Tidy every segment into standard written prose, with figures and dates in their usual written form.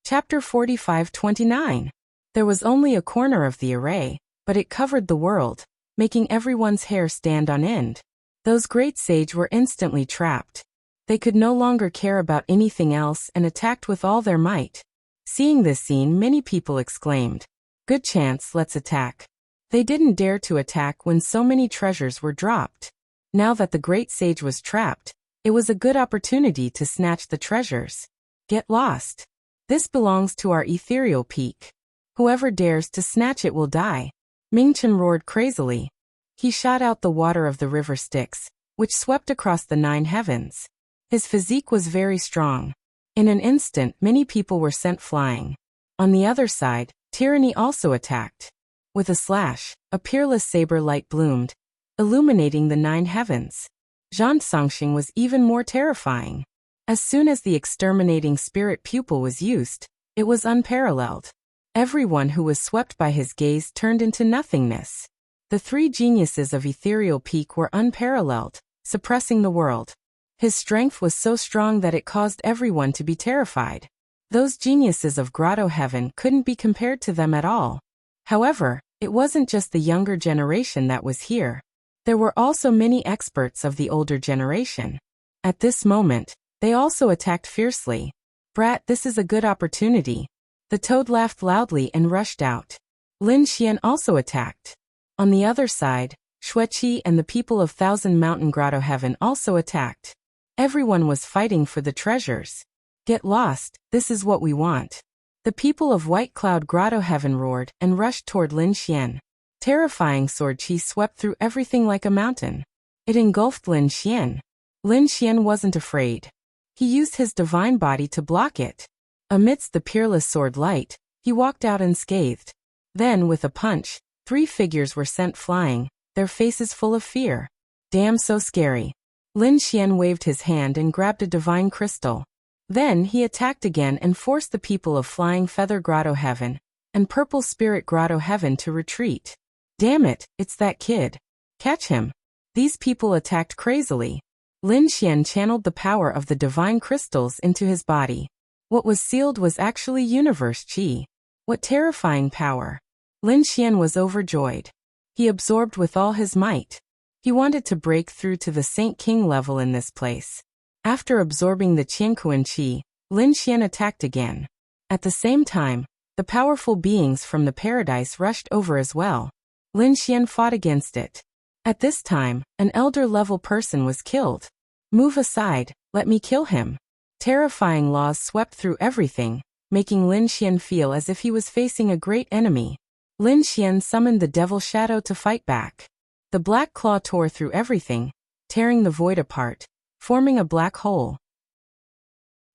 Chapter 45-29. There was only a corner of the array, but it covered the world, making everyone's hair stand on end. Those great sage were instantly trapped. They could no longer care about anything else and attacked with all their might. Seeing this scene, many people exclaimed, "Good chance, let's attack." They didn't dare to attack when so many treasures were dropped. Now that the great sage was trapped, it was a good opportunity to snatch the treasures. Get lost. This belongs to our ethereal peak. Whoever dares to snatch it will die. Mingchen roared crazily. He shot out the water of the river Styx, which swept across the 9 heavens. His physique was very strong. In an instant, many people were sent flying. On the other side, tyranny also attacked. With a slash, a peerless saber light bloomed, illuminating the 9 heavens. Zhang Songxing was even more terrifying. As soon as the exterminating spirit pupil was used, it was unparalleled. Everyone who was swept by his gaze turned into nothingness. The 3 geniuses of ethereal peak were unparalleled, suppressing the world. His strength was so strong that it caused everyone to be terrified. Those geniuses of Grotto Heaven couldn't be compared to them at all. However, it wasn't just the younger generation that was here. There were also many experts of the older generation. At this moment, they also attacked fiercely. "Brat, this is a good opportunity." The toad laughed loudly and rushed out. Lin Xian also attacked. On the other side, Xueqi and the people of Thousand Mountain Grotto Heaven also attacked. Everyone was fighting for the treasures. "Get lost, this is what we want." The people of White Cloud Grotto Heaven roared and rushed toward Lin Xian. Terrifying sword chi swept through everything like a mountain. It engulfed Lin Xian. Lin Xian wasn't afraid. He used his divine body to block it. Amidst the peerless sword light, he walked out unscathed. Then, with a punch, 3 figures were sent flying, their faces full of fear. "Damn, so scary." Lin Xian waved his hand and grabbed a divine crystal. Then he attacked again and forced the people of Flying Feather Grotto Heaven and Purple Spirit Grotto Heaven to retreat. "Damn it, it's that kid. Catch him." These people attacked crazily. Lin Xian channeled the power of the divine crystals into his body. What was sealed was actually universe chi. What terrifying power. Lin Xian was overjoyed. He absorbed with all his might. He wanted to break through to the Saint King level in this place. After absorbing the Qianquan Qi, Lin Xian attacked again. At the same time, the powerful beings from the paradise rushed over as well. Lin Xian fought against it. At this time, an elder-level person was killed. "Move aside, let me kill him." Terrifying laws swept through everything, making Lin Xian feel as if he was facing a great enemy. Lin Xian summoned the Devil Shadow to fight back. The black claw tore through everything, tearing the void apart, forming a black hole.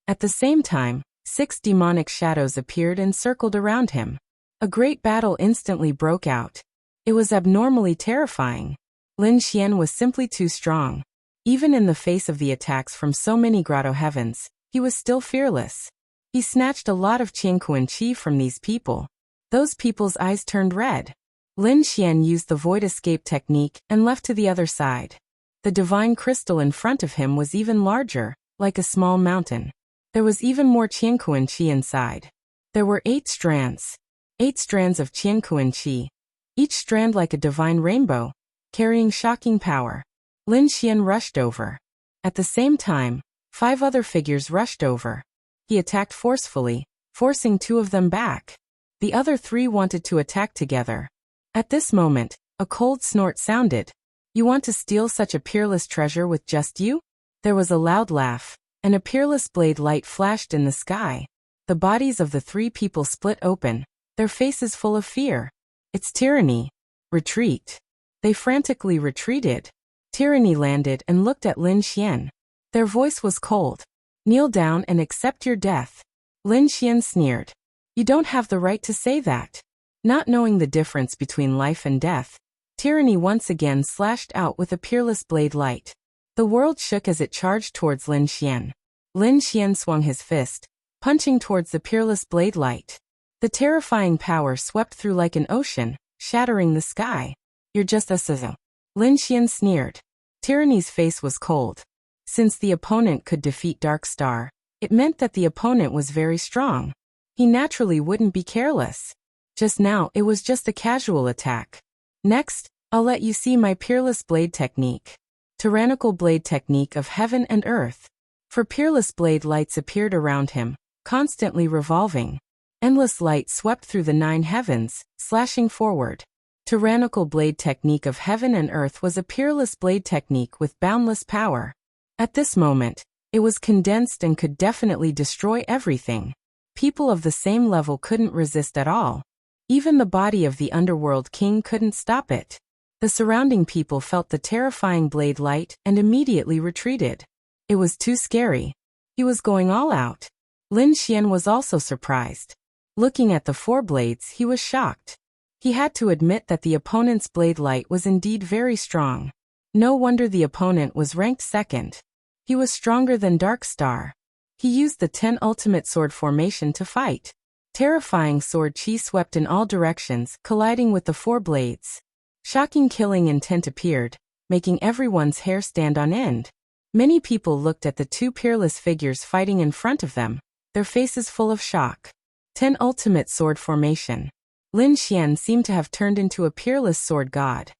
At the same time, 6 demonic shadows appeared and circled around him. A great battle instantly broke out. It was abnormally terrifying. Lin Xian was simply too strong. Even in the face of the attacks from so many Grotto Heavens, he was still fearless. He snatched a lot of Qianquan Qi from these people. Those people's eyes turned red. Lin Xian used the void escape technique and left to the other side. The divine crystal in front of him was even larger, like a small mountain. There was even more Qianquan Qi inside. There were 8 strands. 8 strands of Qianquan Qi. Each strand like a divine rainbow, carrying shocking power. Lin Xian rushed over. At the same time, 5 other figures rushed over. He attacked forcefully, forcing 2 of them back. The other 3 wanted to attack together. At this moment, a cold snort sounded. "You want to steal such a peerless treasure with just you?" There was a loud laugh, and a peerless blade light flashed in the sky. The bodies of the 3 people split open, their faces full of fear. "It's tyranny. Retreat." They frantically retreated. Tyranny landed and looked at Lin Xian. Their voice was cold. "Kneel down and accept your death." Lin Xian sneered. "You don't have the right to say that." Not knowing the difference between life and death, Tyranny once again slashed out with a peerless blade light. The world shook as it charged towards Lin Xian. Lin Xian swung his fist, punching towards the peerless blade light. The terrifying power swept through like an ocean, shattering the sky. "You're just a sizzle." Lin Xian sneered. Tyranny's face was cold. Since the opponent could defeat Dark Star, it meant that the opponent was very strong. He naturally wouldn't be careless. Just now, it was just a casual attack. Next, I'll let you see my peerless blade technique. Tyrannical blade technique of heaven and earth. For peerless blade lights appeared around him, constantly revolving. Endless light swept through the 9 heavens, slashing forward. Tyrannical blade technique of heaven and earth was a peerless blade technique with boundless power. At this moment, it was condensed and could definitely destroy everything. People of the same level couldn't resist at all. Even the body of the underworld king couldn't stop it. The surrounding people felt the terrifying blade light and immediately retreated. It was too scary. He was going all out. Lin Xian was also surprised. Looking at the 4 blades, he was shocked. He had to admit that the opponent's blade light was indeed very strong. No wonder the opponent was ranked 2nd. He was stronger than Dark Star. He used the 10 ultimate sword formation to fight. Terrifying sword chi swept in all directions, colliding with the 4 blades. Shocking killing intent appeared, making everyone's hair stand on end. Many people looked at the 2 peerless figures fighting in front of them, their faces full of shock. 10 ultimate sword formation. Lin Xian seemed to have turned into a peerless sword god.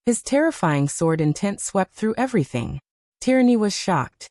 His terrifying sword intent swept through everything. Tyranny was shocked.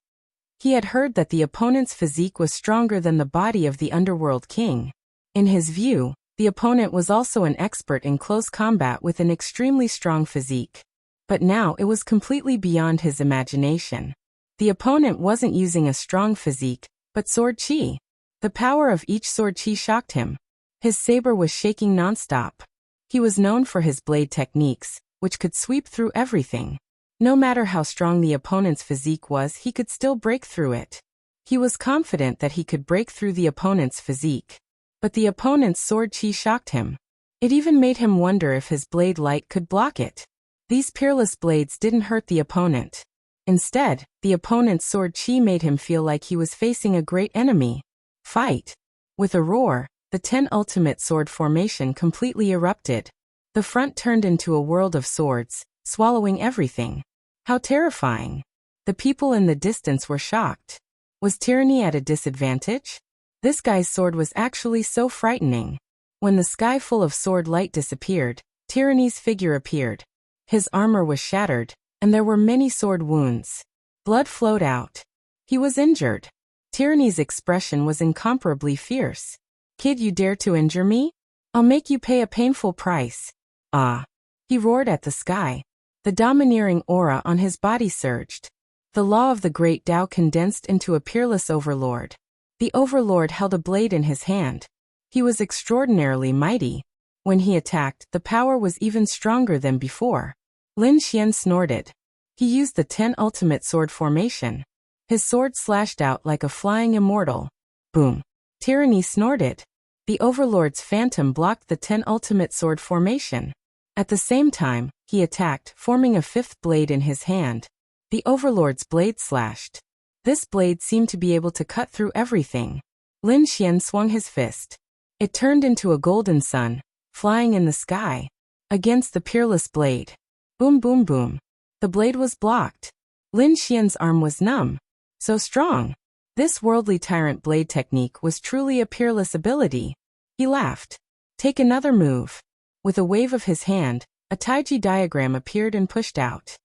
He had heard that the opponent's physique was stronger than the body of the underworld king. In his view, the opponent was also an expert in close combat with an extremely strong physique. But now it was completely beyond his imagination. The opponent wasn't using a strong physique, but sword chi. The power of each sword chi shocked him. His saber was shaking nonstop. He was known for his blade techniques, which could sweep through everything. No matter how strong the opponent's physique was, he could still break through it. He was confident that he could break through the opponent's physique. But the opponent's sword chi shocked him. It even made him wonder if his blade light could block it. These peerless blades didn't hurt the opponent. Instead, the opponent's sword chi made him feel like he was facing a great enemy. Fight! With a roar, the 10 ultimate sword formation completely erupted. The front turned into a world of swords, swallowing everything. How terrifying! The people in the distance were shocked. Was tyranny at a disadvantage? This guy's sword was actually so frightening. When the sky full of sword light disappeared, tyranny's figure appeared. His armor was shattered, and there were many sword wounds. Blood flowed out. He was injured. Tyranny's expression was incomparably fierce. Kid, you dare to injure me? I'll make you pay a painful price. Ah! He roared at the sky. The domineering aura on his body surged. The law of the great Tao condensed into a peerless overlord. The overlord held a blade in his hand. He was extraordinarily mighty. When he attacked, the power was even stronger than before. Lin Xian snorted. He used the 10 ultimate sword formation. His sword slashed out like a flying immortal. Boom! Tyranny snorted. The overlord's phantom blocked the 10 ultimate sword formation. At the same time, he attacked, forming a 5th blade in his hand. The overlord's blade slashed. This blade seemed to be able to cut through everything. Lin Xian swung his fist. It turned into a golden sun, flying in the sky. Against the peerless blade. Boom boom boom. The blade was blocked. Lin Xian's arm was numb. So strong. This worldly tyrant blade technique was truly a peerless ability. He laughed. Take another move. With a wave of his hand, a Taiji diagram appeared and pushed out.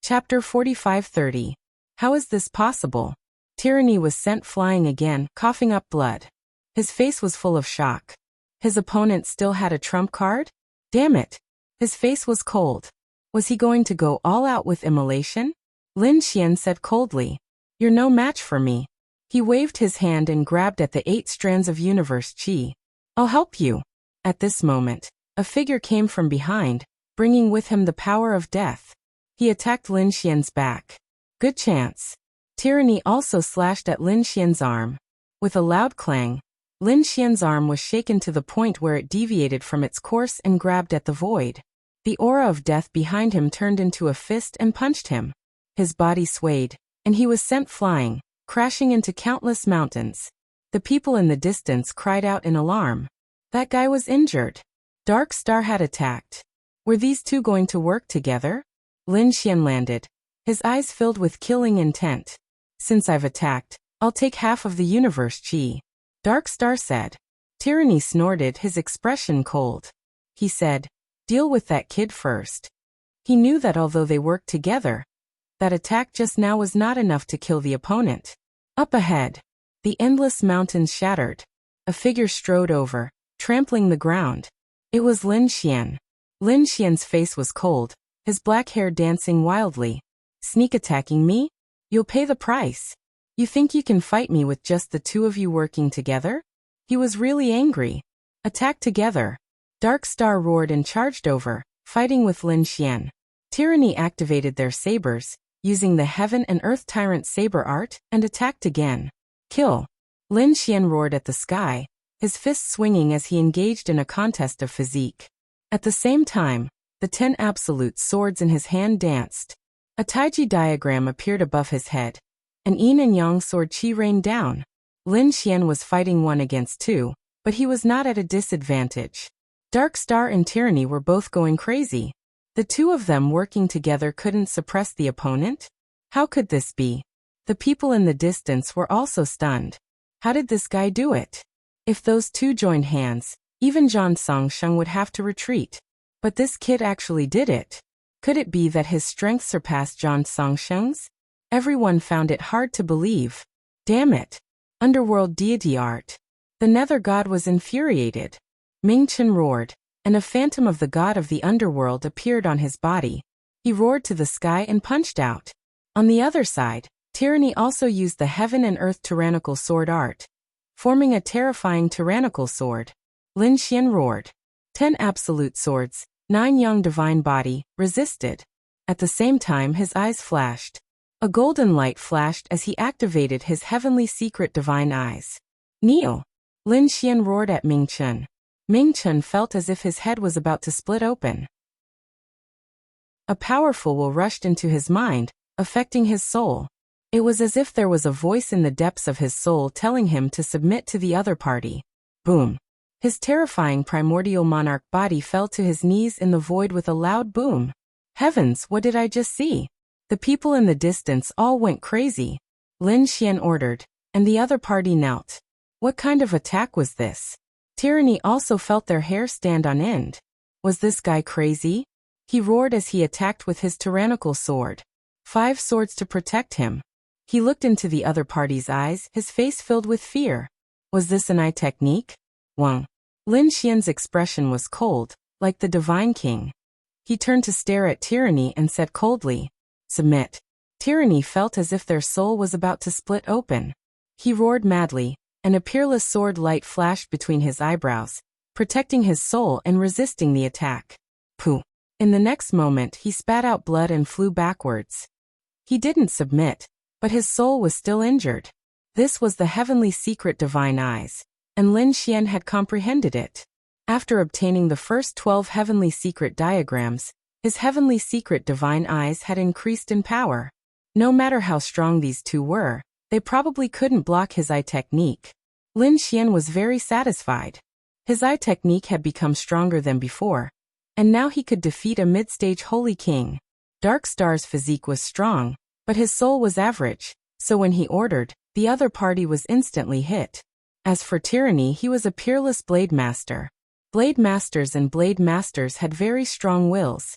Chapter 45-30. How is this possible? Tyranny was sent flying again, coughing up blood. His face was full of shock. His opponent still had a trump card? Damn it! His face was cold. Was he going to go all out with immolation? Lin Xian said coldly. You're no match for me. He waved his hand and grabbed at the 8 strands of universe chi. I'll help you. At this moment, a figure came from behind, bringing with him the power of death. He attacked Lin Xian's back. Good chance. Tyranny also slashed at Lin Xian's arm. With a loud clang, Lin Xian's arm was shaken to the point where it deviated from its course and grabbed at the void. The aura of death behind him turned into a fist and punched him. His body swayed, and he was sent flying, crashing into countless mountains. The people in the distance cried out in alarm. That guy was injured. Dark Star had attacked. Were these two going to work together? Lin Xian landed, his eyes filled with killing intent. Since I've attacked, I'll take half of the universe chi. Dark Star said. Tyranny snorted, his expression cold. He said, deal with that kid first. He knew that although they worked together, that attack just now was not enough to kill the opponent. Up ahead, the endless mountains shattered. A figure strode over, trampling the ground. It was Lin Xian. Lin Xian's face was cold, his black hair dancing wildly. Sneak attacking me? You'll pay the price. You think you can fight me with just the two of you working together? He was really angry. Attack together. Dark Star roared and charged over, fighting with Lin Xian. Tyranny activated their sabers, using the Heaven and Earth Tyrant saber art, and attacked again. Kill. Lin Xian roared at the sky, his fists swinging as he engaged in a contest of physique. At the same time, the 10 absolute swords in his hand danced. A Taiji diagram appeared above his head. An yin and yang sword chi rained down. Lin Xian was fighting 1 against 2, but he was not at a disadvantage. Dark Star and Tyranny were both going crazy. The two of them working together couldn't suppress the opponent? How could this be? The people in the distance were also stunned. How did this guy do it? If those two joined hands, even Zhang Songsheng would have to retreat. But this kid actually did it. Could it be that his strength surpassed Zhang Songsheng's? Everyone found it hard to believe. Damn it. Underworld deity art. The Nether God was infuriated. Ming Chen roared, and a phantom of the god of the underworld appeared on his body. He roared to the sky and punched out. On the other side, Tyranny also used the Heaven and Earth tyrannical sword art, forming a terrifying tyrannical sword. Lin Xian roared. 10 absolute swords, 9 young divine body, resisted. At the same time his eyes flashed. A golden light flashed as he activated his heavenly secret divine eyes. Kneel! Lin Xian roared at Ming Chen. Ming Chen felt as if his head was about to split open. A powerful will rushed into his mind, affecting his soul. It was as if there was a voice in the depths of his soul telling him to submit to the other party. Boom! His terrifying primordial monarch body fell to his knees in the void with a loud boom. Heavens, what did I just see? The people in the distance all went crazy. Lin Xian ordered, and the other party knelt. What kind of attack was this? Tyranny also felt their hair stand on end. Was this guy crazy? He roared as he attacked with his tyrannical sword. 5 swords to protect him. He looked into the other party's eyes, his face filled with fear. Was this an eye technique? Wang. Lin Xian's expression was cold, like the Divine King. He turned to stare at Tyranny and said coldly, submit. Tyranny felt as if their soul was about to split open. He roared madly, and a peerless sword light flashed between his eyebrows, protecting his soul and resisting the attack. Pooh! In the next moment he spat out blood and flew backwards. He didn't submit, but his soul was still injured. This was the heavenly secret divine eyes, and Lin Xian had comprehended it. After obtaining the first 12 heavenly secret diagrams, his heavenly secret divine eyes had increased in power. No matter how strong these two were, they probably couldn't block his eye technique. Lin Xian was very satisfied. His eye technique had become stronger than before, and now he could defeat a mid-stage holy king. Dark Star's physique was strong, but his soul was average, so when he ordered, the other party was instantly hit. As for Tyranny, he was a peerless blade master. Blade masters and blade masters had very strong wills,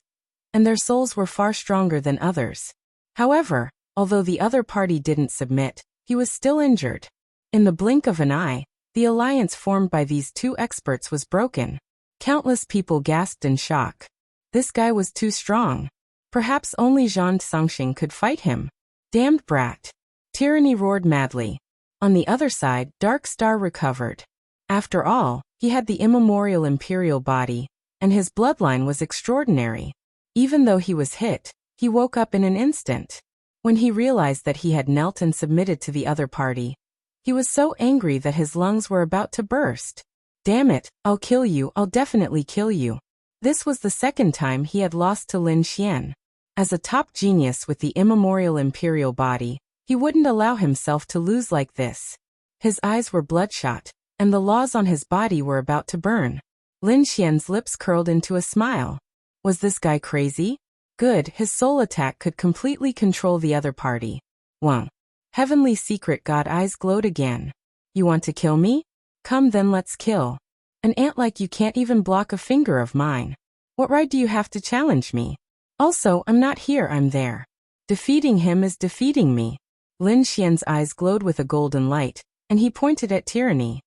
and their souls were far stronger than others. However, although the other party didn't submit, he was still injured. In the blink of an eye, the alliance formed by these two experts was broken. Countless people gasped in shock. This guy was too strong. Perhaps only Zhang Songsheng could fight him. Damned brat! Tyranny roared madly. On the other side, Dark Star recovered. After all, he had the immemorial imperial body, and his bloodline was extraordinary. Even though he was hit, he woke up in an instant. When he realized that he had knelt and submitted to the other party, he was so angry that his lungs were about to burst. Damn it, I'll kill you, I'll definitely kill you. This was the second time he had lost to Lin Xian. As a top genius with the immemorial imperial body, he wouldn't allow himself to lose like this. His eyes were bloodshot, and the laws on his body were about to burn. Lin Xian's lips curled into a smile. Was this guy crazy? Good, his soul attack could completely control the other party. Wang. Heavenly secret god eyes glowed again. You want to kill me? Come then let's kill. An ant like you can't even block a finger of mine. What right do you have to challenge me? Also, I'm not here, I'm there. Defeating him is defeating me. Lin Xian's eyes glowed with a golden light, and he pointed at Tyranny.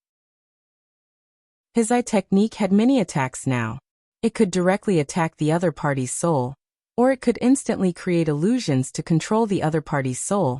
His eye technique had many attacks now. It could directly attack the other party's soul, or it could instantly create illusions to control the other party's soul,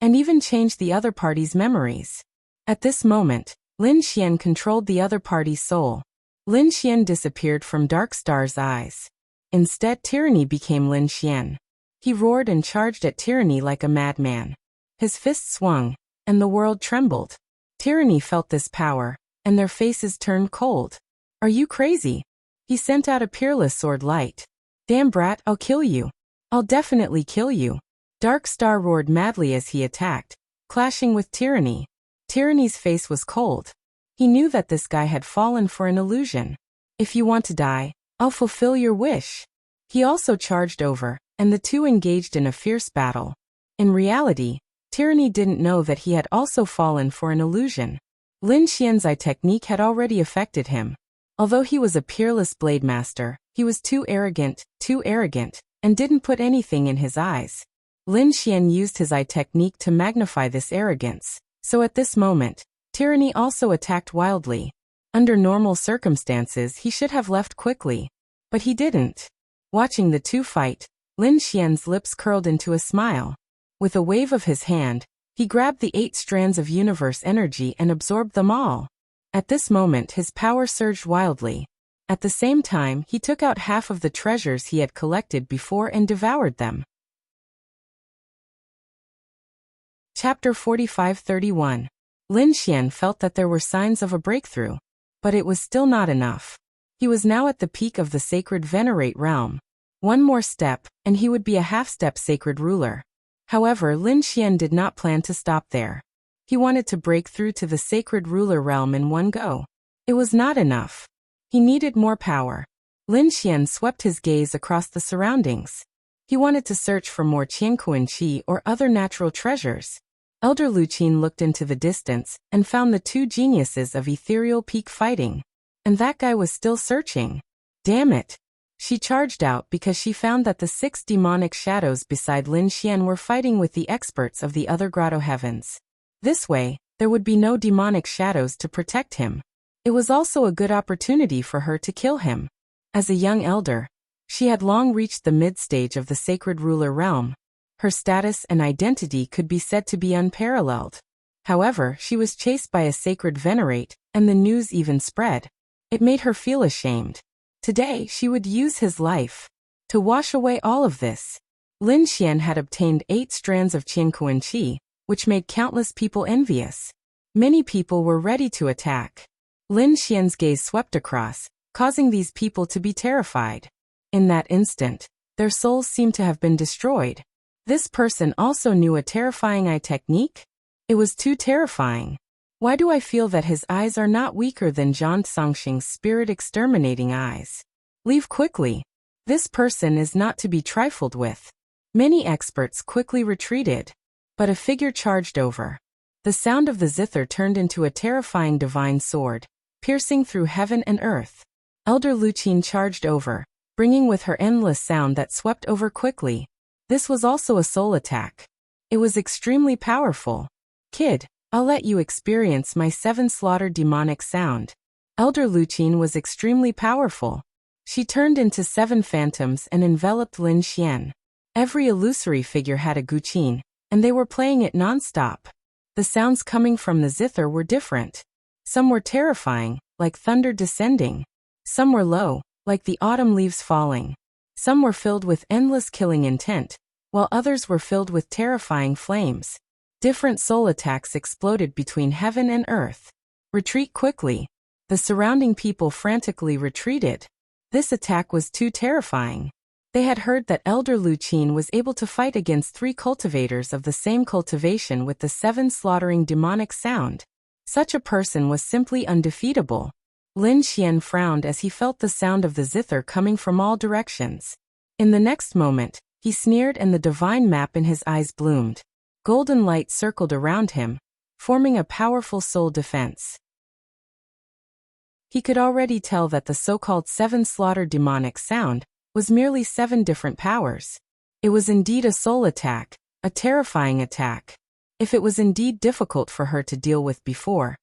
and even change the other party's memories. At this moment, Lin Xian controlled the other party's soul. Lin Xian disappeared from Dark Star's eyes. Instead, Tyranny became Lin Xian. He roared and charged at Tyranny like a madman. His fists swung, and the world trembled. Tyranny felt this power, and their faces turned cold. Are you crazy? He sent out a peerless sword light. Damn brat, I'll kill you. I'll definitely kill you. Dark Star roared madly as he attacked, clashing with Tyranny. Tyranny's face was cold. He knew that this guy had fallen for an illusion. If you want to die, I'll fulfill your wish. He also charged over, and the two engaged in a fierce battle. In reality, Tyranny didn't know that he had also fallen for an illusion. Lin Xian's eye technique had already affected him. Although he was a peerless blade master, he was too arrogant, and didn't put anything in his eyes. Lin Xian used his eye technique to magnify this arrogance, so at this moment, Tyranny also attacked wildly. Under normal circumstances he should have left quickly. But he didn't. Watching the two fight, Lin Xian's lips curled into a smile. With a wave of his hand, he grabbed the 8 strands of universe energy and absorbed them all. At this moment his power surged wildly. At the same time he took out half of the treasures he had collected before and devoured them. Chapter 45-31. Lin Xian felt that there were signs of a breakthrough. But it was still not enough. He was now at the peak of the sacred venerate realm. One more step, and he would be a half-step sacred ruler. However, Lin Xian did not plan to stop there. He wanted to break through to the sacred ruler realm in one go. It was not enough. He needed more power. Lin Xian swept his gaze across the surroundings. He wanted to search for more Qianquan qi or other natural treasures. Elder Luchin looked into the distance and found the 2 geniuses of ethereal peak fighting. And that guy was still searching. Damn it. She charged out because she found that the 6 demonic shadows beside Lin Xian were fighting with the experts of the other grotto heavens. This way, there would be no demonic shadows to protect him. It was also a good opportunity for her to kill him. As a young elder, she had long reached the mid-stage of the sacred ruler realm. Her status and identity could be said to be unparalleled. However, she was chased by a sacred venerate, and the news even spread. It made her feel ashamed. Today, she would use his life to wash away all of this. Lin Xian had obtained 8 strands of Qianquan qi, which made countless people envious. Many people were ready to attack. Lin Xian's gaze swept across, causing these people to be terrified. In that instant, their souls seemed to have been destroyed. This person also knew a terrifying eye technique? It was too terrifying. Why do I feel that his eyes are not weaker than Zhang Songxing's spirit-exterminating eyes? Leave quickly. This person is not to be trifled with. Many experts quickly retreated. But a figure charged over. The sound of the zither turned into a terrifying divine sword, piercing through heaven and earth. Elder Luchin charged over, bringing with her endless sound that swept over quickly. This was also a soul attack. It was extremely powerful. Kid, I'll let you experience my 7 slaughtered demonic sound. Elder Luchin was extremely powerful. She turned into 7 phantoms and enveloped Lin Xian. Every illusory figure had a guqin, and they were playing it non-stop. The sounds coming from the zither were different. Some were terrifying, like thunder descending. Some were low, like the autumn leaves falling. Some were filled with endless killing intent, while others were filled with terrifying flames. Different soul attacks exploded between heaven and earth. Retreat quickly. The surrounding people frantically retreated. This attack was too terrifying. They had heard that Elder Luchin was able to fight against 3 cultivators of the same cultivation with the 7 slaughtering demonic sound. Such a person was simply undefeatable. Lin Xian frowned as he felt the sound of the zither coming from all directions. In the next moment, he sneered and the divine map in his eyes bloomed. Golden light circled around him, forming a powerful soul defense. He could already tell that the so-called 7 slaughter demonic sound was merely 7 different powers. It was indeed a soul attack, a terrifying attack. If it was indeed difficult for her to deal with before,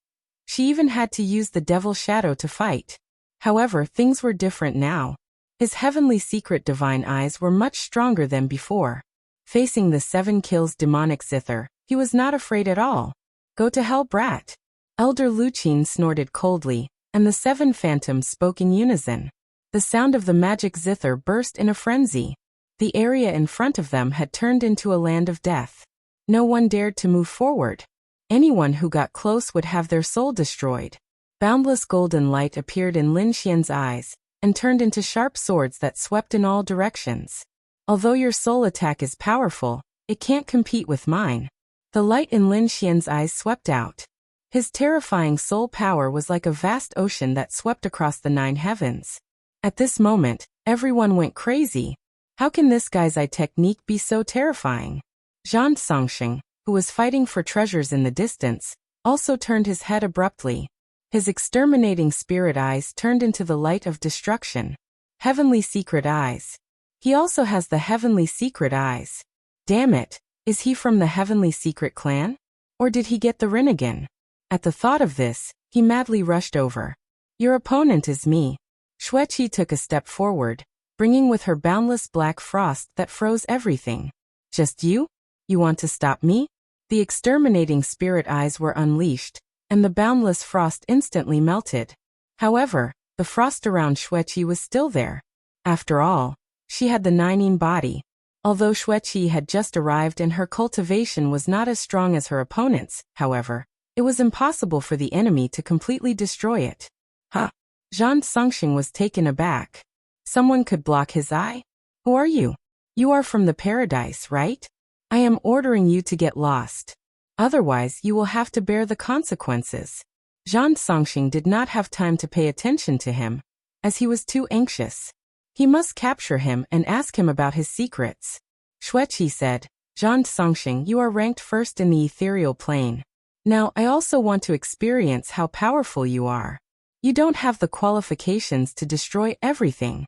she even had to use the devil shadow to fight. However, things were different now. His heavenly secret divine eyes were much stronger than before. Facing the 7 kills demonic zither, he was not afraid at all. Go to hell, brat. Elder Luchin snorted coldly, and the 7 phantoms spoke in unison. The sound of the magic zither burst in a frenzy. The area in front of them had turned into a land of death. No one dared to move forward. Anyone who got close would have their soul destroyed. Boundless golden light appeared in Lin Xian's eyes, and turned into sharp swords that swept in all directions. Although your soul attack is powerful, it can't compete with mine. The light in Lin Xian's eyes swept out. His terrifying soul power was like a vast ocean that swept across the 9 heavens. At this moment, everyone went crazy. How can this guy's eye technique be so terrifying? Zhang Songxing, who was fighting for treasures in the distance, also turned his head abruptly. His exterminating spirit eyes turned into the light of destruction. Heavenly secret eyes. He also has the heavenly secret eyes. Damn it, is he from the heavenly secret clan? Or did he get the Rinnegan? At the thought of this, he madly rushed over. Your opponent is me. Xueqi took a step forward, bringing with her boundless black frost that froze everything. Just you? You want to stop me? The exterminating spirit eyes were unleashed, and the boundless frost instantly melted. However, the frost around Xueqi was still there. After all, she had the 9 body. Although Xueqi had just arrived and her cultivation was not as strong as her opponent's, however, it was impossible for the enemy to completely destroy it. Huh? Zhang Songxing was taken aback. Someone could block his eye? Who are you? You are from the paradise, right? I am ordering you to get lost. Otherwise, you will have to bear the consequences. Zhang Songxing did not have time to pay attention to him, as he was too anxious. He must capture him and ask him about his secrets. Xueqi said, Zhang Songxing, you are ranked first in the ethereal plane. Now, I also want to experience how powerful you are. You don't have the qualifications to destroy everything.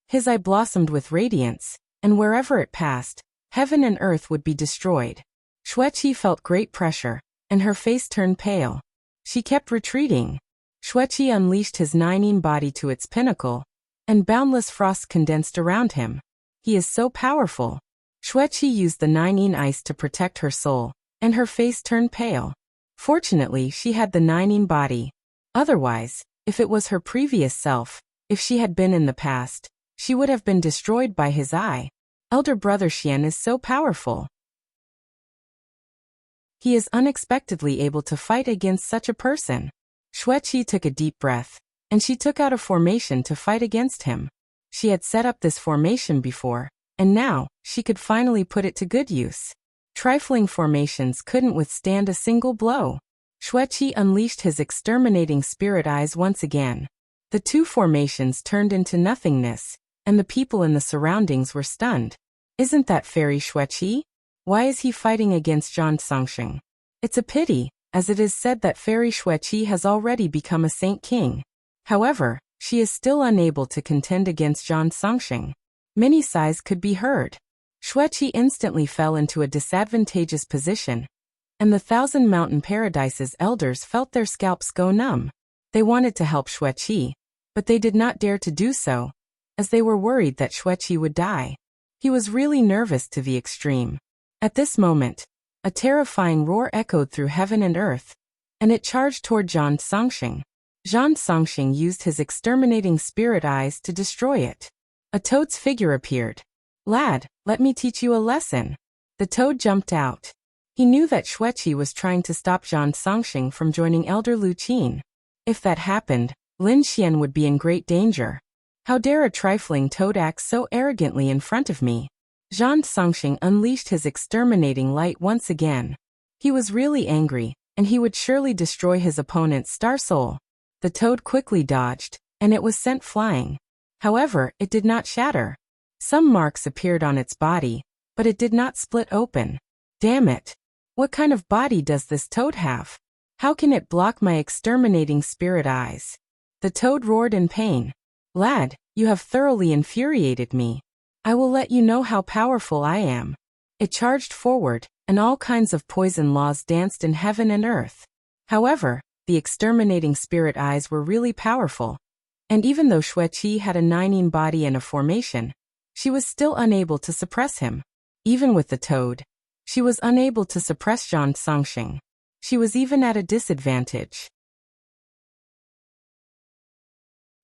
His eye blossomed with radiance, and wherever it passed, heaven and earth would be destroyed. Xueqi felt great pressure, and her face turned pale. She kept retreating. Xueqi unleashed his 9 body to its pinnacle, and boundless frost condensed around him. He is so powerful. Xueqi used the 9 ice to protect her soul, and her face turned pale. Fortunately, she had the 9 body. Otherwise, if it was her previous self, if she had been in the past, she would have been destroyed by his eye. Elder Brother Xian is so powerful. He is unexpectedly able to fight against such a person. Xueqi took a deep breath, and she took out a formation to fight against him. She had set up this formation before, and now, she could finally put it to good use. Trifling formations couldn't withstand a single blow. Xueqi unleashed his exterminating spirit eyes once again. The 2 formations turned into nothingness, and the people in the surroundings were stunned. Isn't that fairy Xueqi? Why is he fighting against Zhang Songxing? It's a pity, as it is said that fairy Xueqi has already become a saint king. However, she is still unable to contend against Zhang Songxing. Many sighs could be heard. Xueqi instantly fell into a disadvantageous position, and the 1,000 Mountain Paradise's elders felt their scalps go numb. They wanted to help Xueqi, but they did not dare to do so, as they were worried that Xueqi would die. He was really nervous to the extreme. At this moment, a terrifying roar echoed through heaven and earth, and it charged toward Zhang Songxing. Zhang Songxing used his exterminating spirit eyes to destroy it. A toad's figure appeared. Lad, let me teach you a lesson. The toad jumped out. He knew that Xueqi was trying to stop Zhang Songxing from joining Elder Lu Qin. If that happened, Lin Xian would be in great danger. How dare a trifling toad act so arrogantly in front of me? Zhang Songxing unleashed his exterminating light once again. He was really angry, and he would surely destroy his opponent's star soul. The toad quickly dodged, and it was sent flying. However, it did not shatter. Some marks appeared on its body, but it did not split open. Damn it! What kind of body does this toad have? How can it block my exterminating spirit eyes? The toad roared in pain. Lad, you have thoroughly infuriated me. I will let you know how powerful I am. It charged forward, and all kinds of poison laws danced in heaven and earth. However, the exterminating spirit eyes were really powerful. And even though Xueqi had a 9 body and a formation, she was still unable to suppress him. Even with the toad, she was unable to suppress Zhang Songxing. She was even at a disadvantage.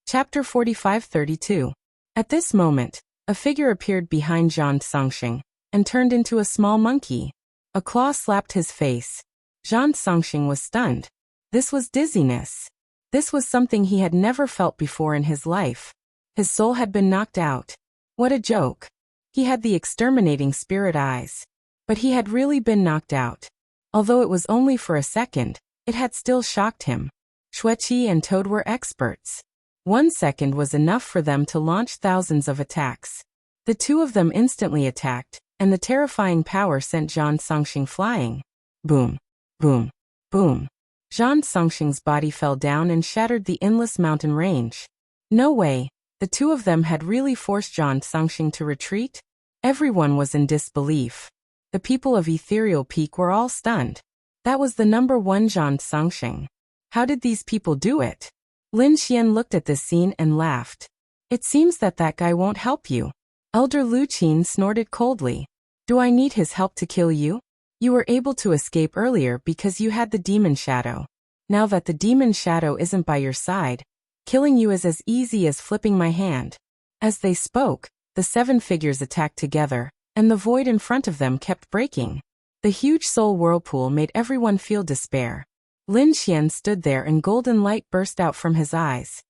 Chapter 45-32. At this moment, a figure appeared behind Zhang Songxing and turned into a small monkey. A claw slapped his face. Zhang Songxing was stunned. This was dizziness. This was something he had never felt before in his life. His soul had been knocked out. What a joke. He had the exterminating spirit eyes. But he had really been knocked out. Although it was only for a second, it had still shocked him. Xueqi and Toad were experts. 1 second was enough for them to launch thousands of attacks. The two of them instantly attacked, and the terrifying power sent Zhang Songxing flying. Boom, boom, boom. Zhang Songxing's body fell down and shattered the endless mountain range. No way, the two of them had really forced Zhang Songxing to retreat? Everyone was in disbelief. The people of Ethereal Peak were all stunned. That was the number 1 Zhang Songxing. How did these people do it? Lin Xian looked at this scene and laughed. It seems that guy won't help you. Elder Lu Qin snorted coldly. Do I need his help to kill you? You were able to escape earlier because you had the demon shadow. Now that the demon shadow isn't by your side, killing you is as easy as flipping my hand. As they spoke, the 7 figures attacked together, and the void in front of them kept breaking. The huge soul whirlpool made everyone feel despair. Lin Xian stood there and golden light burst out from his eyes.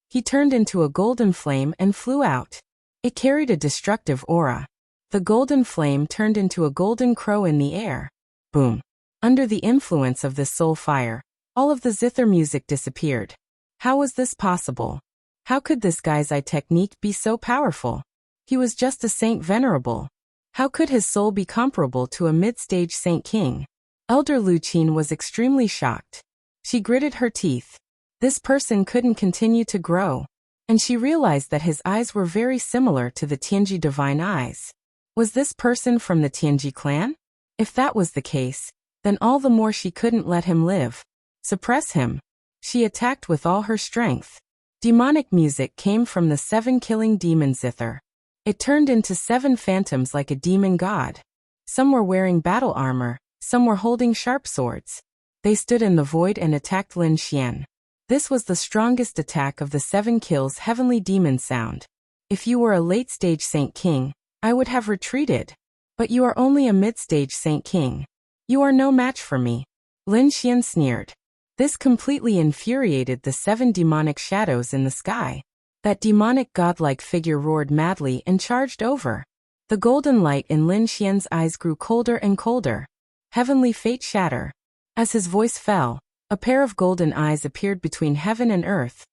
He turned into a golden flame and flew out. It carried a destructive aura. The golden flame turned into a golden crow in the air. Boom. Under the influence of this soul fire, all of the zither music disappeared. How was this possible? How could this guy's eye technique be so powerful? He was just a saint venerable. How could his soul be comparable to a mid-stage saint king? Elder Lu Qin was extremely shocked. She gritted her teeth. This person couldn't continue to grow. And she realized that his eyes were very similar to the Tianji divine eyes. Was this person from the Tianji clan? If that was the case, then all the more she couldn't let him live. Suppress him. She attacked with all her strength. Demonic music came from the 7 killing demon zither. It turned into 7 phantoms like a demon god. Some were wearing battle armor. Some were holding sharp swords. They stood in the void and attacked Lin Xian. This was the strongest attack of the 7 kills heavenly demon sound. If you were a late-stage Saint King, I would have retreated. But you are only a mid-stage Saint King. You are no match for me. Lin Xian sneered. This completely infuriated the 7 demonic shadows in the sky. That demonic godlike figure roared madly and charged over. The golden light in Lin Xian's eyes grew colder and colder. Heavenly fate shatter. As his voice fell, a pair of golden eyes appeared between heaven and earth,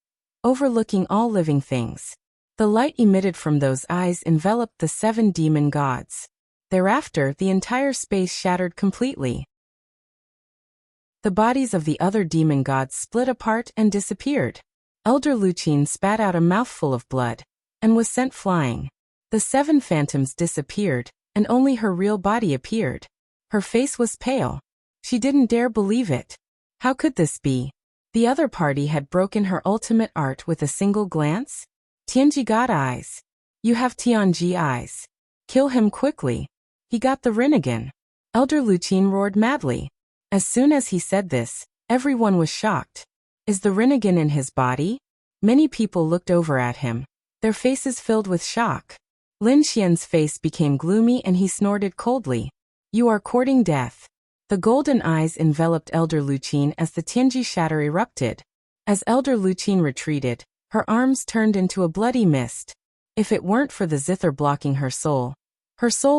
overlooking all living things. The light emitted from those eyes enveloped the 7 demon gods. Thereafter, the entire space shattered completely. The bodies of the other demon gods split apart and disappeared. Elder Lu Qin spat out a mouthful of blood and was sent flying. The 7 phantoms disappeared, and only her real body appeared. Her face was pale. She didn't dare believe it. How could this be? The other party had broken her ultimate art with a single glance? Tianji got eyes. You have Tianji eyes. Kill him quickly. He got the Rinnegan. Elder Lu Qin roared madly. As soon as he said this, everyone was shocked. Is the Rinnegan in his body? Many people looked over at him, their faces filled with shock. Lin Xian's face became gloomy and he snorted coldly. You are courting death. The golden eyes enveloped Elder Lu Qin as the Tianji shatter erupted. As Elder Lu Qin retreated, her arms turned into a bloody mist. If it weren't for the zither blocking her soul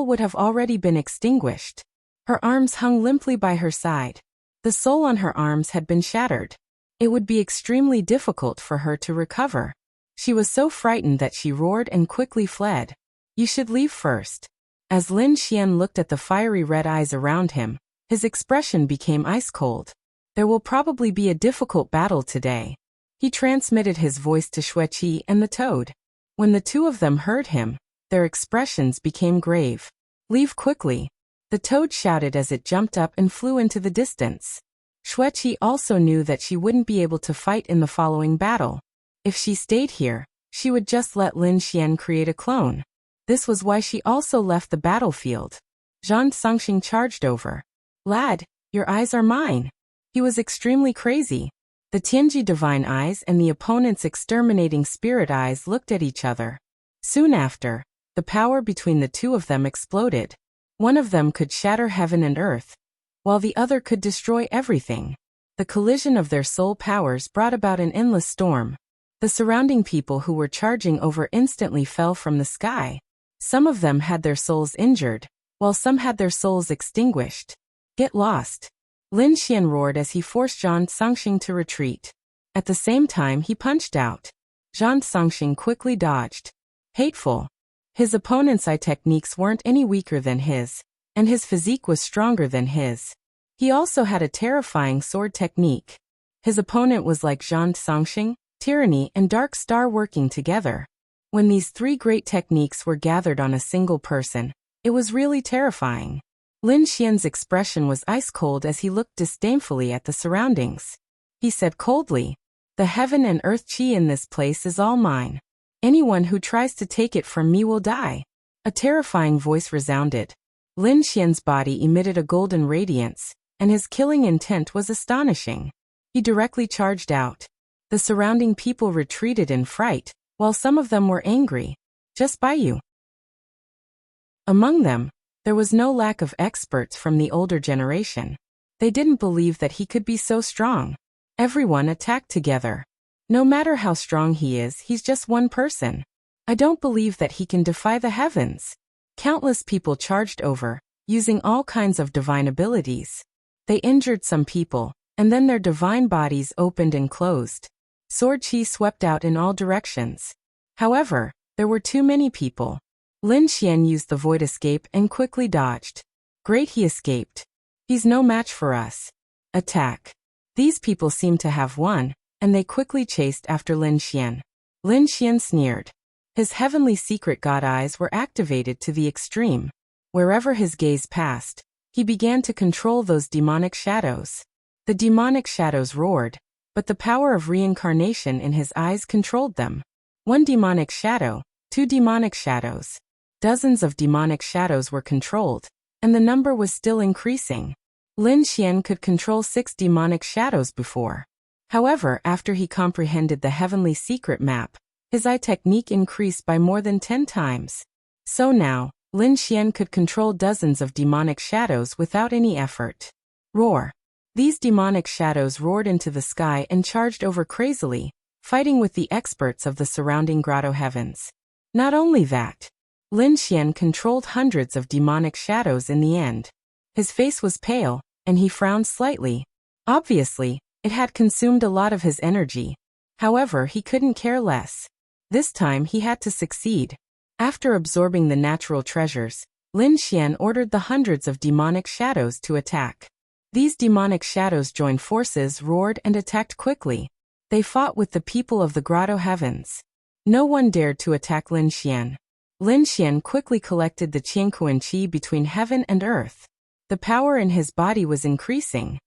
would have already been extinguished. Her arms hung limply by her side. The soul on her arms had been shattered. It would be extremely difficult for her to recover. She was so frightened that she roared and quickly fled. You should leave first. As Lin Xian looked at the fiery red eyes around him, His expression became ice-cold. There will probably be a difficult battle today. He transmitted his voice to Xueqi and the toad. When the two of them heard him, their expressions became grave. Leave quickly, the toad shouted as it jumped up and flew into the distance. Xueqi also knew that she wouldn't be able to fight in the following battle. If she stayed here, she would just let Lin Xian create a clone. This was why she also left the battlefield. Zhang Songxing charged over. Lad, your eyes are mine. He was extremely crazy. The Tianji divine eyes and the opponent's exterminating spirit eyes looked at each other. Soon after, the power between the two of them exploded. One of them could shatter heaven and earth, while the other could destroy everything. The collision of their soul powers brought about an endless storm. The surrounding people who were charging over instantly fell from the sky. Some of them had their souls injured, while some had their souls extinguished. Get lost! Lin Xian roared as he forced Zhang Songxing to retreat. At the same time he punched out. Zhang Songxing quickly dodged. Hateful. His opponent's eye techniques weren't any weaker than his, and his physique was stronger than his. He also had a terrifying sword technique. His opponent was like Zhang Songxing, tyranny and dark star working together. When these three great techniques were gathered on a single person, it was really terrifying. Lin Xian's expression was ice-cold as he looked disdainfully at the surroundings. He said coldly, "The heaven and earth qi in this place is all mine. Anyone who tries to take it from me will die." A terrifying voice resounded. Lin Xian's body emitted a golden radiance, and his killing intent was astonishing. He directly charged out. The surrounding people retreated in fright, while some of them were angry. Just by you. Among them, there was no lack of experts from the older generation. They didn't believe that he could be so strong. Everyone attacked together. No matter how strong he is, he's just one person. I don't believe that he can defy the heavens. Countless people charged over, using all kinds of divine abilities. They injured some people, and then their divine bodies opened and closed. Sword chi swept out in all directions. However, there were too many people. Lin Xian used the void escape and quickly dodged. Great, he escaped. He's no match for us. Attack. These people seemed to have won, and they quickly chased after Lin Xian. Lin Xian sneered. His heavenly secret god eyes were activated to the extreme. Wherever his gaze passed, he began to control those demonic shadows. The demonic shadows roared, but the power of reincarnation in his eyes controlled them. One demonic shadow, two demonic shadows. Dozens of demonic shadows were controlled, and the number was still increasing. Lin Xian could control 6 demonic shadows before. However, after he comprehended the heavenly secret map, his eye technique increased by more than 10 times. So now, Lin Xian could control dozens of demonic shadows without any effort. Roar. These demonic shadows roared into the sky and charged over crazily, fighting with the experts of the surrounding grotto heavens. Not only that, Lin Xian controlled hundreds of demonic shadows in the end. His face was pale, and he frowned slightly. Obviously, it had consumed a lot of his energy. However, he couldn't care less. This time he had to succeed. After absorbing the natural treasures, Lin Xian ordered the hundreds of demonic shadows to attack. These demonic shadows joined forces, roared and attacked quickly. They fought with the people of the grotto heavens. No one dared to attack Lin Xian. Lin Xian quickly collected the Qiankuan qi between heaven and earth. The power in his body was increasing.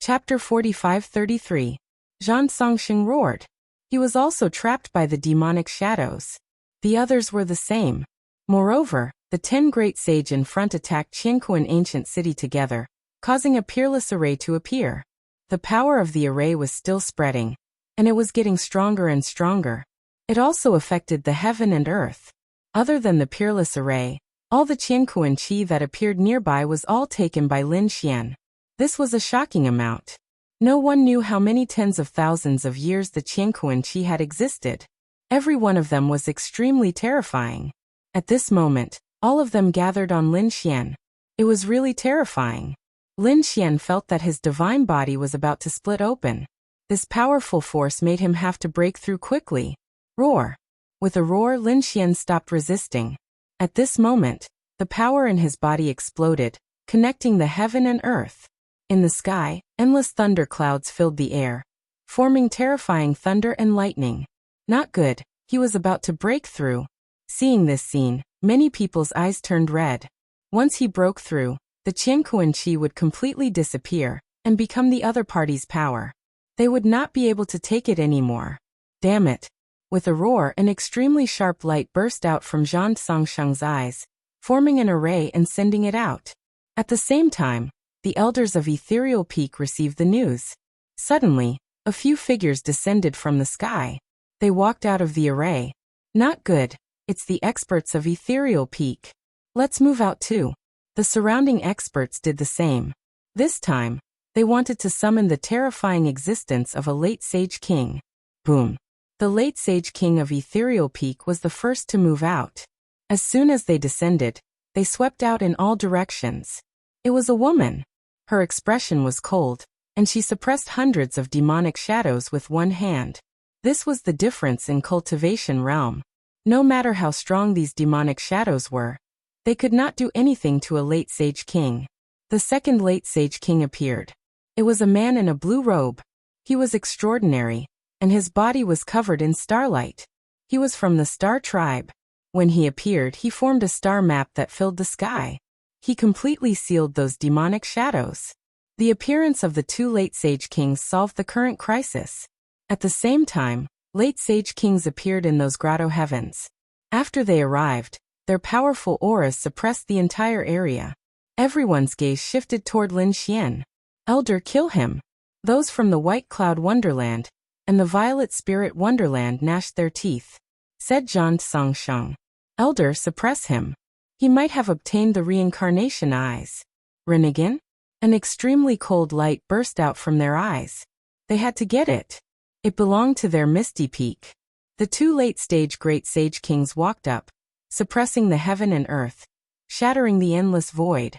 Chapter 45-33. Zhang Songxing roared. He was also trapped by the demonic shadows. The others were the same. Moreover, the 10 great sage in front attacked Qiankuan ancient city together, causing a peerless array to appear. The power of the array was still spreading, and it was getting stronger and stronger. It also affected the heaven and earth. Other than the peerless array, all the Qiankuan qi that appeared nearby was all taken by Lin Xian. This was a shocking amount. No one knew how many tens of thousands of years the Qiankuan qi had existed. Every one of them was extremely terrifying. At this moment, all of them gathered on Lin Xian. It was really terrifying. Lin Xian felt that his divine body was about to split open. This powerful force made him have to break through quickly. Roar. With a roar, Lin Xian stopped resisting. At this moment, The power in his body exploded, connecting the heaven and earth. In the sky, endless thunder clouds filled the air, forming terrifying thunder and lightning. Not good, he was about to break through. Seeing this scene, many people's eyes turned red. Once he broke through, the Qianquan Qi would completely disappear and become the other party's power. They would not be able to take it anymore. Damn it. With a roar, an extremely sharp light burst out from Zhang Songsheng's eyes, forming an array and sending it out. At the same time, the elders of Ethereal Peak received the news. Suddenly, a few figures descended from the sky. They walked out of the array. Not good, it's the experts of Ethereal Peak. Let's move out too. The surrounding experts did the same. This time, they wanted to summon the terrifying existence of a late sage king. Boom. The late sage king of Ethereal Peak was the first to move out. As soon as they descended, they swept out in all directions. It was a woman. Her expression was cold, and she suppressed hundreds of demonic shadows with one hand. This was the difference in cultivation realm. No matter how strong these demonic shadows were, they could not do anything to a late sage king. The second late sage king appeared. It was a man in a blue robe. He was extraordinary, and his body was covered in starlight. He was from the star tribe. When he appeared, he formed a star map that filled the sky. He completely sealed those demonic shadows. The appearance of the two late sage kings solved the current crisis. At the same time, late sage kings appeared in those grotto heavens. After they arrived, their powerful auras suppressed the entire area. Everyone's gaze shifted toward Lin Xian. Elder, kill him. Those from the White Cloud Wonderland and the Violet Spirit Wonderland gnashed their teeth. Said Zhang Songsheng. Elder, suppress him. He might have obtained the reincarnation eyes. Rinnegan? An extremely cold light burst out from their eyes. They had to get it. It belonged to their misty peak. The two late-stage great sage kings walked up, suppressing the heaven and earth, shattering the endless void.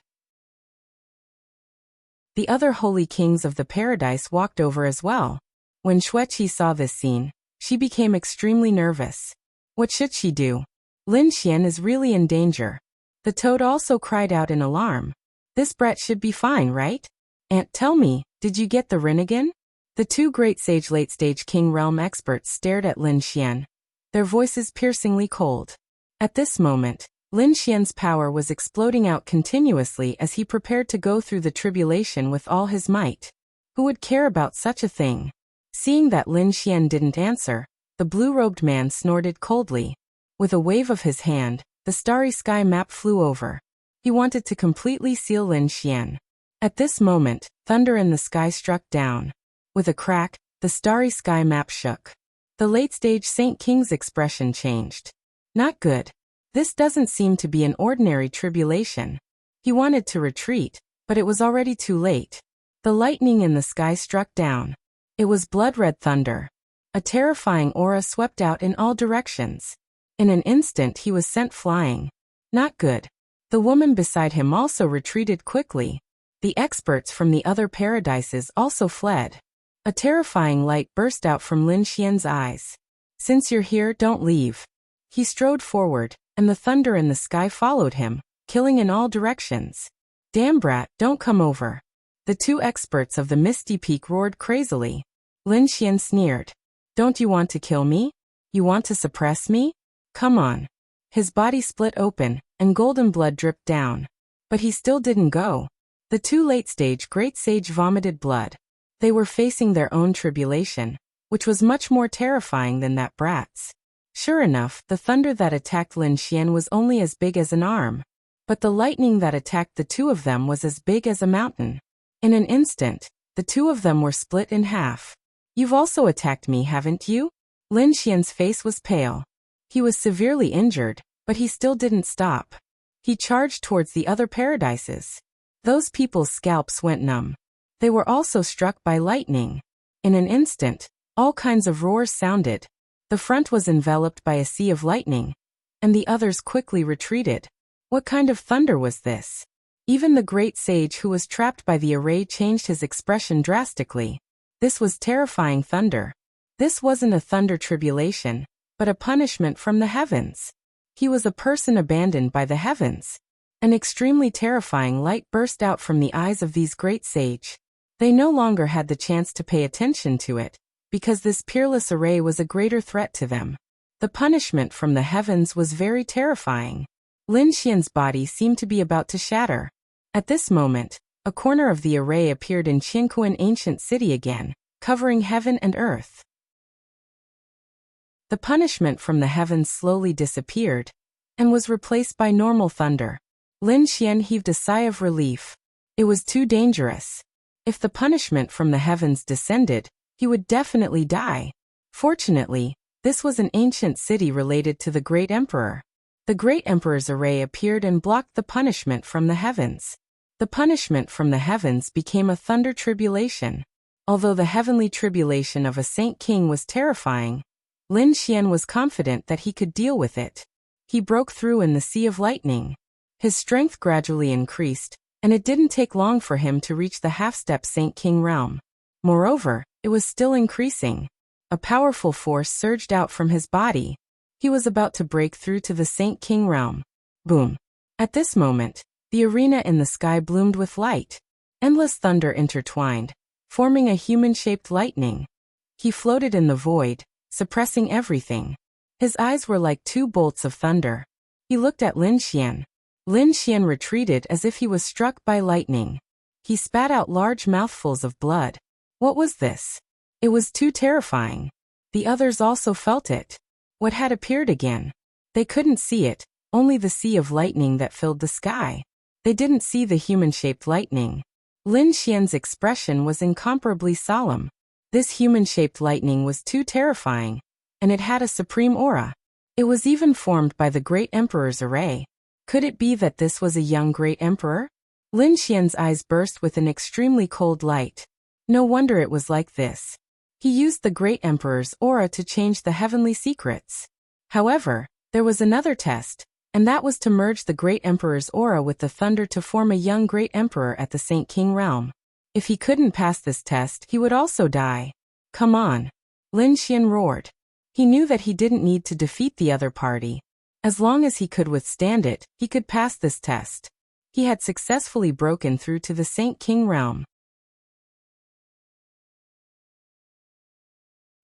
The other holy kings of the paradise walked over as well. When Xueqi saw this scene, she became extremely nervous. What should she do? Lin Xian is really in danger. The toad also cried out in alarm. This brat should be fine, right? Aunt, tell me, did you get the Rinnegan? The two great sage late-stage king realm experts stared at Lin Xian, their voices piercingly cold. At this moment, Lin Xian's power was exploding out continuously as he prepared to go through the tribulation with all his might. Who would care about such a thing? Seeing that Lin Xian didn't answer, the blue-robed man snorted coldly. With a wave of his hand, the starry sky map flew over. He wanted to completely seal Lin Xian. At this moment, thunder in the sky struck down. With a crack, the starry sky map shook. The late-stage Saint King's expression changed. Not good. This doesn't seem to be an ordinary tribulation. He wanted to retreat, but it was already too late. The lightning in the sky struck down. It was blood-red thunder. A terrifying aura swept out in all directions. In an instant he was sent flying. Not good. The woman beside him also retreated quickly. The experts from the other paradises also fled. A terrifying light burst out from Lin Xian's eyes. Since you're here, don't leave. He strode forward, and the thunder in the sky followed him, killing in all directions. Damn brat, don't come over. The two experts of the Misty Peak roared crazily. Lin Xian sneered. Don't you want to kill me? You want to suppress me? Come on. His body split open, and golden blood dripped down. But he still didn't go. The two late-stage great sage vomited blood. They were facing their own tribulation, which was much more terrifying than that brat's. Sure enough, the thunder that attacked Lin Xian was only as big as an arm. But the lightning that attacked the two of them was as big as a mountain. In an instant, the two of them were split in half. You've also attacked me, haven't you? Lin Xian's face was pale. He was severely injured, but he still didn't stop. He charged towards the other paradises. Those people's scalps went numb. They were also struck by lightning. In an instant, all kinds of roars sounded. The front was enveloped by a sea of lightning, and the others quickly retreated. What kind of thunder was this? Even the great sage who was trapped by the array changed his expression drastically. This was terrifying thunder. This wasn't a thunder tribulation, but a punishment from the heavens. He was a person abandoned by the heavens. An extremely terrifying light burst out from the eyes of these great sage. They no longer had the chance to pay attention to it, because this peerless array was a greater threat to them. The punishment from the heavens was very terrifying. Lin Xian's body seemed to be about to shatter. At this moment, a corner of the array appeared in Qinkuan ancient city again, covering heaven and earth. The punishment from the heavens slowly disappeared, and was replaced by normal thunder. Lin Xian heaved a sigh of relief. It was too dangerous. If the punishment from the heavens descended, he would definitely die. Fortunately, this was an ancient city related to the Great Emperor. The Great Emperor's array appeared and blocked the punishment from the heavens. The punishment from the heavens became a thunder tribulation. Although the heavenly tribulation of a Saint King was terrifying, Lin Xian was confident that he could deal with it. He broke through in the sea of lightning. His strength gradually increased, and it didn't take long for him to reach the half-step Saint King realm. Moreover, it was still increasing. A powerful force surged out from his body. He was about to break through to the Saint King realm. Boom! At this moment, the arena in the sky bloomed with light. Endless thunder intertwined, forming a human-shaped lightning. He floated in the void, suppressing everything. His eyes were like two bolts of thunder. He looked at Lin Xian. Lin Xian retreated as if he was struck by lightning. He spat out large mouthfuls of blood. What was this? It was too terrifying. The others also felt it. What had appeared again? They couldn't see it, only the sea of lightning that filled the sky. They didn't see the human-shaped lightning. Lin Xian's expression was incomparably solemn. This human-shaped lightning was too terrifying, and it had a supreme aura. It was even formed by the Great Emperor's array. Could it be that this was a young Great Emperor? Lin Xian's eyes burst with an extremely cold light. No wonder it was like this. He used the Great Emperor's aura to change the heavenly secrets. However, there was another test, and that was to merge the Great Emperor's aura with the thunder to form a young Great Emperor at the Saint King realm. If he couldn't pass this test, he would also die. Come on! Lin Xian roared. He knew that he didn't need to defeat the other party. As long as he could withstand it, he could pass this test. He had successfully broken through to the Saint King realm.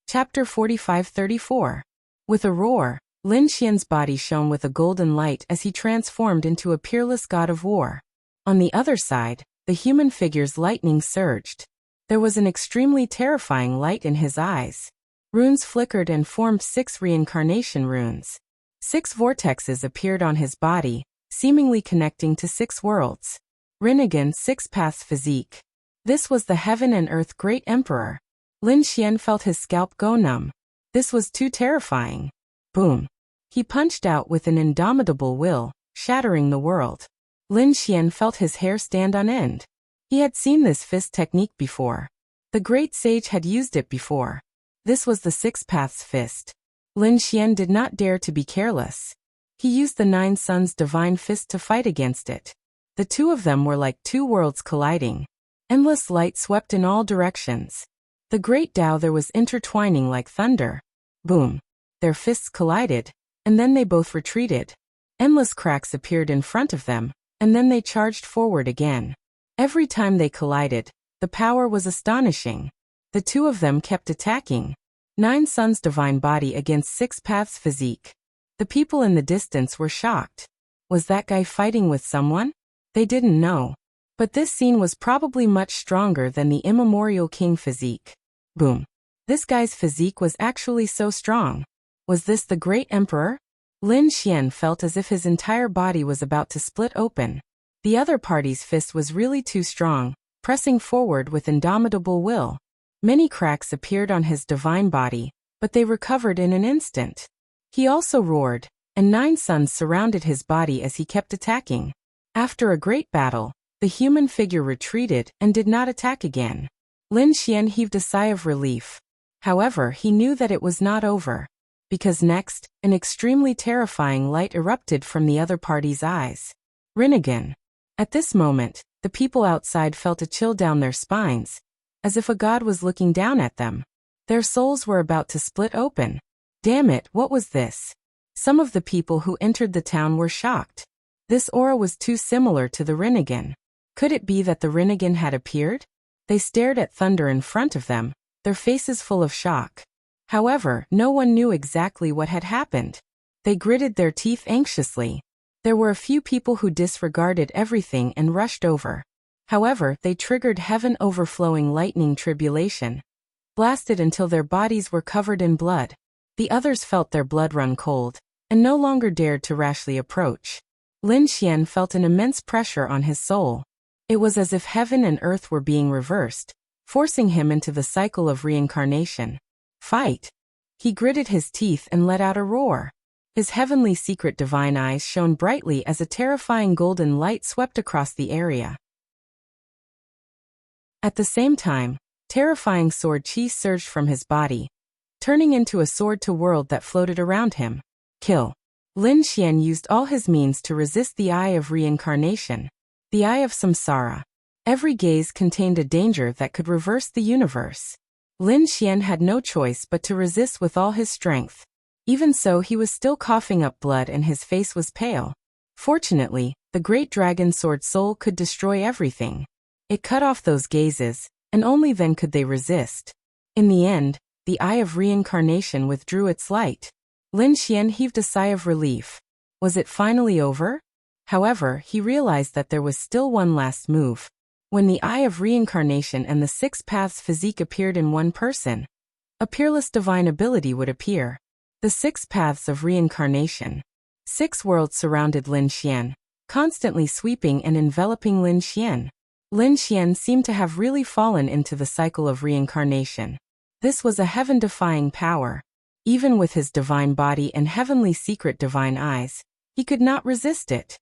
Chapter 45-34. With a roar, Lin Xian's body shone with a golden light as he transformed into a peerless god of war. On the other side, the human figure's lightning surged. There was an extremely terrifying light in his eyes. Runes flickered and formed 6 reincarnation runes. 6 vortexes appeared on his body, seemingly connecting to 6 worlds. Rinnegan 6 paths physique. This was the Heaven and Earth Great Emperor. Lin Xian felt his scalp go numb. This was too terrifying. Boom! He punched out with an indomitable will, shattering the world. Lin Xian felt his hair stand on end. He had seen this fist technique before. The great sage had used it before. This was the 6 paths fist. Lin Xian did not dare to be careless. He used the 9 Suns' divine fist to fight against it. The two of them were like 2 worlds colliding. Endless light swept in all directions. The great Tao there was intertwining like thunder. Boom! Their fists collided, and then they both retreated. Endless cracks appeared in front of them, and then they charged forward again. Every time they collided, the power was astonishing. The two of them kept attacking. 9 Suns' divine body against 6 paths physique. The people in the distance were shocked. Was that guy fighting with someone? They didn't know. But this scene was probably much stronger than the immemorial king physique. Boom! This guy's physique was actually so strong. Was this the Great Emperor? Lin Xian felt as if his entire body was about to split open. The other party's fist was really too strong, pressing forward with indomitable will. Many cracks appeared on his divine body, but they recovered in an instant. He also roared, and 9 suns surrounded his body as he kept attacking. After a great battle, the human figure retreated and did not attack again. Lin Xian heaved a sigh of relief. However, he knew that it was not over. Because next, an extremely terrifying light erupted from the other party's eyes. Rinnegan. At this moment, the people outside felt a chill down their spines, as if a god was looking down at them. Their souls were about to split open. Damn it, what was this? Some of the people who entered the town were shocked. This aura was too similar to the Rinnegan. Could it be that the Rinnegan had appeared? They stared at thunder in front of them, their faces full of shock. However, no one knew exactly what had happened. They gritted their teeth anxiously. There were a few people who disregarded everything and rushed over. However, they triggered heaven overflowing lightning tribulation, blasted until their bodies were covered in blood. The others felt their blood run cold, and no longer dared to rashly approach. Lin Xian felt an immense pressure on his soul. It was as if heaven and earth were being reversed, forcing him into the cycle of reincarnation. Fight! He gritted his teeth and let out a roar. His heavenly secret divine eyes shone brightly as a terrifying golden light swept across the area. At the same time, terrifying sword chi surged from his body, turning into a sword to world that floated around him. Kill! Lin Xian used all his means to resist the eye of reincarnation. The eye of samsara. Every gaze contained a danger that could reverse the universe. Lin Xian had no choice but to resist with all his strength. Even so, he was still coughing up blood and his face was pale. Fortunately, the great dragon sword soul could destroy everything. It cut off those gazes, and only then could they resist. In the end, the eye of reincarnation withdrew its light. Lin Xian heaved a sigh of relief. Was it finally over? However, he realized that there was still one last move. When the eye of reincarnation and the six paths physique appeared in one person, a peerless divine ability would appear. The six paths of reincarnation. 6 worlds surrounded Lin Xian, constantly sweeping and enveloping Lin Xian. Lin Xian seemed to have really fallen into the cycle of reincarnation. This was a heaven-defying power. Even with his divine body and heavenly secret divine eyes, he could not resist it.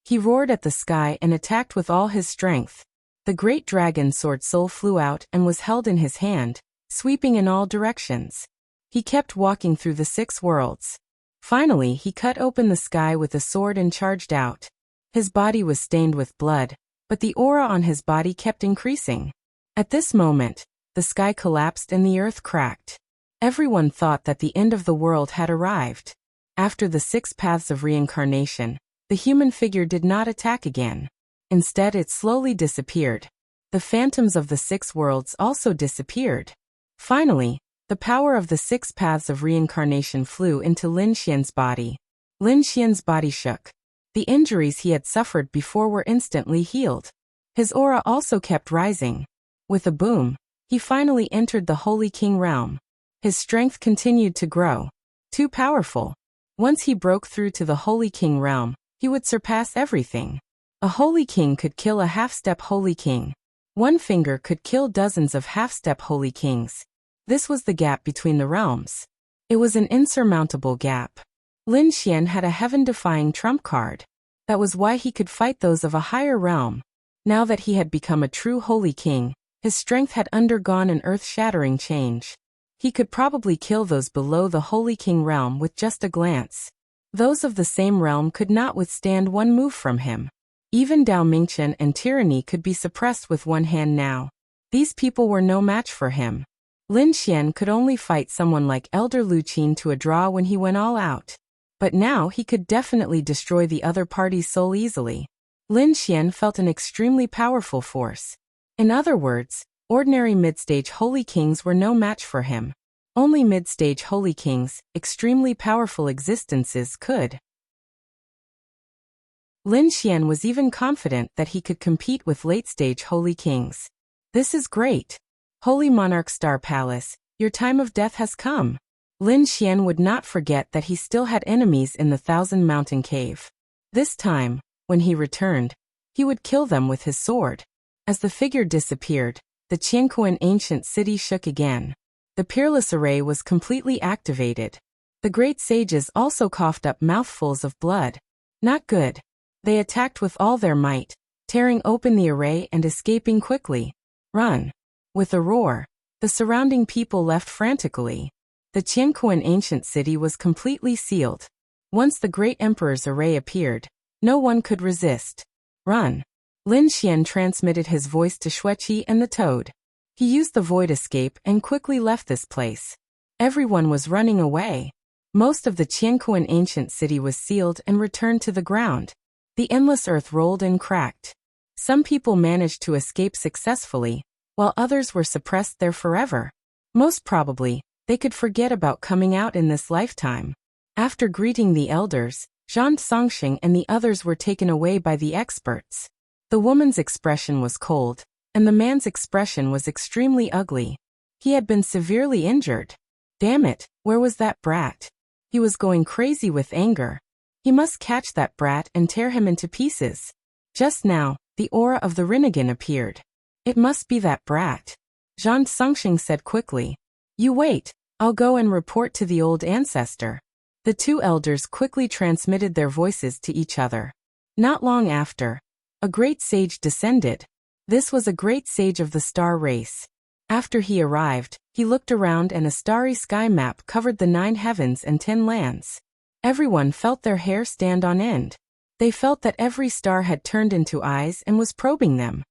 He roared at the sky and attacked with all his strength. The great dragon sword soul flew out and was held in his hand, sweeping in all directions. He kept walking through the 6 worlds. Finally, he cut open the sky with a sword and charged out. His body was stained with blood, but the aura on his body kept increasing. At this moment, the sky collapsed and the earth cracked. Everyone thought that the end of the world had arrived. After the 6 paths of reincarnation, the human figure did not attack again. Instead, it slowly disappeared. The phantoms of the 6 worlds also disappeared. Finally, the power of the 6 paths of reincarnation flew into Lin Xian's body. Lin Xian's body shook. The injuries he had suffered before were instantly healed. His aura also kept rising. With a boom, he finally entered the Holy King realm. His strength continued to grow. Too powerful. Once he broke through to the Holy King realm, he would surpass everything. A Holy King could kill a half-step Holy King. One finger could kill dozens of half-step Holy Kings. This was the gap between the realms. It was an insurmountable gap. Lin Xian had a heaven-defying trump card. That was why he could fight those of a higher realm. Now that he had become a true Holy King, his strength had undergone an earth-shattering change. He could probably kill those below the Holy King realm with just a glance. Those of the same realm could not withstand one move from him. Even Dao Mingchen and tyranny could be suppressed with one hand now. These people were no match for him. Lin Xian could only fight someone like Elder Lu Qin to a draw when he went all out. But now he could definitely destroy the other party's soul easily. Lin Xian felt an extremely powerful force. In other words, ordinary mid-stage Holy Kings were no match for him. Only mid-stage Holy Kings, extremely powerful existences, could. Lin Xian was even confident that he could compete with late-stage Holy Kings. This is great. Holy Monarch Star Palace, your time of death has come. Lin Xian would not forget that he still had enemies in the Thousand Mountain Cave. This time, when he returned, he would kill them with his sword. As the figure disappeared, the Qianquan ancient city shook again. The peerless array was completely activated. The great sages also coughed up mouthfuls of blood. Not good. They attacked with all their might, tearing open the array and escaping quickly. Run! With a roar, the surrounding people left frantically. The Qianquan ancient city was completely sealed. Once the great emperor's array appeared, no one could resist. Run! Lin Xian transmitted his voice to Xueqi and the toad. He used the void escape and quickly left this place. Everyone was running away. Most of the Qianquan ancient city was sealed and returned to the ground. The endless earth rolled and cracked. Some people managed to escape successfully, while others were suppressed there forever. Most probably, they could forget about coming out in this lifetime. After greeting the elders, Zhang Songxing and the others were taken away by the experts. The woman's expression was cold, and the man's expression was extremely ugly. He had been severely injured. Damn it, where was that brat? He was going crazy with anger. He must catch that brat and tear him into pieces. Just now, the aura of the Rinnegan appeared. It must be that brat. Zhang Songxing said quickly. You wait, I'll go and report to the old ancestor. The two elders quickly transmitted their voices to each other. Not long after, a great sage descended. This was a great sage of the star race. After he arrived, he looked around and a starry sky map covered the 9 heavens and 10 lands. Everyone felt their hair stand on end. They felt that every star had turned into eyes and was probing them.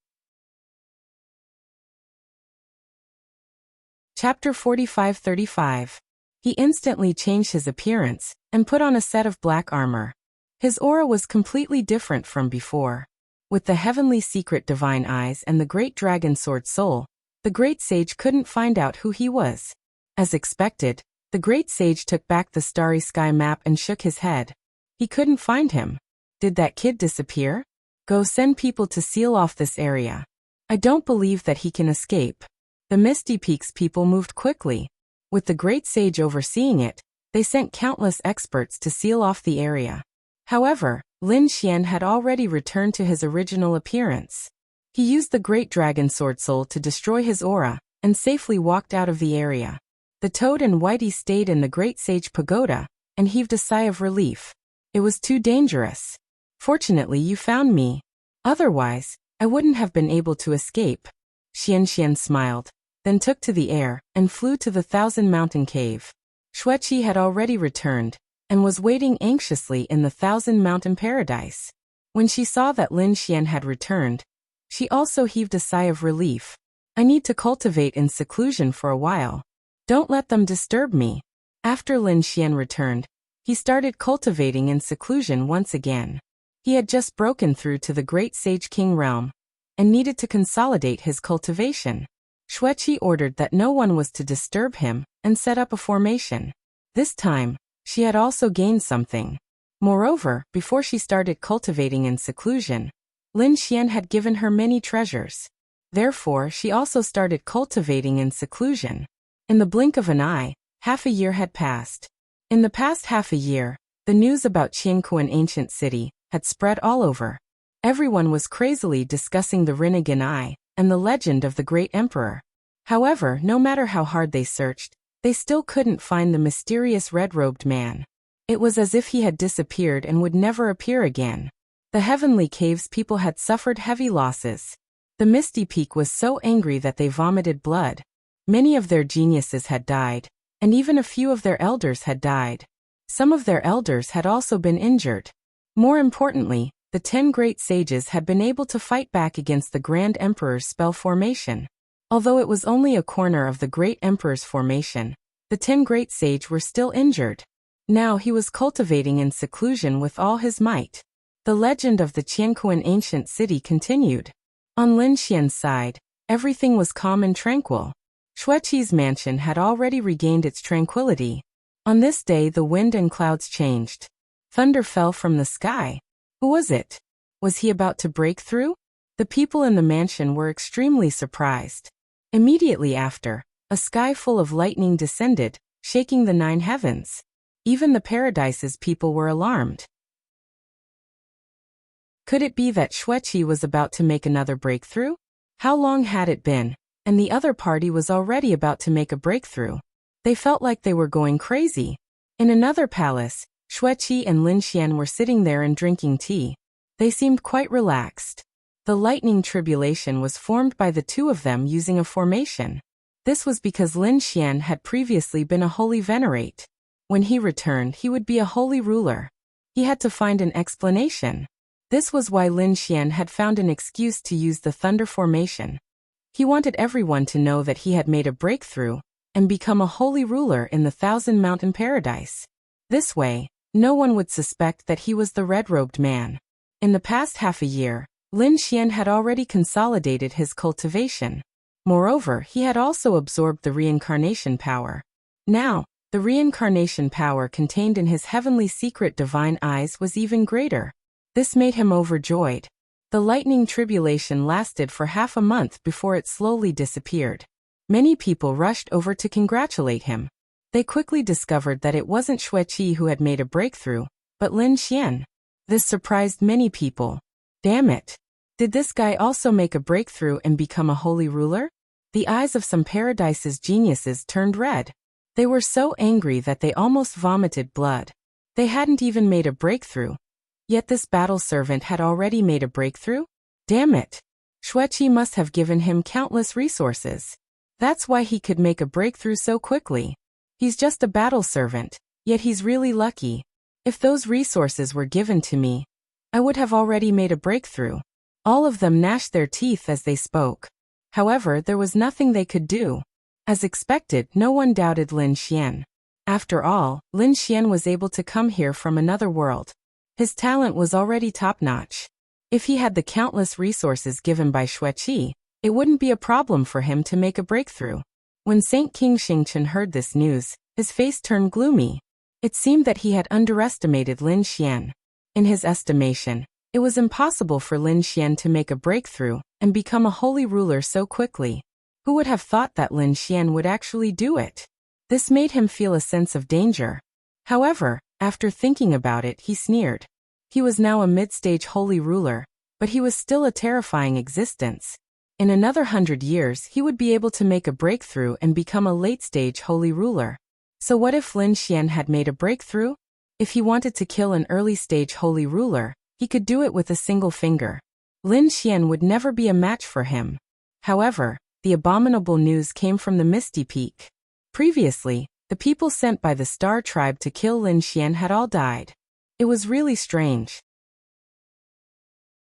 Chapter 45-35. He instantly changed his appearance and put on a set of black armor. His aura was completely different from before. With the heavenly secret divine eyes and the great dragon sword soul, the great sage couldn't find out who he was. As expected, the great sage took back the starry sky map and shook his head. He couldn't find him. Did that kid disappear? Go send people to seal off this area. I don't believe that he can escape. The Misty Peaks people moved quickly. With the great sage overseeing it, they sent countless experts to seal off the area. However, Lin Xian had already returned to his original appearance. He used the great dragon sword soul to destroy his aura, and safely walked out of the area. The Toad and Whitey stayed in the great sage pagoda, and heaved a sigh of relief. It was too dangerous. Fortunately you found me. Otherwise, I wouldn't have been able to escape. Xian smiled, then took to the air, and flew to the 1,000 Mountain Cave. Xueqi had already returned, and was waiting anxiously in the 1,000 Mountain Paradise. When she saw that Lin Xian had returned, she also heaved a sigh of relief. I need to cultivate in seclusion for a while. Don't let them disturb me. After Lin Xian returned, he started cultivating in seclusion once again. He had just broken through to the Great Sage King realm, and needed to consolidate his cultivation. Xueqi ordered that no one was to disturb him, and set up a formation. This time, she had also gained something. Moreover, before she started cultivating in seclusion, Lin Xian had given her many treasures. Therefore, she also started cultivating in seclusion. In the blink of an eye, half a year had passed. In the past half a year, the news about Qianquan ancient city had spread all over. Everyone was crazily discussing the Rinnegan Eye and the legend of the great emperor. However, no matter how hard they searched, they still couldn't find the mysterious red-robed man. It was as if he had disappeared and would never appear again. The heavenly caves people had suffered heavy losses. The Misty Peak was so angry that they vomited blood. Many of their geniuses had died, and even a few of their elders had died. Some of their elders had also been injured. More importantly, the 10 great sages had been able to fight back against the Grand Emperor's spell formation. Although it was only a corner of the Great Emperor's formation, the 10 great sage were still injured. Now he was cultivating in seclusion with all his might. The legend of the Qianquan ancient city continued. On Lin Xian's side, everything was calm and tranquil. Xueqi's mansion had already regained its tranquility. On this day the wind and clouds changed. Thunder fell from the sky. Who was it? Was he about to break through? The people in the mansion were extremely surprised. Immediately after, a sky full of lightning descended, shaking the 9 heavens. Even the paradise's people were alarmed. Could it be that Xueqi was about to make another breakthrough? How long had it been, and the other party was already about to make a breakthrough? They felt like they were going crazy. In another palace, Xueqi and Lin Xian were sitting there and drinking tea. They seemed quite relaxed. The lightning tribulation was formed by the two of them using a formation. This was because Lin Xian had previously been a holy venerate. When he returned, he would be a holy ruler. He had to find an explanation. This was why Lin Xian had found an excuse to use the thunder formation. He wanted everyone to know that he had made a breakthrough and become a holy ruler in the 1,000 Mountain Paradise. This way, no one would suspect that he was the red-robed man. In the past half a year, Lin Xian had already consolidated his cultivation. Moreover, he had also absorbed the reincarnation power. Now, the reincarnation power contained in his heavenly secret divine eyes was even greater. This made him overjoyed. The lightning tribulation lasted for half a month before it slowly disappeared. Many people rushed over to congratulate him. They quickly discovered that it wasn't Xueqi who had made a breakthrough, but Lin Xian. This surprised many people. Damn it! Did this guy also make a breakthrough and become a holy ruler? The eyes of some Paradise's geniuses turned red. They were so angry that they almost vomited blood. They hadn't even made a breakthrough. Yet this battle servant had already made a breakthrough? Damn it! Xueqi must have given him countless resources. That's why he could make a breakthrough so quickly. He's just a battle servant, yet he's really lucky. If those resources were given to me, I would have already made a breakthrough. All of them gnashed their teeth as they spoke. However, there was nothing they could do. As expected, no one doubted Lin Xian. After all, Lin Xian was able to come here from another world. His talent was already top-notch. If he had the countless resources given by Xueqi, it wouldn't be a problem for him to make a breakthrough. When Saint King Xingchen heard this news, his face turned gloomy. It seemed that he had underestimated Lin Xian. In his estimation, it was impossible for Lin Xian to make a breakthrough and become a holy ruler so quickly. Who would have thought that Lin Xian would actually do it? This made him feel a sense of danger. However, after thinking about it, he sneered. He was now a mid-stage holy ruler, but he was still a terrifying existence. In another 100 years, he would be able to make a breakthrough and become a late-stage holy ruler. So what if Lin Xian had made a breakthrough? If he wanted to kill an early-stage holy ruler, he could do it with a single finger. Lin Xian would never be a match for him. However, the abominable news came from the Misty Peak. Previously, the people sent by the Star Tribe to kill Lin Xian had all died. It was really strange.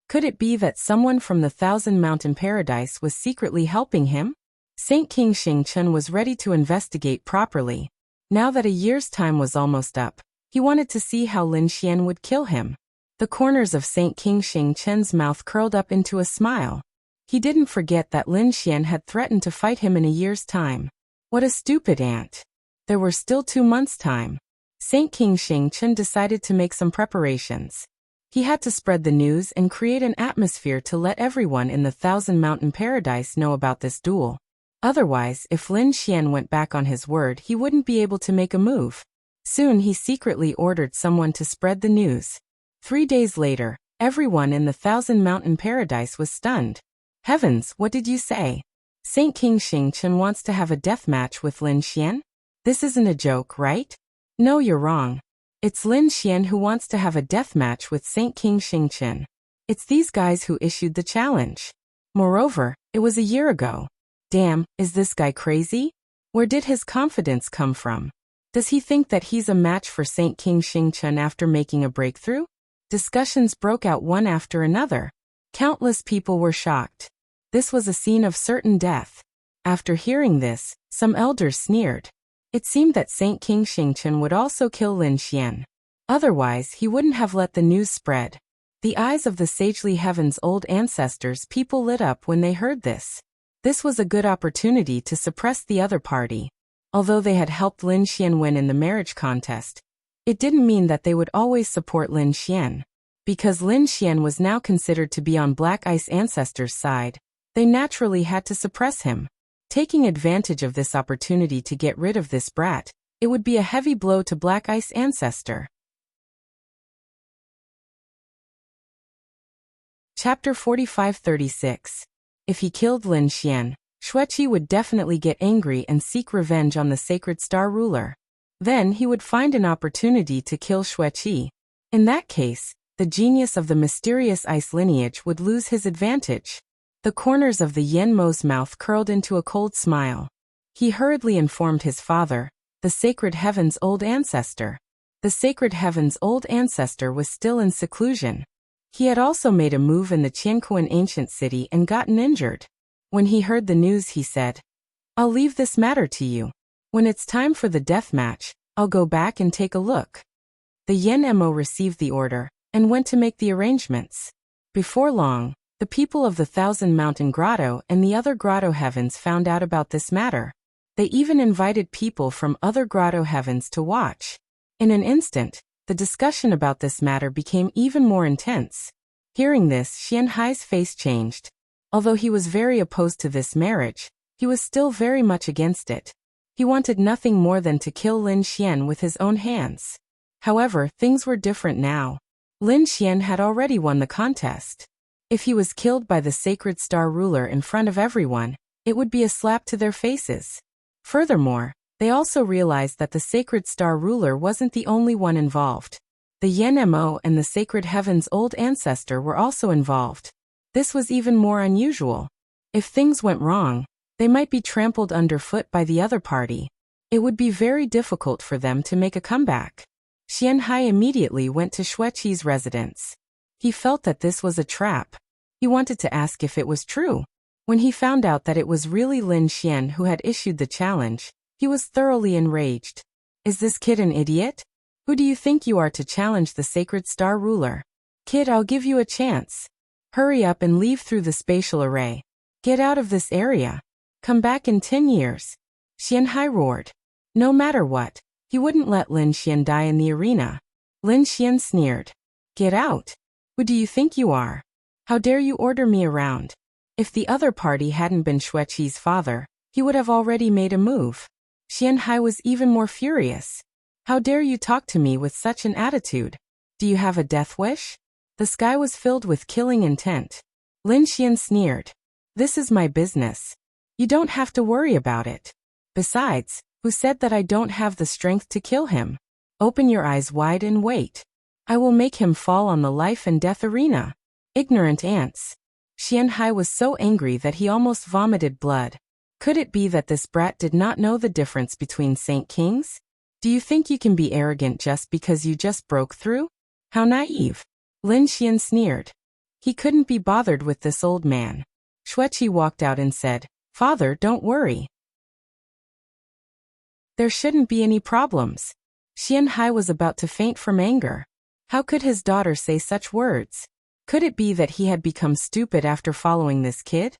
Could it be that someone from the Thousand Mountain Paradise was secretly helping him? Saint King Xingchen was ready to investigate properly. Now that a year's time was almost up, he wanted to see how Lin Xian would kill him. The corners of Saint King Xingchen's mouth curled up into a smile. He didn't forget that Lin Xian had threatened to fight him in a year's time. What a stupid ant. There were still 2 months' time. Saint King Xingchen decided to make some preparations. He had to spread the news and create an atmosphere to let everyone in the Thousand Mountain Paradise know about this duel. Otherwise, if Lin Xian went back on his word, he wouldn't be able to make a move. Soon he secretly ordered someone to spread the news. 3 days later, everyone in the Thousand Mountain Paradise was stunned. Heavens, what did you say? Saint King Xingchen wants to have a death match with Lin Xian? This isn't a joke, right? No, you're wrong. It's Lin Xian who wants to have a death match with Saint King Xingchen. It's these guys who issued the challenge. Moreover, it was a year ago. Damn, is this guy crazy? Where did his confidence come from? Does he think that he's a match for Saint King Xingchen after making a breakthrough? Discussions broke out one after another. Countless people were shocked. This was a scene of certain death. After hearing this, some elders sneered. It seemed that Saint King Xingchen would also kill Lin Xian. Otherwise, he wouldn't have let the news spread. The eyes of the sagely heaven's old ancestors people lit up when they heard this. This was a good opportunity to suppress the other party. Although they had helped Lin Xian win in the marriage contest, it didn't mean that they would always support Lin Xian. Because Lin Xian was now considered to be on Black Ice ancestors' side, they naturally had to suppress him. Taking advantage of this opportunity to get rid of this brat, it would be a heavy blow to Black Ice ancestor. Chapter 45-36. If he killed Lin Xian, Xueqi would definitely get angry and seek revenge on the Sacred Star ruler. Then he would find an opportunity to kill Xueqi. In that case, the genius of the mysterious ice lineage would lose his advantage. The corners of the Yen Mo's mouth curled into a cold smile. He hurriedly informed his father, the Sacred Heaven's old ancestor. The Sacred Heaven's old ancestor was still in seclusion. He had also made a move in the Qianquan ancient city and gotten injured. When he heard the news, he said, "I'll leave this matter to you. When it's time for the death match, I'll go back and take a look." The Yen Mo received the order, and went to make the arrangements. Before long, the people of the Thousand Mountain Grotto and the other grotto heavens found out about this matter. They even invited people from other grotto heavens to watch. In an instant, the discussion about this matter became even more intense. Hearing this, Xianhai's face changed. Although he was very opposed to this marriage, he was still very much against it. He wanted nothing more than to kill Lin Xian with his own hands. However, things were different now. Lin Xian had already won the contest. If he was killed by the Sacred Star Ruler in front of everyone, it would be a slap to their faces. Furthermore, they also realized that the Sacred Star Ruler wasn't the only one involved. The Yen Mo and the Sacred Heaven's old ancestor were also involved. This was even more unusual. If things went wrong, they might be trampled underfoot by the other party. It would be very difficult for them to make a comeback. Xianhai immediately went to Xueqi's residence. He felt that this was a trap. He wanted to ask if it was true. When he found out that it was really Lin Xian who had issued the challenge, he was thoroughly enraged. Is this kid an idiot? Who do you think you are to challenge the Sacred Star Ruler? Kid, I'll give you a chance. Hurry up and leave through the spatial array. Get out of this area. Come back in 10 years. Xianhai roared. No matter what, he wouldn't let Lin Xian die in the arena. Lin Xian sneered. Get out. Who do you think you are? How dare you order me around? If the other party hadn't been Xueqi's father, he would have already made a move. Xianhai was even more furious. How dare you talk to me with such an attitude? Do you have a death wish? The sky was filled with killing intent. Lin Xian sneered. This is my business. You don't have to worry about it. Besides, who said that I don't have the strength to kill him? Open your eyes wide and wait. I will make him fall on the life and death arena. Ignorant ants. Xianhai was so angry that he almost vomited blood. Could it be that this brat did not know the difference between Saint Kings? Do you think you can be arrogant just because you just broke through? How naive. Lin Xian sneered. He couldn't be bothered with this old man. Xueqi walked out and said, Father, don't worry. There shouldn't be any problems. Xianhai was about to faint from anger. How could his daughter say such words? Could it be that he had become stupid after following this kid?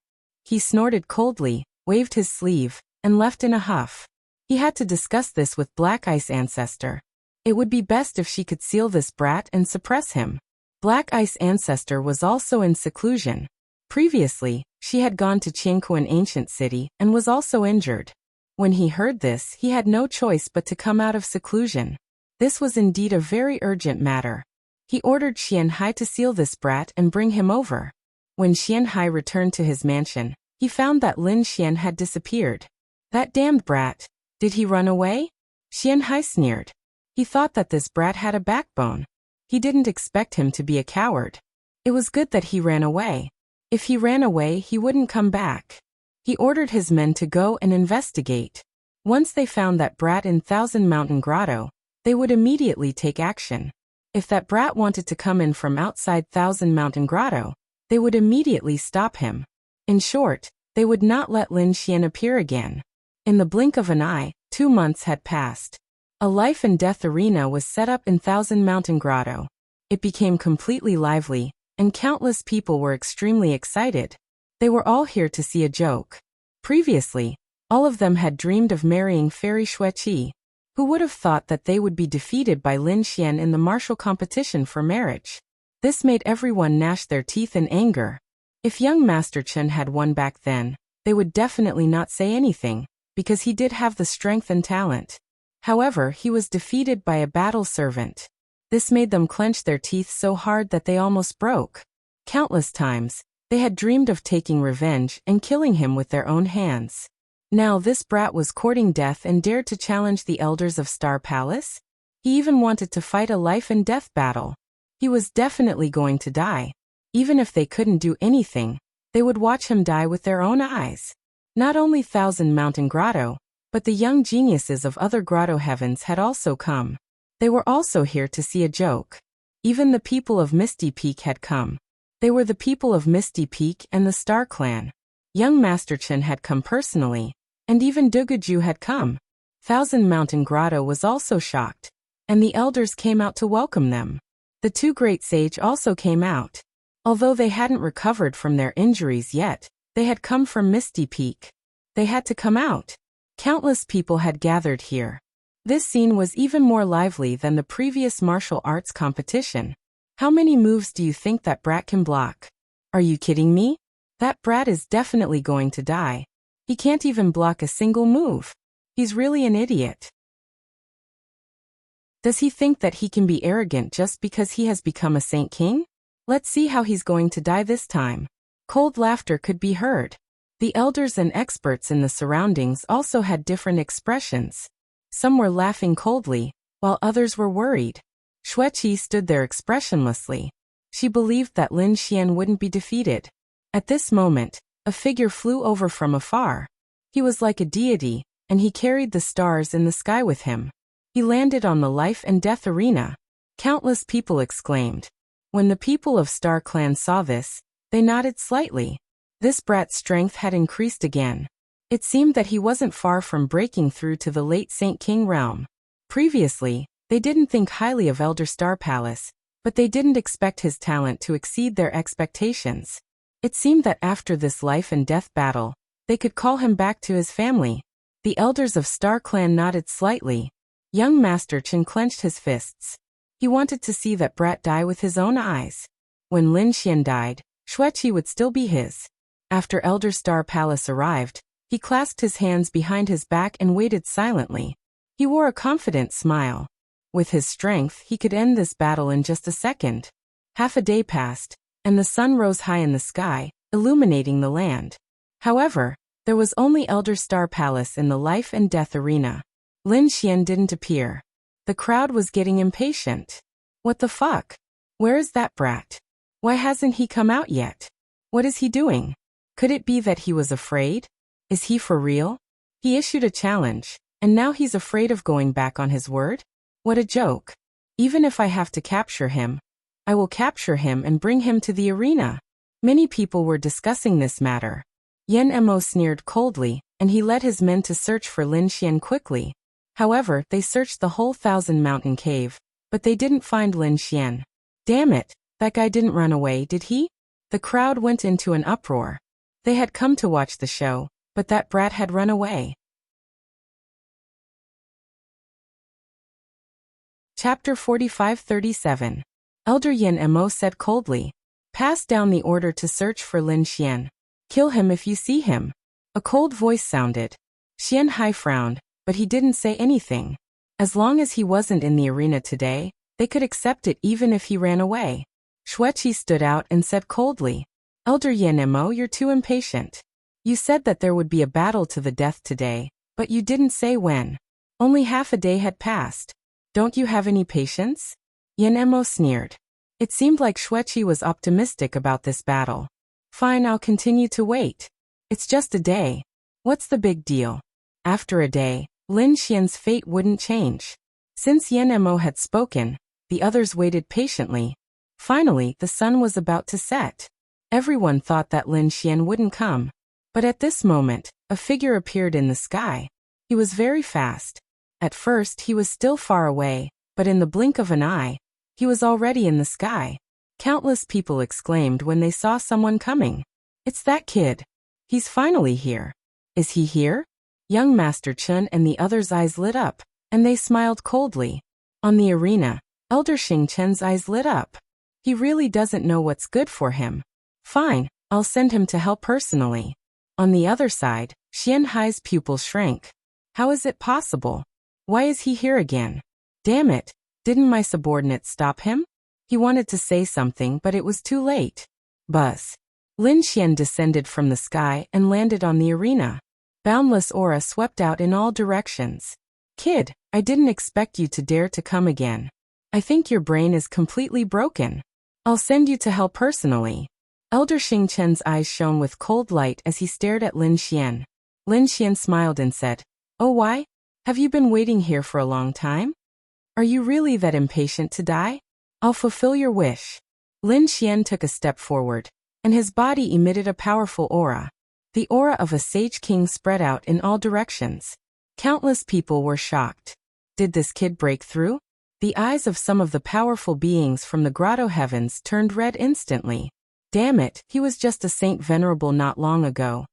He snorted coldly, waved his sleeve, and left in a huff. He had to discuss this with Black Ice Ancestor. It would be best if she could seal this brat and suppress him. Black Ice Ancestor was also in seclusion. Previously, she had gone to Qingkuan Ancient City and was also injured. When he heard this, he had no choice but to come out of seclusion. This was indeed a very urgent matter. He ordered Xianhai to seal this brat and bring him over. When Xianhai returned to his mansion, he found that Lin Xian had disappeared. That damned brat. Did he run away? Xianhai sneered. He thought that this brat had a backbone. He didn't expect him to be a coward. It was good that he ran away. If he ran away, he wouldn't come back. He ordered his men to go and investigate. Once they found that brat in Thousand Mountain Grotto, they would immediately take action. If that brat wanted to come in from outside Thousand Mountain Grotto, they would immediately stop him. In short, they would not let Lin Xian appear again. In the blink of an eye, 2 months had passed. A life and death arena was set up in Thousand Mountain Grotto. It became completely lively, and countless people were extremely excited. They were all here to see a joke. Previously, all of them had dreamed of marrying Fairy Xueqi. Who would have thought that they would be defeated by Lin Xian in the martial competition for marriage? This made everyone gnash their teeth in anger. If young Master Chen had won back then, they would definitely not say anything, because he did have the strength and talent. However, he was defeated by a battle servant. This made them clench their teeth so hard that they almost broke. Countless times, they had dreamed of taking revenge and killing him with their own hands. Now this brat was courting death and dared to challenge the elders of Star Palace? He even wanted to fight a life and death battle. He was definitely going to die. Even if they couldn't do anything, they would watch him die with their own eyes. Not only Thousand Mountain Grotto, but the young geniuses of other grotto heavens had also come. They were also here to see a joke. Even the people of Misty Peak had come. They were the people of Misty Peak and the Star Clan. Young Master Chen had come personally, and even Dugaju had come. Thousand Mountain Grotto was also shocked, and the elders came out to welcome them. The two great sage also came out. Although they hadn't recovered from their injuries yet, they had come from Misty Peak. They had to come out. Countless people had gathered here. This scene was even more lively than the previous martial arts competition. How many moves do you think that brat can block? Are you kidding me? That brat is definitely going to die. He can't even block a single move. He's really an idiot. Does he think that he can be arrogant just because he has become a Saint King? Let's see how he's going to die this time. Cold laughter could be heard. The elders and experts in the surroundings also had different expressions. Some were laughing coldly, while others were worried. Xueqi stood there expressionlessly. She believed that Lin Xian wouldn't be defeated. At this moment, a figure flew over from afar. He was like a deity, and he carried the stars in the sky with him. He landed on the life and death arena. Countless people exclaimed. When the people of Star Clan saw this, they nodded slightly. This brat's strength had increased again. It seemed that he wasn't far from breaking through to the late Saint King realm. Previously, they didn't think highly of Elder Star Palace, but they didn't expect his talent to exceed their expectations. It seemed that after this life and death battle, they could call him back to his family. The elders of Star Clan nodded slightly. Young Master Chen clenched his fists. He wanted to see that brat die with his own eyes. When Lin Xian died, Xueqi would still be his. After Elder Star Palace arrived, he clasped his hands behind his back and waited silently. He wore a confident smile. With his strength, he could end this battle in just a second. Half a day passed, and the sun rose high in the sky, illuminating the land. However, there was only Elder Star Palace in the life and death arena. Lin Xian didn't appear. The crowd was getting impatient. What the fuck? Where is that brat? Why hasn't he come out yet? What is he doing? Could it be that he was afraid? Is he for real? He issued a challenge, and now he's afraid of going back on his word? What a joke. Even if I have to capture him, I will capture him and bring him to the arena. Many people were discussing this matter. Yan Mo sneered coldly, and he led his men to search for Lin Xian quickly. However, they searched the whole Thousand Mountain Cave, but they didn't find Lin Xian. Damn it, that guy didn't run away, did he? The crowd went into an uproar. They had come to watch the show, but that brat had run away. Chapter 45-37. Elder Yan Mo said coldly. Pass down the order to search for Lin Xian. Kill him if you see him. A cold voice sounded. Xian Hai frowned, but he didn't say anything. As long as he wasn't in the arena today, they could accept it even if he ran away. Xueqi stood out and said coldly. Elder Yan Mo, you're too impatient. You said that there would be a battle to the death today, but you didn't say when. Only half a day had passed. Don't you have any patience? Yan Mo sneered. It seemed like Xueqi was optimistic about this battle. Fine, I'll continue to wait. It's just a day. What's the big deal? After a day, Lin Xian's fate wouldn't change. Since Yan Mo had spoken, the others waited patiently. Finally, the sun was about to set. Everyone thought that Lin Xian wouldn't come. But at this moment, a figure appeared in the sky. He was very fast. At first, he was still far away, but in the blink of an eye, he was already in the sky. Countless people exclaimed when they saw someone coming. It's that kid. He's finally here. Is he here? Young Master Chen and the others' eyes lit up, and they smiled coldly. On the arena, Elder Xing Chen's eyes lit up. He really doesn't know what's good for him. Fine, I'll send him to help personally. On the other side, Xian Hai's pupil shrank. How is it possible? Why is he here again? Damn it, didn't my subordinate stop him? He wanted to say something, but it was too late. Buzz. Lin Xian descended from the sky and landed on the arena. Boundless aura swept out in all directions. Kid, I didn't expect you to dare to come again. I think your brain is completely broken. I'll send you to hell personally. Elder Xing Chen's eyes shone with cold light as he stared at Lin Xian. Lin Xian smiled and said, Oh, why? Have you been waiting here for a long time? Are you really that impatient to die? I'll fulfill your wish. Lin Xian took a step forward, and his body emitted a powerful aura. The aura of a sage king spread out in all directions. Countless people were shocked. Did this kid break through? The eyes of some of the powerful beings from the grotto heavens turned red instantly. Damn it, he was just a saint venerable not long ago.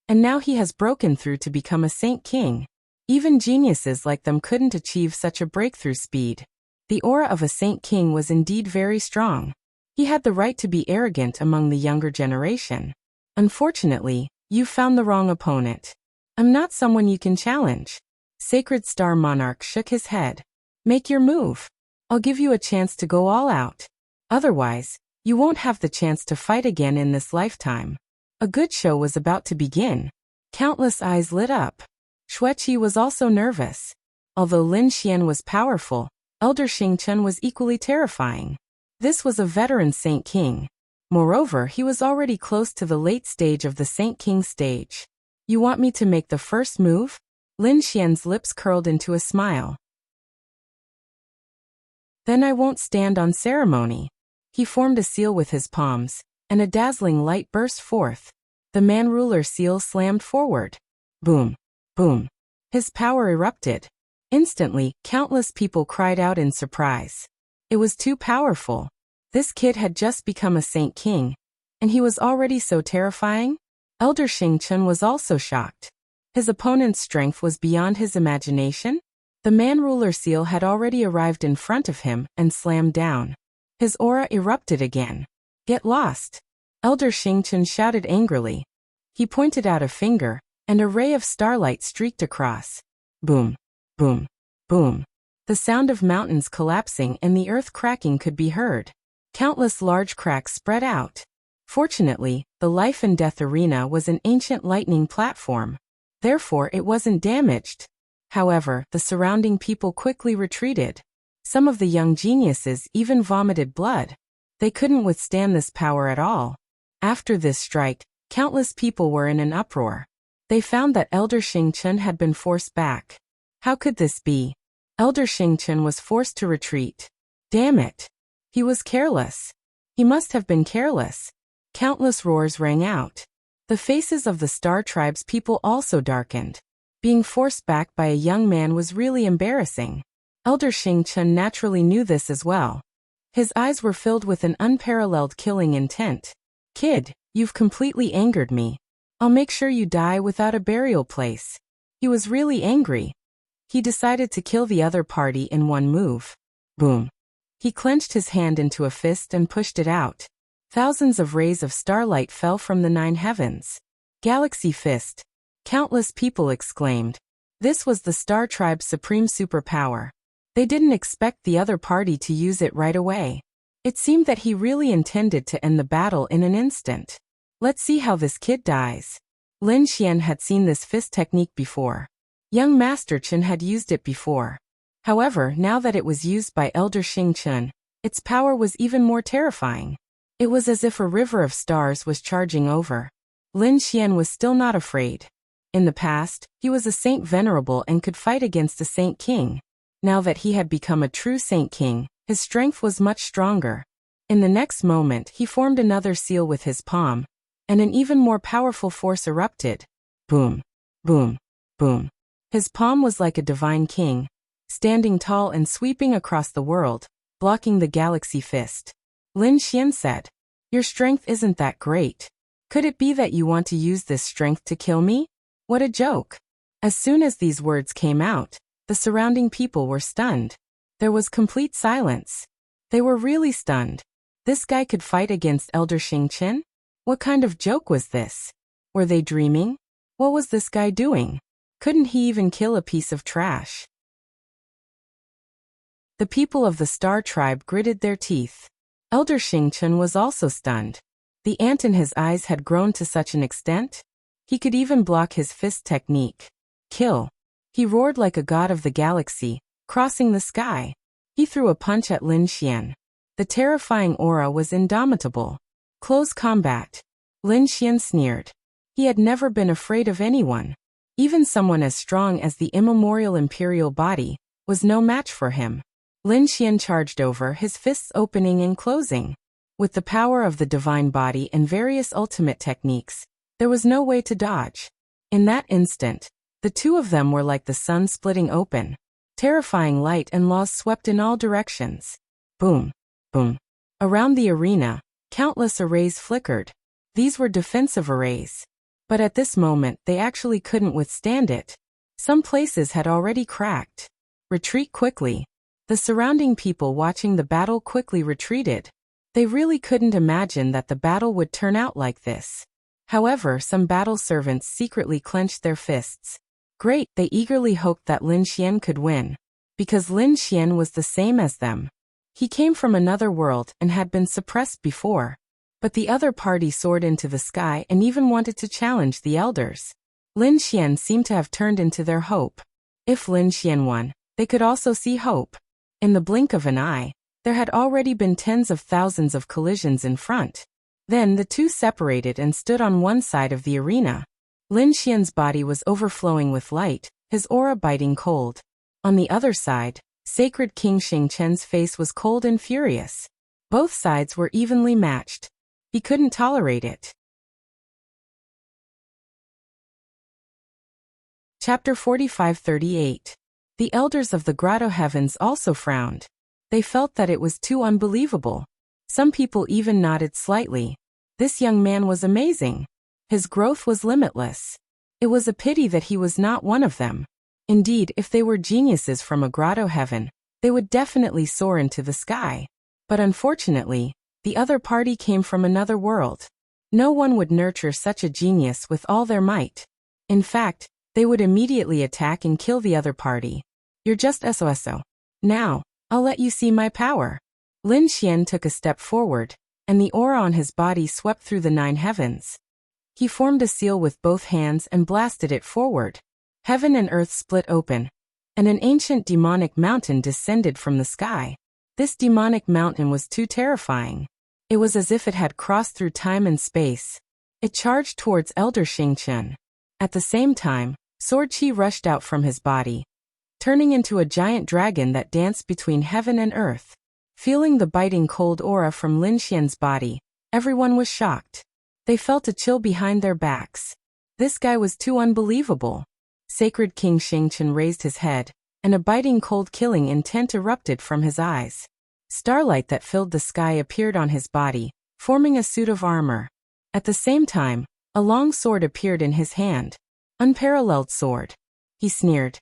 And now he has broken through to become a saint king. Even geniuses like them couldn't achieve such a breakthrough speed. The aura of a saint king was indeed very strong. He had the right to be arrogant among the younger generation. Unfortunately, you found the wrong opponent. I'm not someone you can challenge. Sacred Star Monarch shook his head. Make your move. I'll give you a chance to go all out. Otherwise, you won't have the chance to fight again in this lifetime. A good show was about to begin. Countless eyes lit up. Xueqi was also nervous. Although Lin Xian was powerful, Elder Xingchen was equally terrifying. This was a veteran Saint King. Moreover, he was already close to the late stage of the Saint King stage. You want me to make the first move? Lin Xian's lips curled into a smile. Then I won't stand on ceremony. He formed a seal with his palms, and a dazzling light burst forth. The man-ruler seal slammed forward. Boom. Boom. His power erupted. Instantly, countless people cried out in surprise. It was too powerful. This kid had just become a Saint King, and he was already so terrifying? Elder Xingchen was also shocked. His opponent's strength was beyond his imagination. The man-ruler seal had already arrived in front of him and slammed down. His aura erupted again. Get lost! Elder Xingchen shouted angrily. He pointed out a finger, and a ray of starlight streaked across. Boom, boom, boom. The sound of mountains collapsing and the earth cracking could be heard. Countless large cracks spread out. Fortunately, the life and death arena was an ancient lightning platform. Therefore, it wasn't damaged. However, the surrounding people quickly retreated. Some of the young geniuses even vomited blood. They couldn't withstand this power at all. After this strike, countless people were in an uproar. They found that Elder Xingchen had been forced back. How could this be? Elder Xingchen was forced to retreat. Damn it! He was careless. He must have been careless. Countless roars rang out. The faces of the Star Tribe's people also darkened. Being forced back by a young man was really embarrassing. Elder Xingchen naturally knew this as well. His eyes were filled with an unparalleled killing intent. Kid, you've completely angered me. I'll make sure you die without a burial place. He was really angry. He decided to kill the other party in one move. Boom. He clenched his hand into a fist and pushed it out. Thousands of rays of starlight fell from the 9 heavens. Galaxy Fist. Countless people exclaimed. This was the Star Tribe's supreme superpower. They didn't expect the other party to use it right away. It seemed that he really intended to end the battle in an instant. Let's see how this kid dies. Lin Xian had seen this fist technique before. Young Master Chen had used it before. However, now that it was used by Elder Xingchen, its power was even more terrifying. It was as if a river of stars was charging over. Lin Xian was still not afraid. In the past, he was a saint venerable and could fight against a saint king. Now that he had become a true saint king, his strength was much stronger. In the next moment, he formed another seal with his palm, and an even more powerful force erupted. Boom, boom, boom. His palm was like a divine king, standing tall and sweeping across the world, blocking the Galaxy Fist. Lin Xian said, "Your strength isn't that great. Could it be that you want to use this strength to kill me?" What a joke. As soon as these words came out, the surrounding people were stunned. There was complete silence. They were really stunned. This guy could fight against Elder Xingchen? What kind of joke was this? Were they dreaming? What was this guy doing? Couldn't he even kill a piece of trash? The people of the Star Tribe gritted their teeth. Elder Xingchen was also stunned. The ant in his eyes had grown to such an extent. He could even block his fist technique. Kill. He roared like a god of the galaxy, crossing the sky. He threw a punch at Lin Xian. The terrifying aura was indomitable. Close combat. Lin Xian sneered. He had never been afraid of anyone. Even someone as strong as the immemorial imperial body was no match for him. Lin Xian charged over, his fists opening and closing. With the power of the divine body and various ultimate techniques, there was no way to dodge. In that instant, the two of them were like the sun splitting open. Terrifying light and laws swept in all directions. Boom, boom. Around the arena, countless arrays flickered. These were defensive arrays. But at this moment they actually couldn't withstand it. Some places had already cracked. Retreat quickly. The surrounding people watching the battle quickly retreated. They really couldn't imagine that the battle would turn out like this. However, some battle servants secretly clenched their fists. Great, they eagerly hoped that Lin Xian could win. Because Lin Xian was the same as them. He came from another world and had been suppressed before. But the other party soared into the sky and even wanted to challenge the elders. Lin Xian seemed to have turned into their hope. If Lin Xian won, they could also see hope. In the blink of an eye, there had already been tens of thousands of collisions in front. Then the two separated and stood on one side of the arena. Lin Xian's body was overflowing with light, his aura biting cold. On the other side, Sacred King Xingchen's face was cold and furious. Both sides were evenly matched. He couldn't tolerate it. Chapter 45-38. The elders of the Grotto Heavens also frowned. They felt that it was too unbelievable. Some people even nodded slightly. This young man was amazing. His growth was limitless. It was a pity that he was not one of them. Indeed, if they were geniuses from a grotto heaven, they would definitely soar into the sky. But unfortunately, the other party came from another world. No one would nurture such a genius with all their might. In fact, they would immediately attack and kill the other party. You're just SOSO. Now, I'll let you see my power. Lin Xian took a step forward, and the aura on his body swept through the 9 heavens. He formed a seal with both hands and blasted it forward. Heaven and earth split open, and an ancient demonic mountain descended from the sky. This demonic mountain was too terrifying. It was as if it had crossed through time and space. It charged towards Elder Xingchen. At the same time, sword chi rushed out from his body, turning into a giant dragon that danced between heaven and earth. Feeling the biting cold aura from Lin Xian's body, everyone was shocked. They felt a chill behind their backs. This guy was too unbelievable. Sacred King Xingchen raised his head, and a biting cold killing intent erupted from his eyes. Starlight that filled the sky appeared on his body, forming a suit of armor. At the same time, a long sword appeared in his hand. Unparalleled sword. He sneered.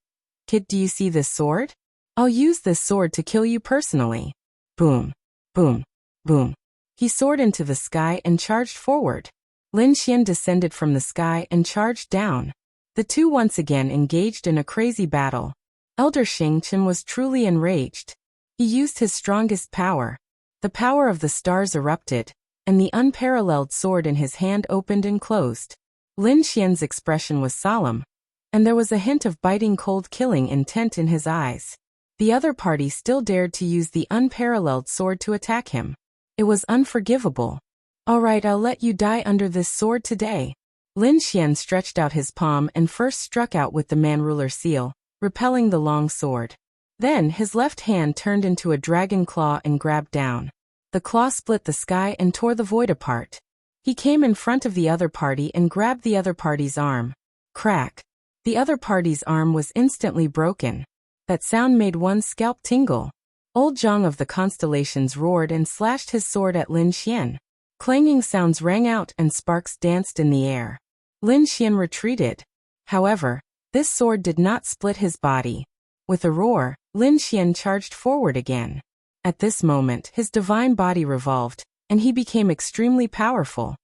Kid, do you see this sword? I'll use this sword to kill you personally. Boom, boom, boom. He soared into the sky and charged forward. Lin Xian descended from the sky and charged down. The two once again engaged in a crazy battle. Elder Xingchen was truly enraged. He used his strongest power. The power of the stars erupted, and the unparalleled sword in his hand opened and closed. Lin Xian's expression was solemn, and there was a hint of biting cold killing intent in his eyes. The other party still dared to use the unparalleled sword to attack him. It was unforgivable. All right, I'll let you die under this sword today. Lin Xian stretched out his palm and first struck out with the man-ruler seal, repelling the long sword. Then his left hand turned into a dragon claw and grabbed down. The claw split the sky and tore the void apart. He came in front of the other party and grabbed the other party's arm. Crack. The other party's arm was instantly broken. That sound made one's scalp tingle. Old Zhang of the constellations roared and slashed his sword at Lin Xian. Clanging sounds rang out and sparks danced in the air. Lin Xian retreated. However, this sword did not split his body. With a roar, Lin Xian charged forward again. At this moment, his divine body revolved, and he became extremely powerful.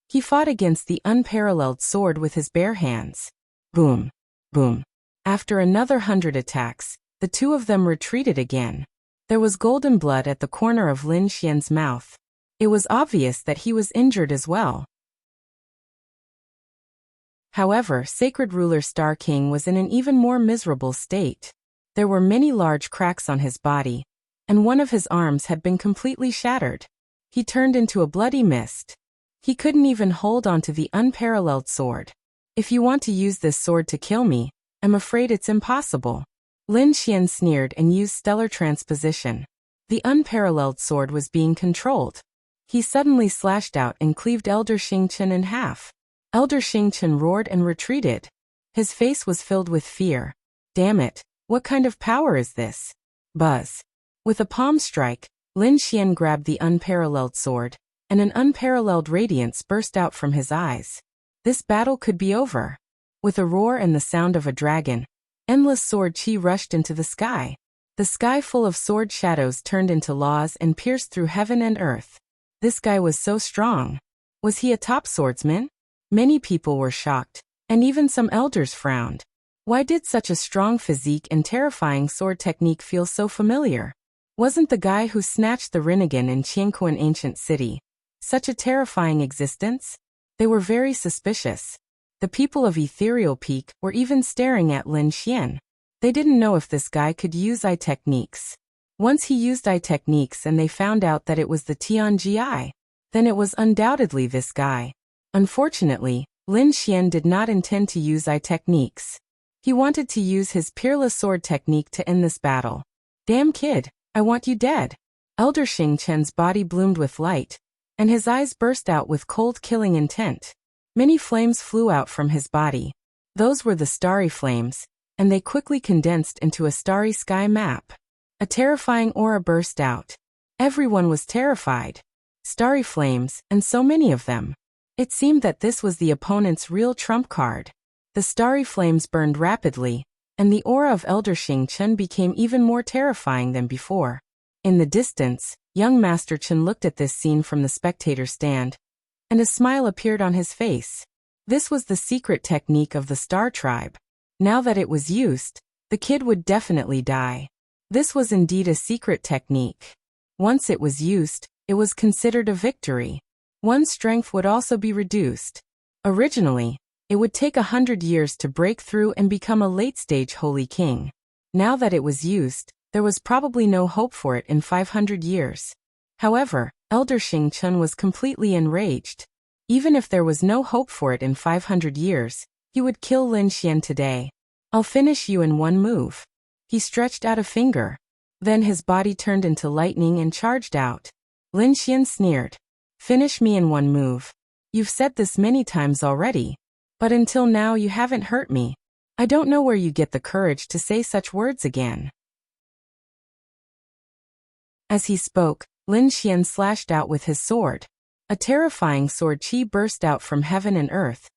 He fought against the unparalleled sword with his bare hands. Boom, boom. After another 100 attacks, the two of them retreated again. There was golden blood at the corner of Lin Xian's mouth. It was obvious that he was injured as well. However, Sacred Ruler Star King was in an even more miserable state. There were many large cracks on his body, and one of his arms had been completely shattered. He turned into a bloody mist. He couldn't even hold onto the unparalleled sword. If you want to use this sword to kill me, I'm afraid it's impossible. Lin Xian sneered and used stellar transposition. The unparalleled sword was being controlled. He suddenly slashed out and cleaved Elder Xingchen in half. Elder Xingchen roared and retreated. His face was filled with fear. Damn it, What kind of power is this? Buzz. With a palm strike, Lin Xian grabbed the unparalleled sword, and an unparalleled radiance burst out from his eyes. This battle could be over. With a roar and the sound of a dragon, endless sword chi rushed into the sky. The sky full of sword shadows turned into laws and pierced through heaven and earth. This guy was so strong. Was he a top swordsman? Many people were shocked, and even some elders frowned. Why did such a strong physique and terrifying sword technique feel so familiar? Wasn't the guy who snatched the Rinnegan in Qianquan ancient city such a terrifying existence? They were very suspicious. The people of Ethereal Peak were even staring at Lin Xian. They didn't know if this guy could use eye techniques. Once he used eye techniques and they found out that it was the Tianji eye, then it was undoubtedly this guy. Unfortunately, Lin Xian did not intend to use eye techniques. He wanted to use his peerless sword technique to end this battle. Damn kid, I want you dead. Elder Xing Chen's body bloomed with light, and his eyes burst out with cold killing intent. Many flames flew out from his body. Those were the starry flames, and they quickly condensed into a starry sky map. A terrifying aura burst out. Everyone was terrified. Starry flames, and so many of them. It seemed that this was the opponent's real trump card. The starry flames burned rapidly, and the aura of Elder Xing Chen became even more terrifying than before. In the distance, young Master Chen looked at this scene from the spectator stand, and a smile appeared on his face. This was the secret technique of the Star Tribe. Now that it was used, the kid would definitely die. This was indeed a secret technique. Once it was used, it was considered a victory. One's strength would also be reduced. Originally, it would take 100 years to break through and become a late-stage holy king. Now that it was used, there was probably no hope for it in 500 years. However, Elder Xing Chen was completely enraged. Even if there was no hope for it in 500 years, he would kill Lin Xian today. I'll finish you in one move. He stretched out a finger. Then his body turned into lightning and charged out. Lin Xian sneered. Finish me in one move. You've said this many times already. But until now you haven't hurt me. I don't know where you get the courage to say such words again. As he spoke, Lin Xian slashed out with his sword. A terrifying sword chi burst out from heaven and earth,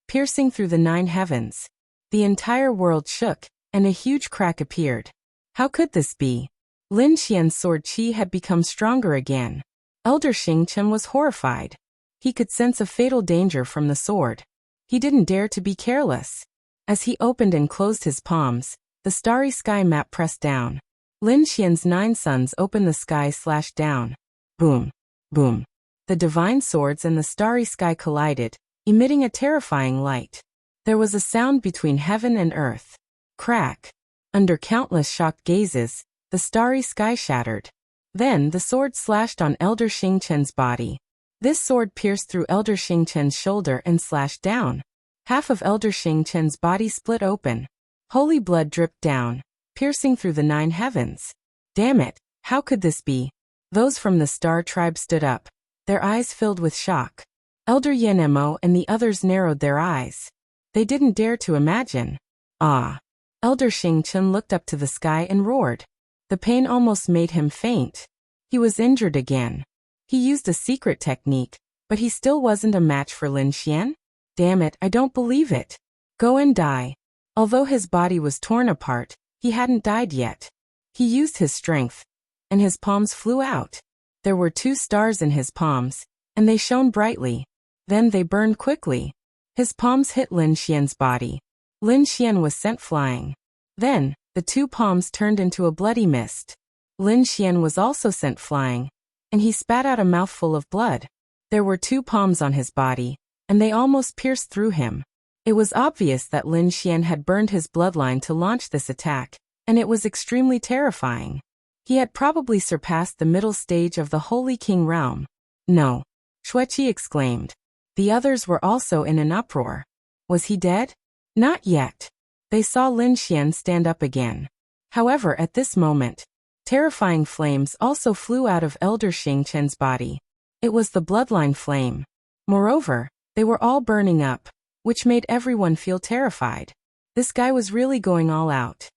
piercing through the 9 heavens. The entire world shook, and a huge crack appeared. How could this be? Lin Xian's sword chi had become stronger again. Elder Xing Chen was horrified. He could sense a fatal danger from the sword. He didn't dare to be careless. As he opened and closed his palms, the starry sky map pressed down. Lin Xian's 9 suns opened, the sky slashed down. Boom. Boom. The divine swords and the starry sky collided, emitting a terrifying light. There was a sound between heaven and earth. Crack. Under countless shocked gazes, the starry sky shattered. Then the sword slashed on Elder Xing Chen's body. This sword pierced through Elder Xing Chen's shoulder and slashed down. Half of Elder Xing Chen's body split open. Holy blood dripped down, piercing through the 9 heavens. Damn it, how could this be? Those from the Star Tribe stood up, their eyes filled with shock. Elder Yan Mo and the others narrowed their eyes. They didn't dare to imagine. Ah! Elder Xing Chen looked up to the sky and roared. The pain almost made him faint. He was injured again. He used a secret technique, but he still wasn't a match for Lin Xian? Damn it, I don't believe it. Go and die. Although his body was torn apart, he hadn't died yet. He used his strength, and his palms flew out. There were 2 stars in his palms, and they shone brightly. Then they burned quickly. His palms hit Lin Xian's body. Lin Xian was sent flying. Then, the 2 palms turned into a bloody mist. Lin Xian was also sent flying, and he spat out a mouthful of blood. There were 2 palms on his body, and they almost pierced through him. It was obvious that Lin Xian had burned his bloodline to launch this attack, and it was extremely terrifying. He had probably surpassed the middle stage of the Holy King realm. No. Xueqi exclaimed. The others were also in an uproar. Was he dead? Not yet. They saw Lin Xian stand up again. However, at this moment, terrifying flames also flew out of Elder Xing Chen's body. It was the bloodline flame. Moreover, they were all burning up, which made everyone feel terrified. This guy was really going all out.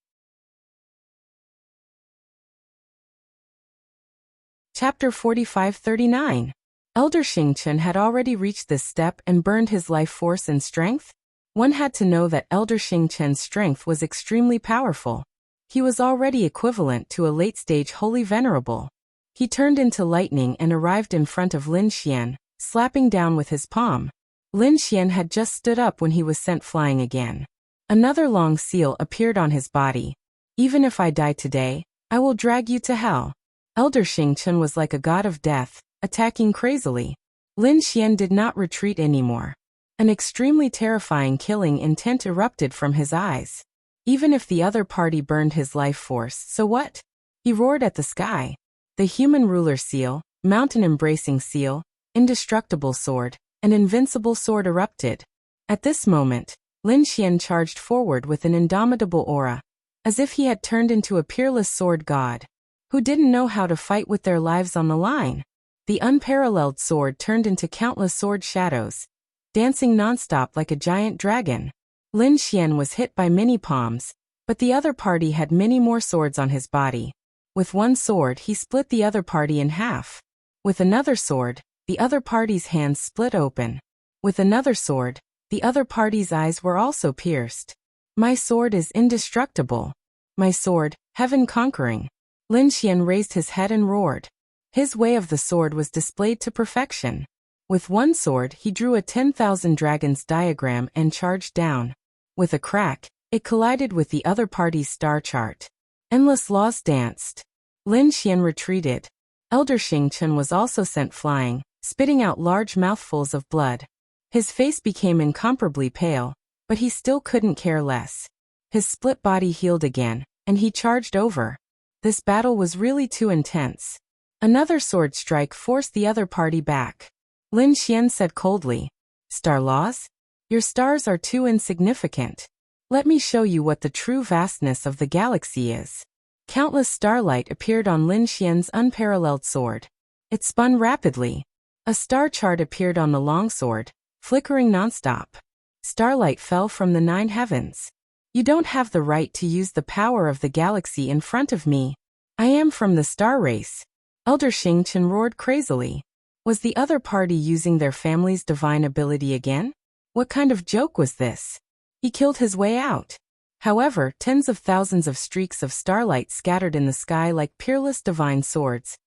Chapter 45-39. Elder Xingchen had already reached this step and burned his life force and strength. One had to know that Elder Xingchen's strength was extremely powerful. He was already equivalent to a late-stage holy venerable. He turned into lightning and arrived in front of Lin Xian, slapping down with his palm. Lin Xian had just stood up when he was sent flying again. Another long seal appeared on his body. Even if I die today, I will drag you to hell. Elder Xingchen was like a god of death, attacking crazily. Lin Xian did not retreat anymore. An extremely terrifying killing intent erupted from his eyes. Even if the other party burned his life force, so what? He roared at the sky. The human ruler seal, mountain-embracing seal, indestructible sword, and invincible sword erupted. At this moment, Lin Xian charged forward with an indomitable aura, as if he had turned into a peerless sword god, who didn't know how to fight with their lives on the line. The unparalleled sword turned into countless sword shadows, dancing nonstop like a giant dragon. Lin Xian was hit by many palms, but the other party had many more swords on his body. With one sword he split the other party in half. With another sword, the other party's hands split open. With another sword, the other party's eyes were also pierced. My sword is indestructible. My sword, heaven-conquering. Lin Xian raised his head and roared. His way of the sword was displayed to perfection. With one sword he drew a 10,000 dragons diagram and charged down. With a crack, it collided with the other party's star chart. Endless laws danced. Lin Xian retreated. Elder Xingchen was also sent flying, spitting out large mouthfuls of blood. His face became incomparably pale, but he still couldn't care less. His split body healed again, and he charged over. This battle was really too intense. Another sword strike forced the other party back. Lin Xian said coldly, "Star laws? Your stars are too insignificant. Let me show you what the true vastness of the galaxy is." Countless starlight appeared on Lin Xian's unparalleled sword. It spun rapidly. A star chart appeared on the longsword, flickering nonstop. Starlight fell from the 9 heavens. You don't have the right to use the power of the galaxy in front of me. I am from the star race. Elder Xingchen roared crazily. Was the other party using their family's divine ability again? What kind of joke was this? He killed his way out. However, tens of thousands of streaks of starlight scattered in the sky like peerless divine swords,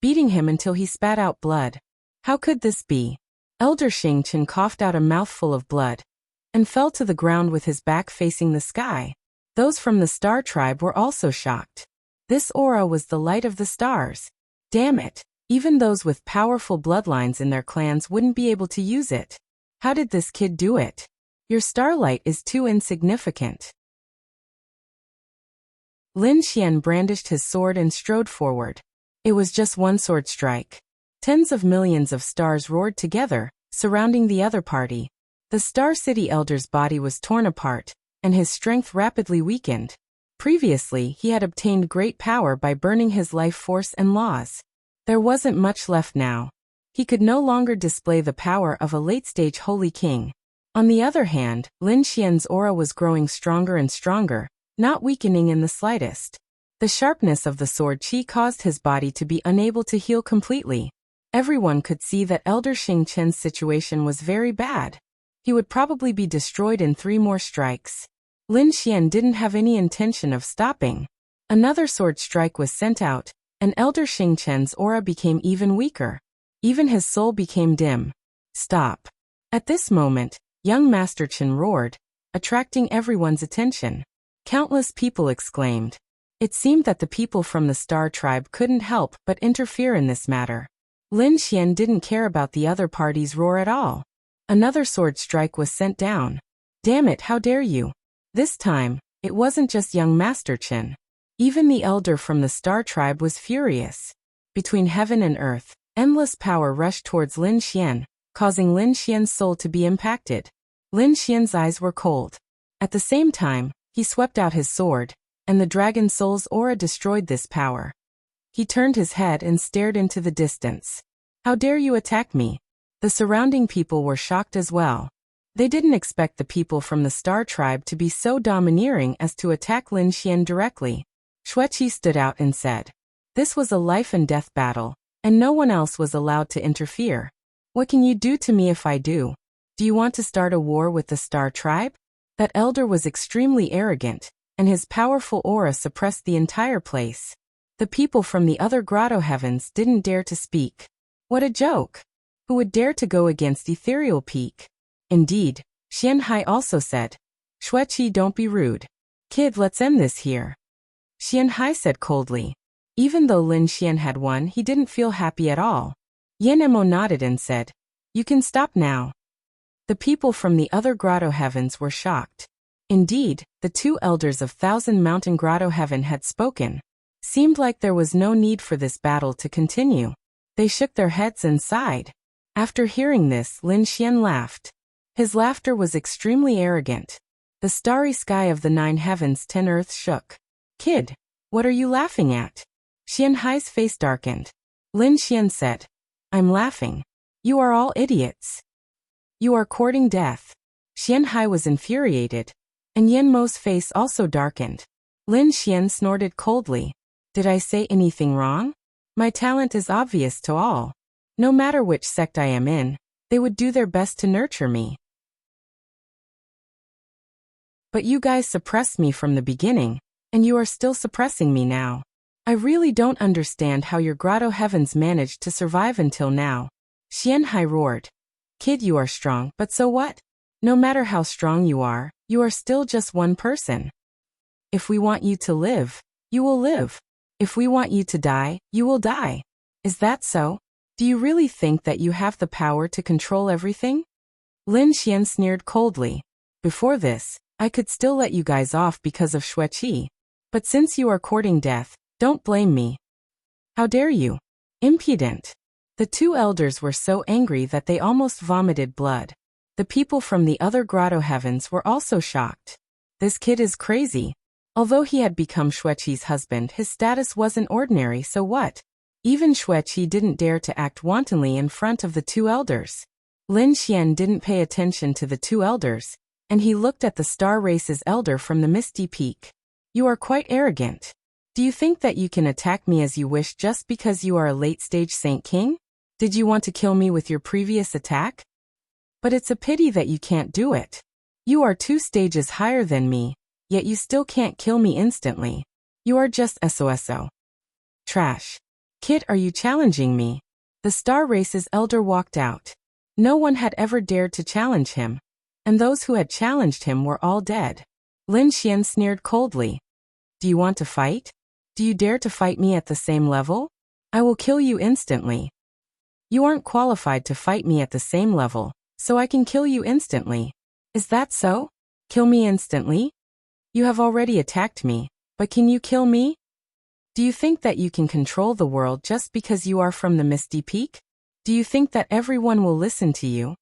beating him until he spat out blood. How could this be? Elder Xingchen coughed out a mouthful of blood and fell to the ground with his back facing the sky. Those from the star tribe were also shocked. This aura was the light of the stars. Damn it, even those with powerful bloodlines in their clans wouldn't be able to use it. How did this kid do it? Your starlight is too insignificant. Lin Xian brandished his sword and strode forward. It was just one sword strike. Tens of millions of stars roared together, surrounding the other party. The Star City Elder's body was torn apart, and his strength rapidly weakened. Previously, he had obtained great power by burning his life force and laws. There wasn't much left now. He could no longer display the power of a late-stage holy king. On the other hand, Lin Xian's aura was growing stronger and stronger, not weakening in the slightest. The sharpness of the sword qi caused his body to be unable to heal completely. Everyone could see that Elder Xingchen's situation was very bad. He would probably be destroyed in 3 more strikes. Lin Xian didn't have any intention of stopping. Another sword strike was sent out, and Elder Xingchen's aura became even weaker. Even his soul became dim. Stop. At this moment, young Master Chen roared, attracting everyone's attention. Countless people exclaimed. It seemed that the people from the Star Tribe couldn't help but interfere in this matter. Lin Xian didn't care about the other party's roar at all. Another sword strike was sent down. Damn it, how dare you! This time, it wasn't just young Master Chen. Even the elder from the Star Tribe was furious. Between heaven and earth, endless power rushed towards Lin Xian, causing Lin Xian's soul to be impacted. Lin Xian's eyes were cold. At the same time, he swept out his sword, and the dragon soul's aura destroyed this power. He turned his head and stared into the distance. How dare you attack me? The surrounding people were shocked as well. They didn't expect the people from the Star Tribe to be so domineering as to attack Lin Xian directly. Xueqi stood out and said, "This was a life and death battle, and no one else was allowed to interfere. What can you do to me if I do? Do you want to start a war with the Star Tribe? That elder was extremely arrogant, and his powerful aura suppressed the entire place. The people from the other grotto heavens didn't dare to speak. What a joke! Who would dare to go against Ethereal Peak? Indeed, Xianhai also said, Xueqi, don't be rude. Kid, let's end this here. Xianhai said coldly. Even though Lin Xian had won, he didn't feel happy at all. Yan Mo nodded and said, you can stop now. The people from the other grotto heavens were shocked. Indeed, the two elders of Thousand Mountain Grotto Heaven had spoken. Seemed like there was no need for this battle to continue. They shook their heads and sighed. After hearing this, Lin Xian laughed. His laughter was extremely arrogant. The starry sky of the 9 heavens 10 earths shook. Kid, what are you laughing at? Xianhai's face darkened. Lin Xian said, I'm laughing. You are all idiots. You are courting death. Xianhai was infuriated, and Yan Mo's face also darkened. Lin Xian snorted coldly. Did I say anything wrong? My talent is obvious to all. No matter which sect I am in, they would do their best to nurture me. But you guys suppressed me from the beginning, and you are still suppressing me now. I really don't understand how your grotto heavens managed to survive until now. Xianhai roared. Kid, you are strong, but so what? No matter how strong you are still just one person. If we want you to live, you will live. If we want you to die, you will die. Is that so? Do you really think that you have the power to control everything? Lin Xian sneered coldly. Before this, I could still let you guys off because of Xueqi. But since you are courting death, don't blame me. How dare you? Impudent. The two elders were so angry that they almost vomited blood. The people from the other grotto heavens were also shocked. This kid is crazy. Although he had become Xueqi's husband, his status wasn't ordinary, so what? Even Xueqi didn't dare to act wantonly in front of the two elders. Lin Xian didn't pay attention to the two elders, and he looked at the Star Race's elder from the Misty Peak. You are quite arrogant. Do you think that you can attack me as you wish just because you are a late-stage Saint King? Did you want to kill me with your previous attack? But it's a pity that you can't do it. You are 2 stages higher than me, yet you still can't kill me instantly. You are just SOSO. Trash. Kid, are you challenging me? The Star Race's elder walked out. No one had ever dared to challenge him, and those who had challenged him were all dead. Lin Xian sneered coldly. Do you want to fight? Do you dare to fight me at the same level? I will kill you instantly. You aren't qualified to fight me at the same level, so I can kill you instantly. Is that so? Kill me instantly? You have already attacked me, but can you kill me? Do you think that you can control the world just because you are from the Misty Peak? Do you think that everyone will listen to you?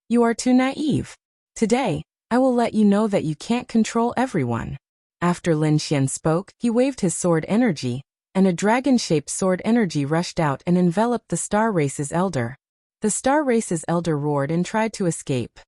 You are too naive. Today, I will let you know that you can't control everyone. After Lin Xian spoke, he waved his sword energy, and a dragon-shaped sword energy rushed out and enveloped the Star Race's elder. The Star Race's elder roared and tried to escape.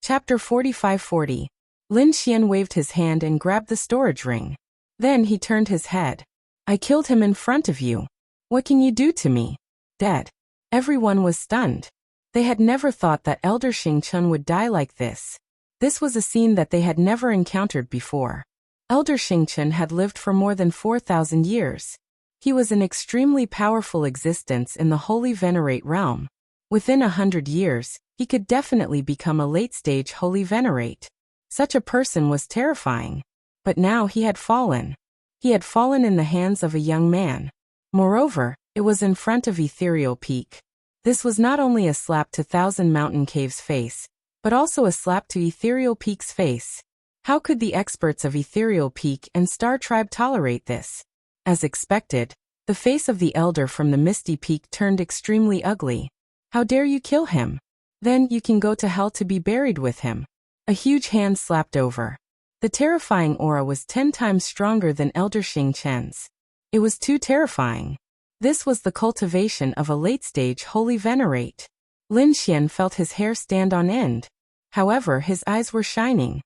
Chapter 45-40. Lin Xian waved his hand and grabbed the storage ring. Then he turned his head. I killed him in front of you. What can you do to me? Dead. Everyone was stunned. They had never thought that Elder Xingchen would die like this. This was a scene that they had never encountered before. Elder Xingchen had lived for more than 4,000 years. He was an extremely powerful existence in the Holy Venerate realm. Within 100 years, he could definitely become a late-stage Holy Venerate. Such a person was terrifying. But now he had fallen. He had fallen in the hands of a young man. Moreover, it was in front of Ethereal Peak. This was not only a slap to Thousand Mountain Cave's face, but also a slap to Ethereal Peak's face. How could the experts of Ethereal Peak and Star Tribe tolerate this? As expected, the face of the elder from the Misty Peak turned extremely ugly. How dare you kill him? Then you can go to hell to be buried with him. A huge hand slapped over. The terrifying aura was 10 times stronger than Elder Xingchen's. It was too terrifying. This was the cultivation of a late-stage Holy Venerate. Lin Xian felt his hair stand on end. However, his eyes were shining.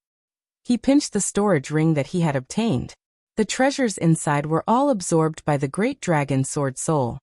He pinched the storage ring that he had obtained. The treasures inside were all absorbed by the great dragon sword soul.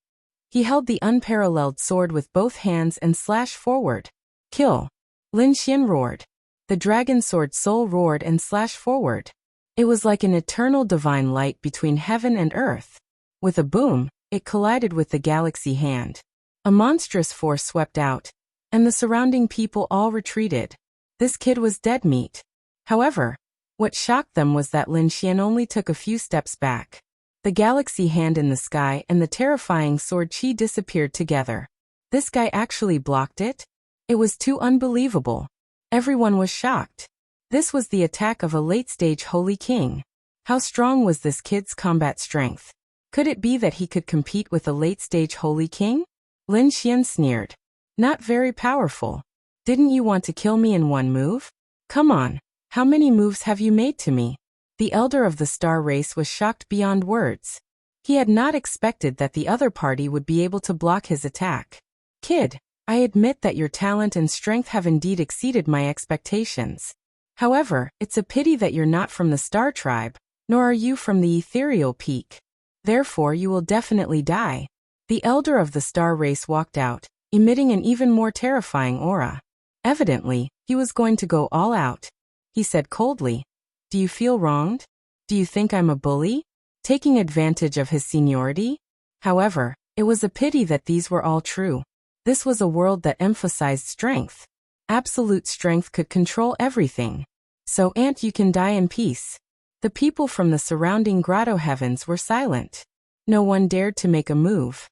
He held the unparalleled sword with both hands and slashed forward. Kill! Lin Xian roared. The dragon sword soul roared and slashed forward. It was like an eternal divine light between heaven and earth. With a boom, it collided with the galaxy hand. A monstrous force swept out, and the surrounding people all retreated. This kid was dead meat. However, what shocked them was that Lin Xian only took a few steps back. The galaxy hand in the sky and the terrifying sword chi disappeared together. This guy actually blocked it? It was too unbelievable. Everyone was shocked. This was the attack of a late-stage holy king. How strong was this kid's combat strength? Could it be that he could compete with a late-stage holy king? Lin Xian sneered. Not very powerful. Didn't you want to kill me in one move? Come on, how many moves have you made to me? The elder of the star race was shocked beyond words. He had not expected that the other party would be able to block his attack. Kid, I admit that your talent and strength have indeed exceeded my expectations. However, it's a pity that you're not from the star tribe, nor are you from the ethereal peak. Therefore you will definitely die. The elder of the star race walked out, emitting an even more terrifying aura. Evidently, he was going to go all out. He said coldly, "Do you feel wronged? Do you think I'm a bully? Taking advantage of his seniority?" However, it was a pity that these were all true. This was a world that emphasized strength. Absolute strength could control everything. So you can die in peace. The people from the surrounding grotto heavens were silent. No one dared to make a move.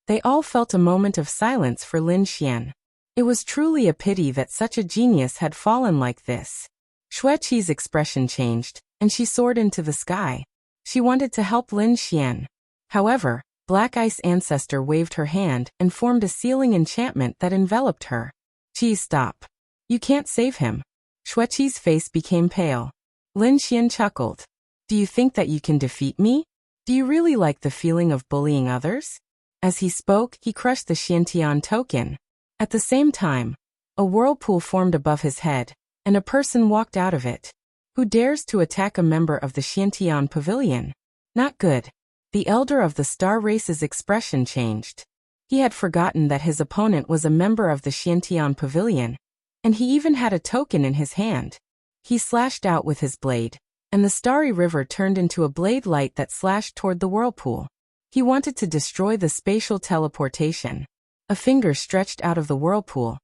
They all felt a moment of silence for Lin Xian. It was truly a pity that such a genius had fallen like this. Xueqi's expression changed, and she soared into the sky. She wanted to help Lin Xian. However, Black Ice Ancestor waved her hand and formed a sealing enchantment that enveloped her. Qi, stop. You can't save him. Xueqi's face became pale. Lin Xian chuckled. Do you think that you can defeat me? Do you really like the feeling of bullying others? As he spoke, he crushed the Xiantian token. At the same time, a whirlpool formed above his head, and a person walked out of it. Who dares to attack a member of the Xiantian pavilion? Not good. The elder of the star race's expression changed. He had forgotten that his opponent was a member of the Xiantian pavilion, and he even had a token in his hand. He slashed out with his blade, and the starry river turned into a blade light that slashed toward the whirlpool. He wanted to destroy the spatial teleportation. A finger stretched out of the whirlpool,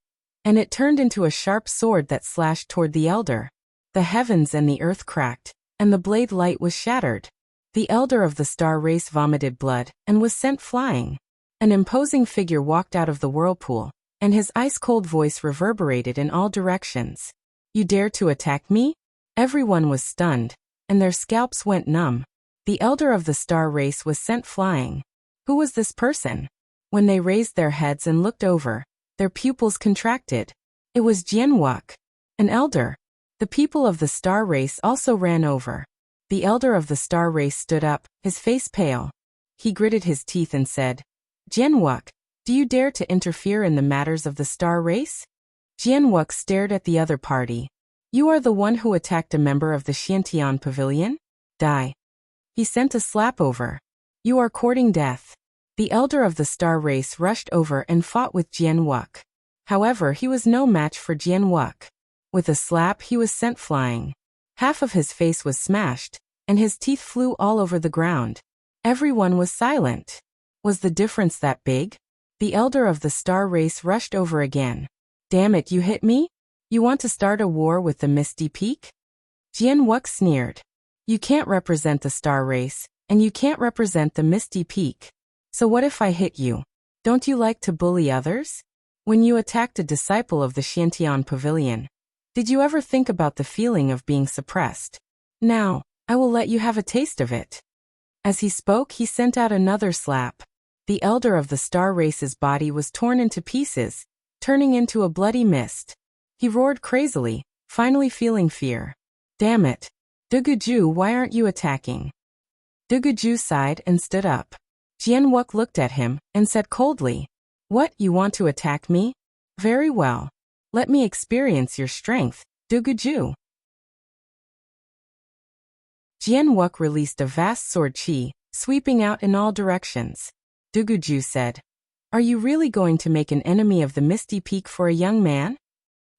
and it turned into a sharp sword that slashed toward the elder. The heavens and the earth cracked, and the blade light was shattered. The elder of the star race vomited blood and was sent flying. An imposing figure walked out of the whirlpool, and his ice-cold voice reverberated in all directions. You dare to attack me? Everyone was stunned, and their scalps went numb. The elder of the star race was sent flying. Who was this person? When they raised their heads and looked over, their pupils contracted. It was Jianwuk, an elder. The people of the star race also ran over. The elder of the star race stood up, his face pale. He gritted his teeth and said, Jianwuk, do you dare to interfere in the matters of the star race? Jianwuk stared at the other party. You are the one who attacked a member of the Xiantian pavilion? Die. He sent a slap over. You are courting death. The elder of the star race rushed over and fought with Jianwuk. However, he was no match for Jianwuk. With a slap, he was sent flying. Half of his face was smashed, and his teeth flew all over the ground. Everyone was silent. Was the difference that big? The elder of the star race rushed over again. Damn it, you hit me? You want to start a war with the Misty Peak? Jianwuk sneered. You can't represent the star race, and you can't represent the Misty Peak. So what if I hit you? Don't you like to bully others? When you attacked a disciple of the Xiantian pavilion, did you ever think about the feeling of being suppressed? Now, I will let you have a taste of it. As he spoke, he sent out another slap. The elder of the star race's body was torn into pieces, turning into a bloody mist. He roared crazily, finally feeling fear. Damn it. Duguju, why aren't you attacking? Duguju sighed and stood up. Jianwuk looked at him and said coldly, What, you want to attack me? Very well. Let me experience your strength, Duguju. Jian Wuk released a vast sword qi, sweeping out in all directions. Duguju said, "Are you really going to make an enemy of the Misty Peak for a young man?"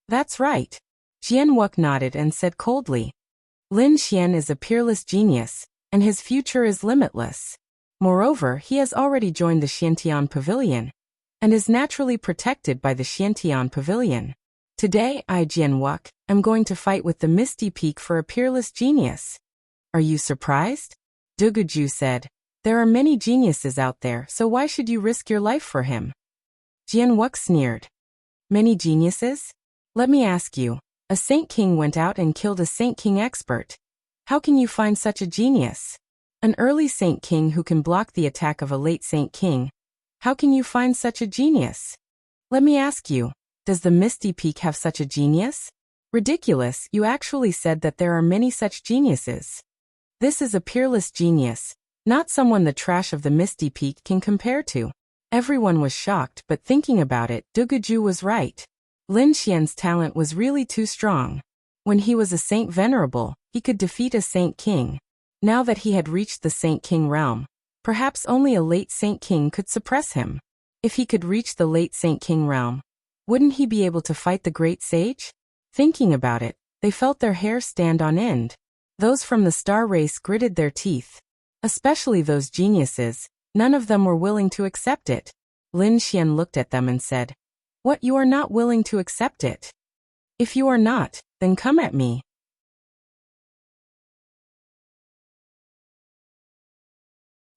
"That's right." Jian Wuk nodded and said coldly, "Lin Xian is a peerless genius, and his future is limitless. Moreover, he has already joined the Xiantian Pavilion, and is naturally protected by the Xiantian Pavilion. Today, I, Jian Wuk, am going to fight with the Misty Peak for a peerless genius." "Are you surprised?" Duguju said, "There are many geniuses out there, so why should you risk your life for him?" Jian Wuk sneered. "Many geniuses? Let me ask you, a Saint King went out and killed a Saint King expert. How can you find such a genius? An early Saint King who can block the attack of a late Saint King. How can you find such a genius? Let me ask you, does the Misty Peak have such a genius? Ridiculous, you actually said that there are many such geniuses. This is a peerless genius, not someone the trash of the Misty Peak can compare to." Everyone was shocked, but thinking about it, Duguju was right. Lin Xian's talent was really too strong. When he was a Saint Venerable, he could defeat a Saint King. Now that he had reached the Saint King realm, perhaps only a late Saint King could suppress him. If he could reach the late Saint King realm, wouldn't he be able to fight the great sage? Thinking about it, they felt their hair stand on end. Those from the star race gritted their teeth. Especially those geniuses, none of them were willing to accept it. Lin Xian looked at them and said, "What, you are not willing to accept it? If you are not, then come at me."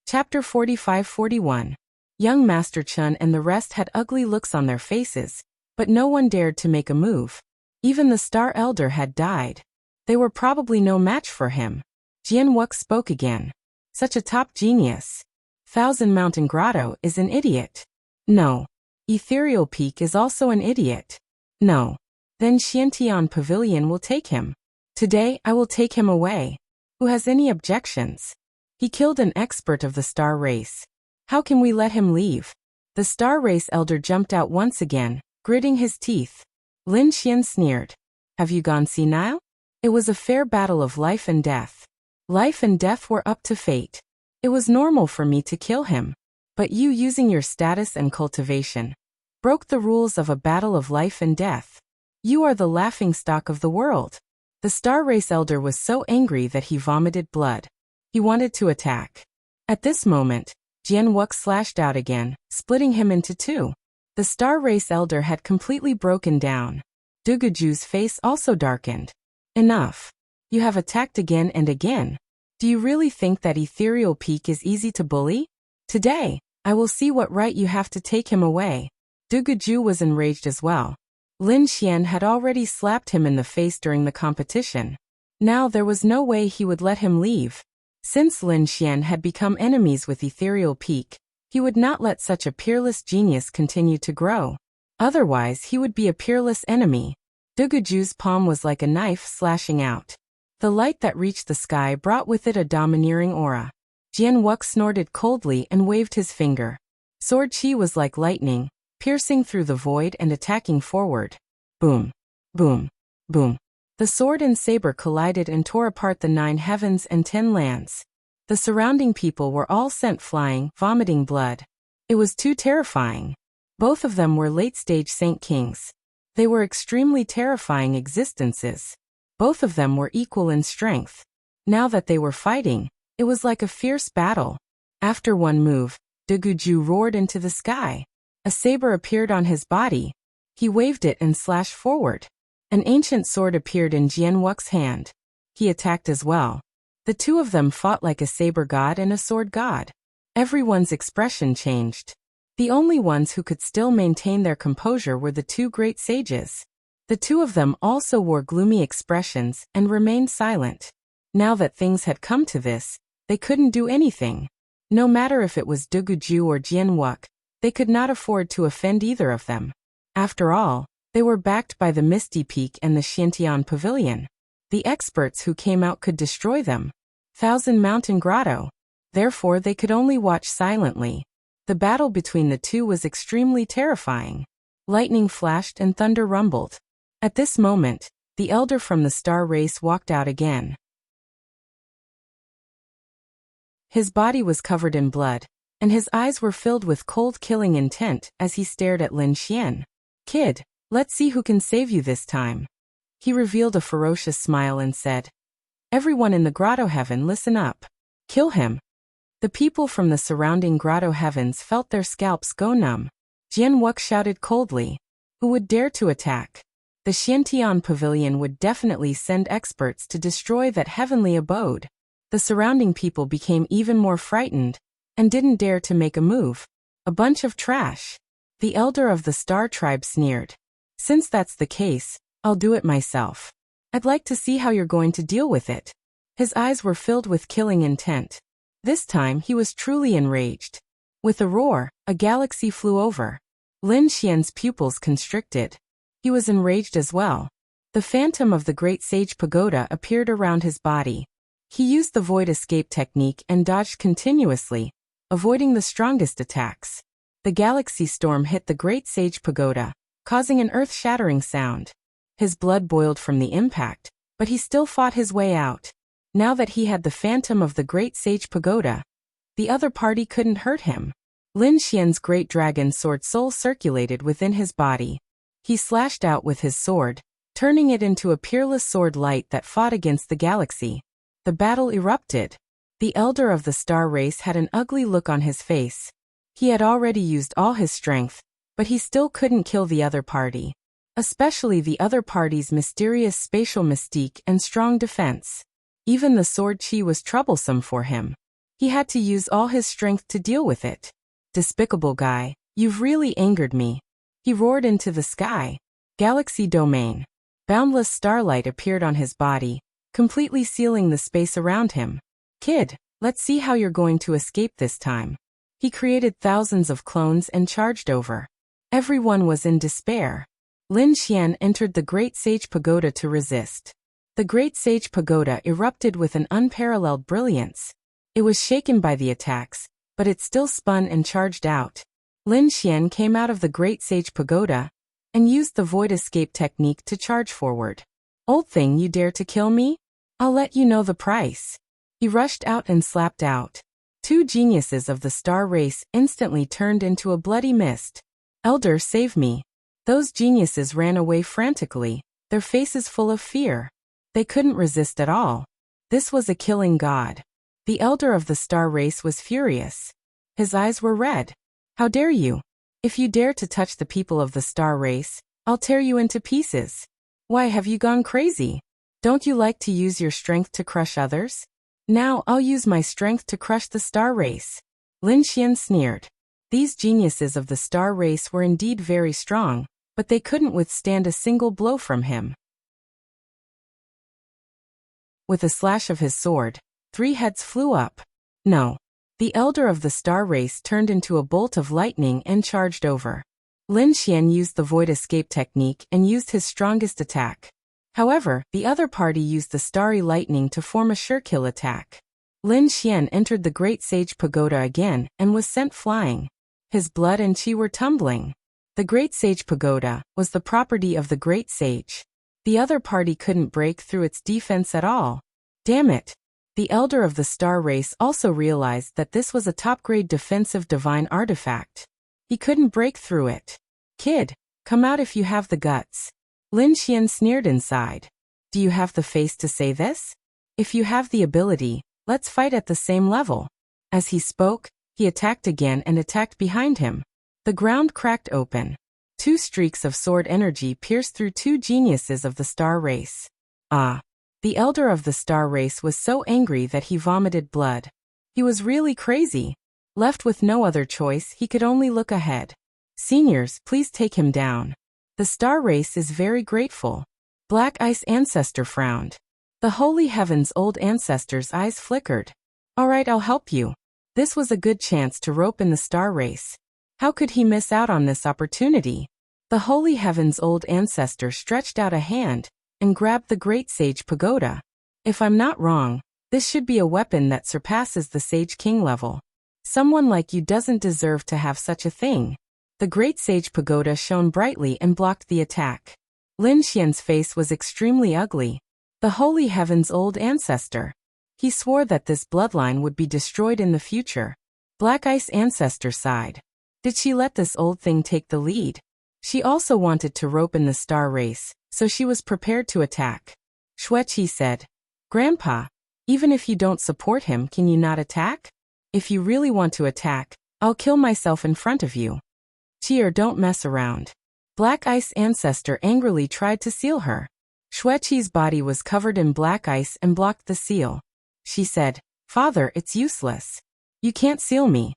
Chapter 45-41. Young Master Chun and the rest had ugly looks on their faces, but no one dared to make a move. Even the Star Elder had died. They were probably no match for him. Jian Wuk spoke again. "Such a top genius. Thousand Mountain Grotto is an idiot. No. Ethereal Peak is also an idiot. No. Then Xiantian Pavilion will take him. Today I will take him away. Who has any objections? He killed an expert of the Star Race. How can we let him leave?" The Star Race Elder jumped out once again, gritting his teeth. Lin Xian sneered. "Have you gone senile? It was a fair battle of life and death. Life and death were up to fate. It was normal for me to kill him. But you, using your status and cultivation, broke the rules of a battle of life and death. You are the laughingstock of the world." The Star Race Elder was so angry that he vomited blood. He wanted to attack. At this moment, Jian Wuk slashed out again, splitting him into two. The Star Race Elder had completely broken down. Duguju's face also darkened. "Enough. You have attacked again and again. Do you really think that Ethereal Peak is easy to bully? Today, I will see what right you have to take him away." Duguju was enraged as well. Lin Xian had already slapped him in the face during the competition. Now there was no way he would let him leave. Since Lin Xian had become enemies with Ethereal Peak, he would not let such a peerless genius continue to grow. Otherwise he would be a peerless enemy. Duguju's palm was like a knife slashing out. The light that reached the sky brought with it a domineering aura. Jian Wuk snorted coldly and waved his finger. Sword chi was like lightning, piercing through the void and attacking forward. Boom. Boom. Boom. The sword and saber collided and tore apart the 9 heavens and 10 lands. The surrounding people were all sent flying, vomiting blood. It was too terrifying. Both of them were late-stage Saint Kings. They were extremely terrifying existences. Both of them were equal in strength. Now that they were fighting, it was like a fierce battle. After one move, Duguju roared into the sky. A saber appeared on his body. He waved it and slashed forward. An ancient sword appeared in Jian Wuk's hand. He attacked as well. The two of them fought like a saber god and a sword god. Everyone's expression changed. The only ones who could still maintain their composure were the two great sages. The two of them also wore gloomy expressions and remained silent. Now that things had come to this, they couldn't do anything. No matter if it was Duguju or Jian Wuk, they could not afford to offend either of them. After all, they were backed by the Misty Peak and the Xiantian Pavilion. The experts who came out could destroy them. Thousand Mountain Grotto. Therefore they could only watch silently. The battle between the two was extremely terrifying. Lightning flashed and thunder rumbled. At this moment, the elder from the star race walked out again. His body was covered in blood, and his eyes were filled with cold killing intent as he stared at Lin Xian. Kid, let's see who can save you this time. He revealed a ferocious smile and said, Everyone in the grotto heaven, listen up. Kill him. The people from the surrounding grotto heavens felt their scalps go numb. Jian Wuk shouted coldly, Who would dare to attack? The Xiantian pavilion would definitely send experts to destroy that heavenly abode. The surrounding people became even more frightened and didn't dare to make a move. A bunch of trash. The elder of the Star Tribe sneered. Since that's the case, I'll do it myself. I'd like to see how you're going to deal with it. His eyes were filled with killing intent. This time he was truly enraged. With a roar, a galaxy flew over. Lin Xian's pupils constricted. He was enraged as well. The phantom of the Great Sage Pagoda appeared around his body. He used the void escape technique and dodged continuously, avoiding the strongest attacks. The galaxy storm hit the Great Sage Pagoda, causing an earth-shattering sound. His blood boiled from the impact, but he still fought his way out. Now that he had the phantom of the Great Sage Pagoda, the other party couldn't hurt him. Lin Xian's great dragon sword soul circulated within his body. He slashed out with his sword, turning it into a peerless sword light that fought against the galaxy. The battle erupted. The elder of the star race had an ugly look on his face. He had already used all his strength, but he still couldn't kill the other party. Especially the other party's mysterious spatial mystique and strong defense. Even the sword chi was troublesome for him. He had to use all his strength to deal with it. Despicable guy, you've really angered me. He roared into the sky. Galaxy domain. Boundless starlight appeared on his body, completely sealing the space around him. Kid, let's see how you're going to escape this time. He created thousands of clones and charged over. Everyone was in despair. Lin Xian entered the Great Sage Pagoda to resist. The Great Sage Pagoda erupted with an unparalleled brilliance. It was shaken by the attacks, but it still spun and charged out. Lin Xian came out of the Great Sage Pagoda and used the void escape technique to charge forward. Old thing, you dare to kill me? I'll let you know the price. He rushed out and slapped out. Two geniuses of the star race instantly turned into a bloody mist. Elder, save me. Those geniuses ran away frantically, their faces full of fear. They couldn't resist at all. This was a killing god. The elder of the star race was furious. His eyes were red. How dare you? If you dare to touch the people of the star race, I'll tear you into pieces. Why, have you gone crazy? Don't you like to use your strength to crush others? Now I'll use my strength to crush the star race. Lin Xian sneered. These geniuses of the star race were indeed very strong, but they couldn't withstand a single blow from him. With a slash of his sword, 3 heads flew up. No. The elder of the star race turned into a bolt of lightning and charged over. Lin Xian used the void escape technique and used his strongest attack. However, the other party used the starry lightning to form a sure-kill attack. Lin Xian entered the Great Sage Pagoda again and was sent flying. His blood and chi were tumbling. The Great Sage Pagoda was the property of the Great Sage. The other party couldn't break through its defense at all. Damn it! The elder of the star race also realized that this was a top-grade defensive divine artifact. He couldn't break through it. Kid, come out if you have the guts. Lin Xian sneered inside. Do you have the face to say this? If you have the ability, let's fight at the same level. As he spoke, he attacked again and attacked behind him. The ground cracked open. 2 streaks of sword energy pierced through 2 geniuses of the star race. Ah! The elder of the star race was so angry that he vomited blood. He was really crazy. Left with no other choice, he could only look ahead. Seniors, please take him down. The star race is very grateful. Black Ice Ancestor frowned. The holy heaven's old ancestor's eyes flickered. Alright, I'll help you. This was a good chance to rope in the star race. How could he miss out on this opportunity? The holy heaven's old ancestor stretched out a hand and grabbed the Great Sage Pagoda. If I'm not wrong, this should be a weapon that surpasses the Sage King level. Someone like you doesn't deserve to have such a thing. The Great Sage Pagoda shone brightly and blocked the attack. Lin Xian's face was extremely ugly. The holy heaven's old ancestor. He swore that this bloodline would be destroyed in the future. Black Ice ancestor sighed. Did she let this old thing take the lead? She also wanted to rope in the star race, so she was prepared to attack. Xueqi said, Grandpa, even if you don't support him, can you not attack? If you really want to attack, I'll kill myself in front of you. Cheer, don't mess around. Black Ice ancestor angrily tried to seal her. Xueqi's body was covered in black ice and blocked the seal. She said, Father, it's useless. You can't seal me.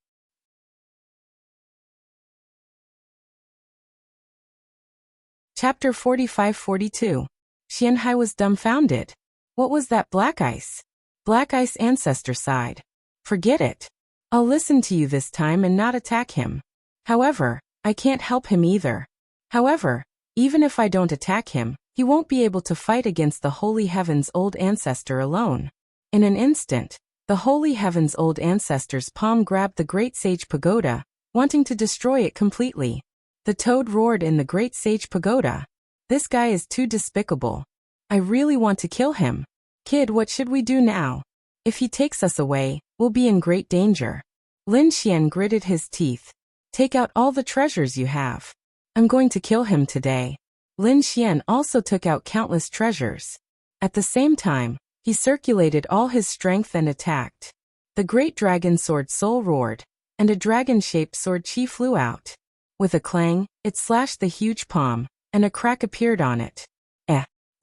Chapter 45-42. Xianhai was dumbfounded. What was that black ice? Black Ice ancestor sighed. Forget it. I'll listen to you this time and not attack him. However, I can't help him either. However, even if I don't attack him, he won't be able to fight against the Holy Heaven's old ancestor alone. In an instant, the Holy Heaven's old ancestor's palm grabbed the Great Sage Pagoda, wanting to destroy it completely. The toad roared in the Great Sage Pagoda. This guy is too despicable. I really want to kill him. Kid, what should we do now? If he takes us away, we'll be in great danger. Lin Xian gritted his teeth. Take out all the treasures you have. I'm going to kill him today. Lin Xian also took out countless treasures. At the same time, he circulated all his strength and attacked. The great dragon sword soul roared, and a dragon-shaped sword chi flew out. With a clang, it slashed the huge palm, and a crack appeared on it.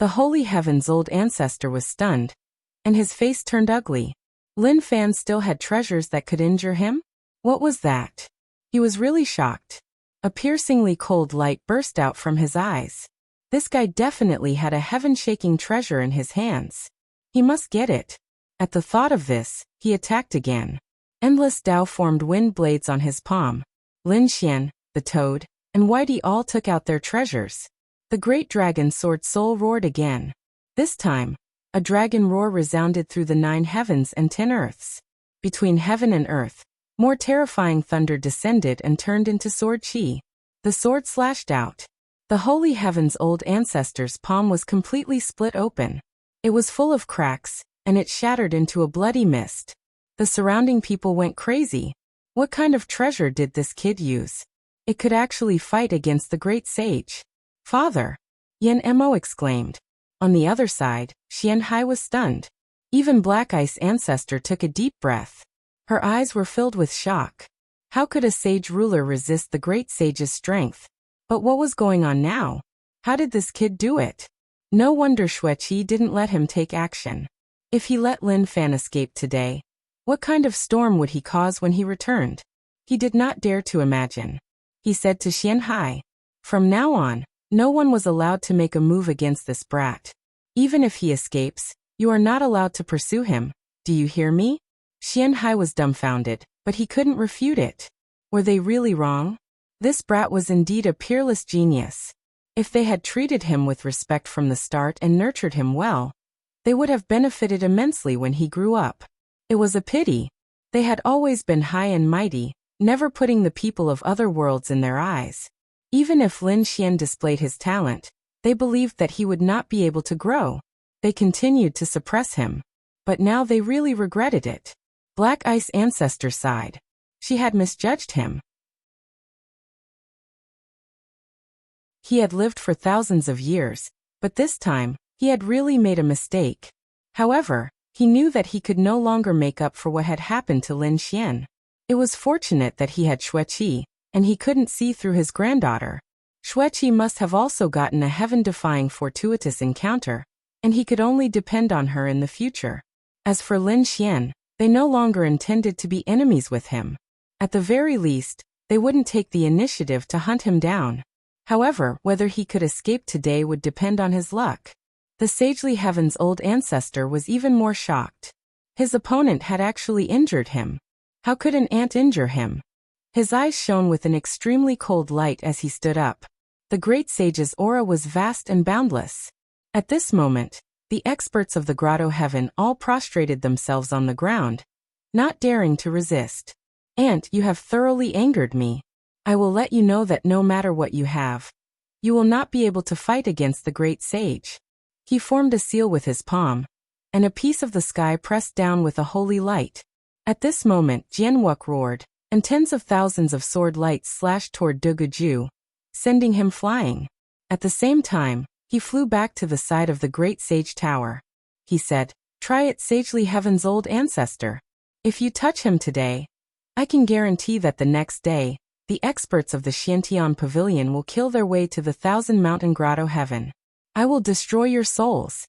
The Holy Heaven's old ancestor was stunned, and his face turned ugly. Lin Fan still had treasures that could injure him? What was that? He was really shocked. A piercingly cold light burst out from his eyes. This guy definitely had a heaven-shaking treasure in his hands. He must get it. At the thought of this, he attacked again. Endless Tao-formed wind blades on his palm. Lin Xian, the toad, and Whitey all took out their treasures. The great dragon sword soul roared again. This time, a dragon roar resounded through the 9 heavens and 10 earths. Between heaven and earth, more terrifying thunder descended and turned into sword chi. The sword slashed out. The Holy Heaven's old ancestor's palm was completely split open. It was full of cracks, and it shattered into a bloody mist. The surrounding people went crazy. What kind of treasure did this kid use? It could actually fight against the great sage. Father! Yan Mo exclaimed. On the other side, Xianhai was stunned. Even Black Ice ancestor took a deep breath. Her eyes were filled with shock. How could a sage ruler resist the great sage's strength? But what was going on now? How did this kid do it? No wonder Xueqi didn't let him take action. If he let Lin Fan escape today, what kind of storm would he cause when he returned? He did not dare to imagine. He said to Xianhai, From now on, no one was allowed to make a move against this brat. Even if he escapes, you are not allowed to pursue him. Do you hear me? Xianhai was dumbfounded, but he couldn't refute it. Were they really wrong? This brat was indeed a peerless genius. If they had treated him with respect from the start and nurtured him well, they would have benefited immensely when he grew up. It was a pity. They had always been high and mighty, never putting the people of other worlds in their eyes. Even if Lin Xian displayed his talent, they believed that he would not be able to grow. They continued to suppress him. But now they really regretted it. Black Ice ancestor sighed. She had misjudged him. He had lived for thousands of years, but this time, he had really made a mistake. However, he knew that he could no longer make up for what had happened to Lin Xian. It was fortunate that he had Xueqi, and he couldn't see through his granddaughter. Xueqi must have also gotten a heaven-defying fortuitous encounter, and he could only depend on her in the future. As for Lin Xian, they no longer intended to be enemies with him. At the very least, they wouldn't take the initiative to hunt him down. However, whether he could escape today would depend on his luck. The Sagely Heaven's old ancestor was even more shocked. His opponent had actually injured him. How could an ant injure him? His eyes shone with an extremely cold light as he stood up. The great sage's aura was vast and boundless. At this moment, the experts of the Grotto Heaven all prostrated themselves on the ground, not daring to resist. Ant, you have thoroughly angered me. I will let you know that no matter what you have, you will not be able to fight against the great sage. He formed a seal with his palm, and a piece of the sky pressed down with a holy light. At this moment Jianwuk roared, and tens of thousands of sword lights slashed toward Duguju, sending him flying. At the same time, he flew back to the side of the great sage tower. He said, "Try it, sagely heaven's old ancestor. If you touch him today, I can guarantee that the next day, the experts of the Xiantian Pavilion will kill their way to the 1,000-mountain grotto heaven. I will destroy your souls."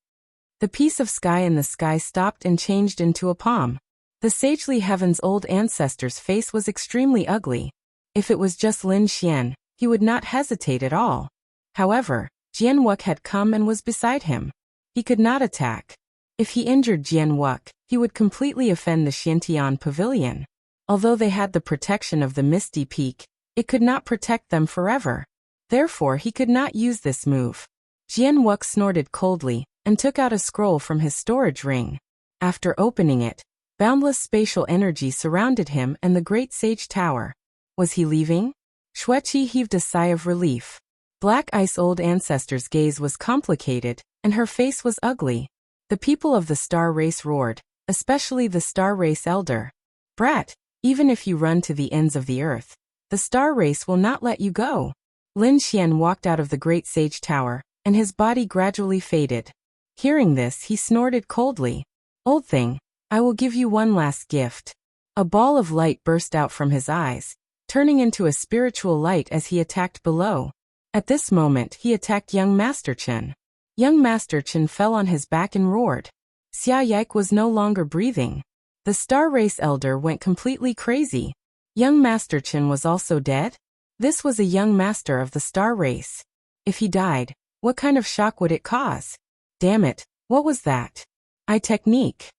The piece of sky in the sky stopped and changed into a palm. The sagely heaven's old ancestor's face was extremely ugly. If it was just Lin Xian, he would not hesitate at all. However, Jianwuk had come and was beside him. He could not attack. If he injured Jianwuk, he would completely offend the Xiantian Pavilion. Although they had the protection of the Misty Peak, it could not protect them forever. Therefore he could not use this move. Jianwuk snorted coldly, and took out a scroll from his storage ring. After opening it, boundless spatial energy surrounded him and the great sage tower. Was he leaving? Xueqi heaved a sigh of relief. Black Ice old ancestor's gaze was complicated, and her face was ugly. The people of the star race roared, especially the star race elder. "Brat, even if you run to the ends of the earth, the star race will not let you go." Lin Xian walked out of the great sage tower, and his body gradually faded. Hearing this, he snorted coldly. "Old thing, I will give you one last gift." A ball of light burst out from his eyes, turning into a spiritual light as he attacked below. At this moment he attacked young Master Chen. Young Master Chen fell on his back and roared. Xia Yike was no longer breathing. The star race elder went completely crazy. Young Master Chen was also dead? This was a young master of the star race. If he died, what kind of shock would it cause? Damn it, what was that? Eye technique.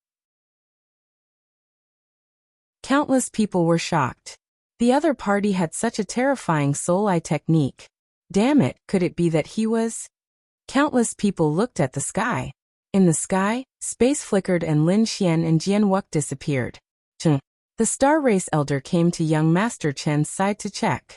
Countless people were shocked. The other party had such a terrifying soul eye technique. Damn it, could it be that he was? Countless people looked at the sky. In the sky, space flickered and Lin Xian and Jianwuk disappeared. Chen. The star race elder came to young Master Chen's side to check.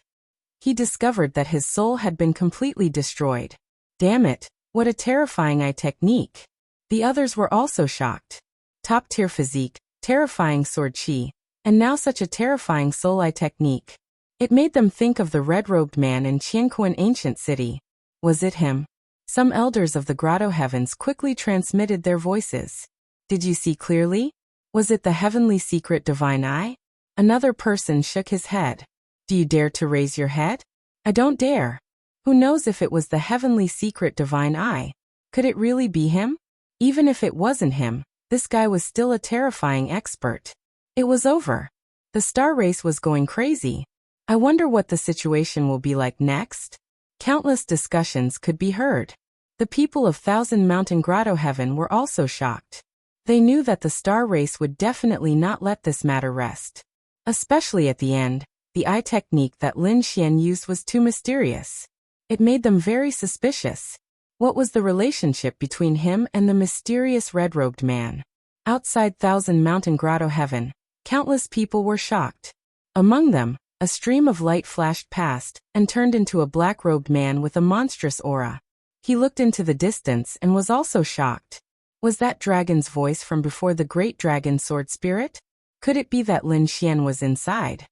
He discovered that his soul had been completely destroyed. Damn it, what a terrifying eye technique. The others were also shocked. Top-tier physique, terrifying sword chi, and now such a terrifying soul eye technique. It made them think of the red-robed man in Qianquan ancient city. Was it him? Some elders of the grotto heavens quickly transmitted their voices. Did you see clearly? Was it the heavenly secret divine eye? Another person shook his head. Do you dare to raise your head? I don't dare. Who knows if it was the heavenly secret divine eye? Could it really be him? Even if it wasn't him, this guy was still a terrifying expert. It was over. The star race was going crazy. I wonder what the situation will be like next? Countless discussions could be heard. The people of Thousand Mountain Grotto Heaven were also shocked. They knew that the star race would definitely not let this matter rest. Especially at the end, the eye technique that Lin Xian used was too mysterious. It made them very suspicious. What was the relationship between him and the mysterious red-robed man? Outside Thousand Mountain Grotto Heaven, countless people were shocked. Among them, a stream of light flashed past and turned into a black-robed man with a monstrous aura. He looked into the distance and was also shocked. Was that dragon's voice from before the great dragon sword spirit? Could it be that Lin Xian was inside?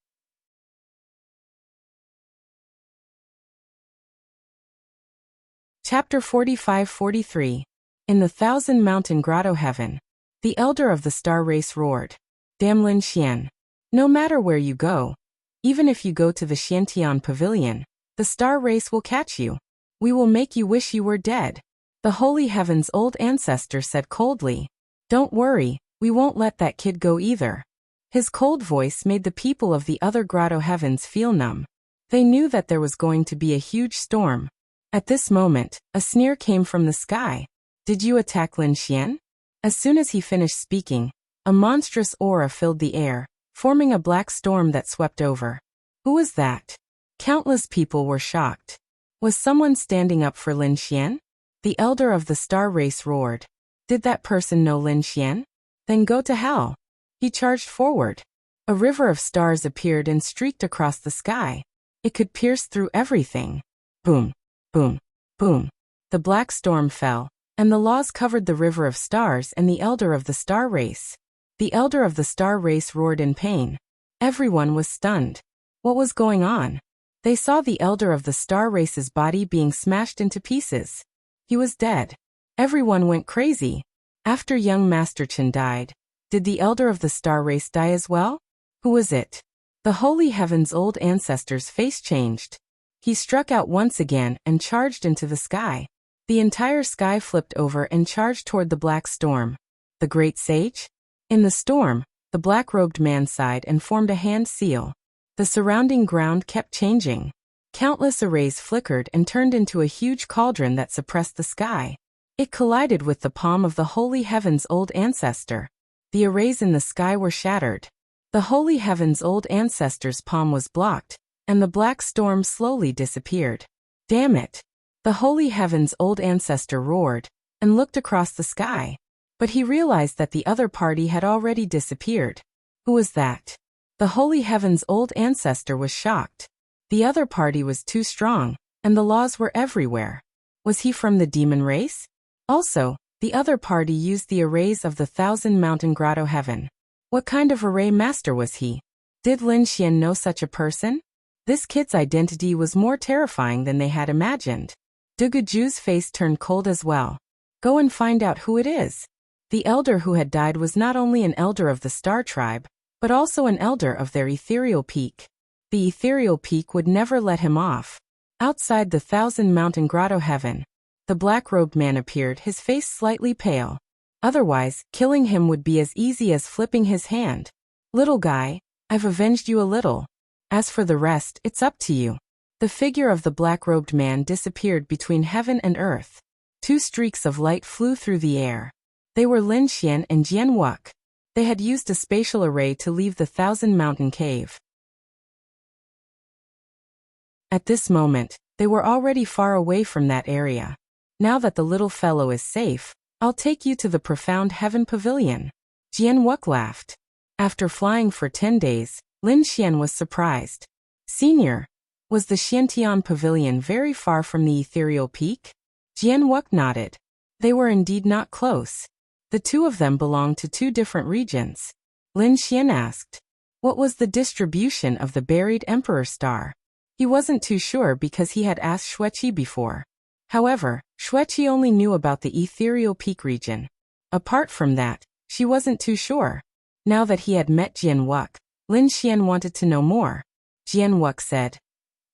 Chapter 45-43. In the Thousand Mountain Grotto Heaven, the elder of the star race roared. Damn Lin Xian. No matter where you go, even if you go to the Xiantian Pavilion, the star race will catch you. We will make you wish you were dead. The Holy Heaven's old ancestor said coldly. Don't worry, we won't let that kid go either. His cold voice made the people of the other grotto heavens feel numb. They knew that there was going to be a huge storm. At this moment, a sneer came from the sky. Did you attack Lin Xian? As soon as he finished speaking, a monstrous aura filled the air, forming a black storm that swept over. Who was that? Countless people were shocked. Was someone standing up for Lin Xian? The elder of the star race roared. Did that person know Lin Xian? Then go to hell. He charged forward. A river of stars appeared and streaked across the sky. It could pierce through everything. Boom, boom, boom. The black storm fell, and the laws covered the river of stars and the elder of the star race. The elder of the star race roared in pain. Everyone was stunned. What was going on? They saw the elder of the star race's body being smashed into pieces. He was dead. Everyone went crazy. After young Master Chen died, did the elder of the star race die as well? Who was it? The holy heaven's old ancestor's face changed. He struck out once again and charged into the sky. The entire sky flipped over and charged toward the black storm. The great sage? In the storm, the black-robed man sighed and formed a hand seal. The surrounding ground kept changing. Countless arrays flickered and turned into a huge cauldron that suppressed the sky. It collided with the palm of the holy heaven's old ancestor. The arrays in the sky were shattered. The holy heaven's old ancestor's palm was blocked, and the black storm slowly disappeared. Damn it! The holy heaven's old ancestor roared, and looked across the sky. But he realized that the other party had already disappeared. Who was that? The holy heaven's old ancestor was shocked. The other party was too strong, and the laws were everywhere. Was he from the demon race? Also, the other party used the arrays of the 1,000-mountain grotto heaven. What kind of array master was he? Did Lin Xian know such a person? This kid's identity was more terrifying than they had imagined. Duguju's face turned cold as well. Go and find out who it is. The elder who had died was not only an elder of the star tribe, but also an elder of their ethereal peak. The ethereal peak would never let him off. Outside the 1,000-mountain grotto heaven, the black-robed man appeared, his face slightly pale. Otherwise, killing him would be as easy as flipping his hand. Little guy, I've avenged you a little. As for the rest, it's up to you. The figure of the black-robed man disappeared between heaven and earth. Two streaks of light flew through the air. They were Lin Xian and Jian Wuk. They had used a spatial array to leave the 1,000-mountain cave. At this moment, they were already far away from that area. Now that the little fellow is safe, I'll take you to the profound heaven pavilion. Jian Wuk laughed. After flying for 10 days, Lin Xian was surprised. Senior, was the Xiantian pavilion very far from the ethereal peak? Jian Wuk nodded. They were indeed not close. The two of them belonged to two different regions. Lin Xian asked, what was the distribution of the buried emperor star? He wasn't too sure because he had asked Xueqi before. However, Xueqi only knew about the ethereal peak region. Apart from that, she wasn't too sure. Now that he had met Jian Wuk, Lin Xian wanted to know more. Jian Wuk said,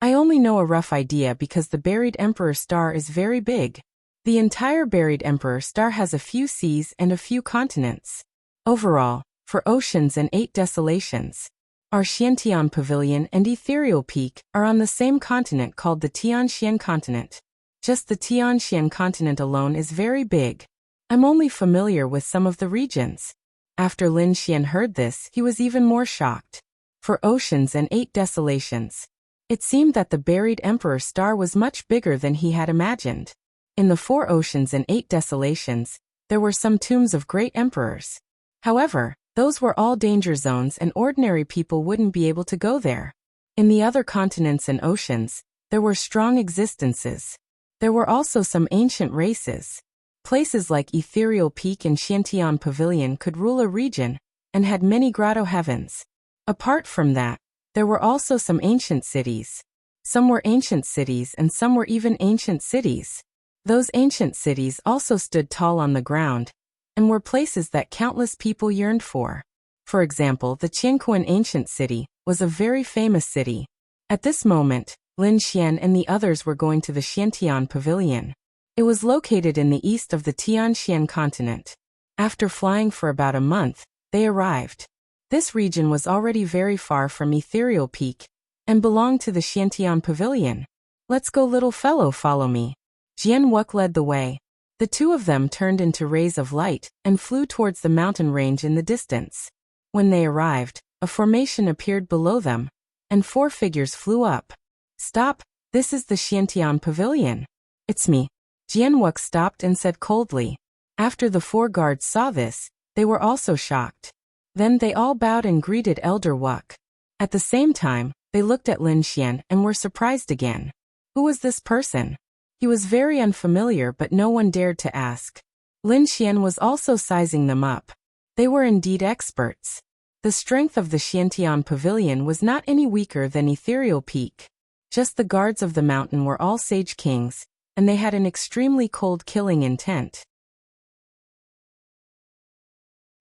I only know a rough idea because the buried emperor star is very big. The entire buried emperor star has a few seas and a few continents. Overall, for oceans and 8 desolations, our Xiantian pavilion and ethereal peak are on the same continent called the Tianxian continent. Just the Tianxian continent alone is very big. I'm only familiar with some of the regions. After Lin Xian heard this, he was even more shocked. For oceans and 8 desolations, it seemed that the buried emperor star was much bigger than he had imagined. In the 4 oceans and 8 desolations, there were some tombs of great emperors. However, those were all danger zones and ordinary people wouldn't be able to go there. In the other continents and oceans, there were strong existences. There were also some ancient races. Places like Ethereal Peak and Xiantian Pavilion could rule a region, and had many grotto heavens. Apart from that, there were also some ancient cities. Some were ancient cities and some were even ancient cities. Those ancient cities also stood tall on the ground, and were places that countless people yearned for. For example, the Qianquan ancient city was a very famous city. At this moment, Lin Xian and the others were going to the Xiantian Pavilion. It was located in the east of the Tianxian continent. After flying for about a month, they arrived. This region was already very far from Ethereal Peak, and belonged to the Xiantian Pavilion. Let's go, little fellow, follow me. Jian Wuk led the way. The two of them turned into rays of light, and flew towards the mountain range in the distance. When they arrived, a formation appeared below them, and 4 figures flew up. Stop, this is the Xiantian Pavilion. It's me. Jian Wuk stopped and said coldly. After the 4 guards saw this, they were also shocked. Then they all bowed and greeted Elder Wuk. At the same time, they looked at Lin Xian and were surprised again. Who was this person? He was very unfamiliar, but no one dared to ask. Lin Xian was also sizing them up. They were indeed experts. The strength of the Xiantian pavilion was not any weaker than Ethereal Peak. Just the guards of the mountain were all sage kings, and they had an extremely cold killing intent.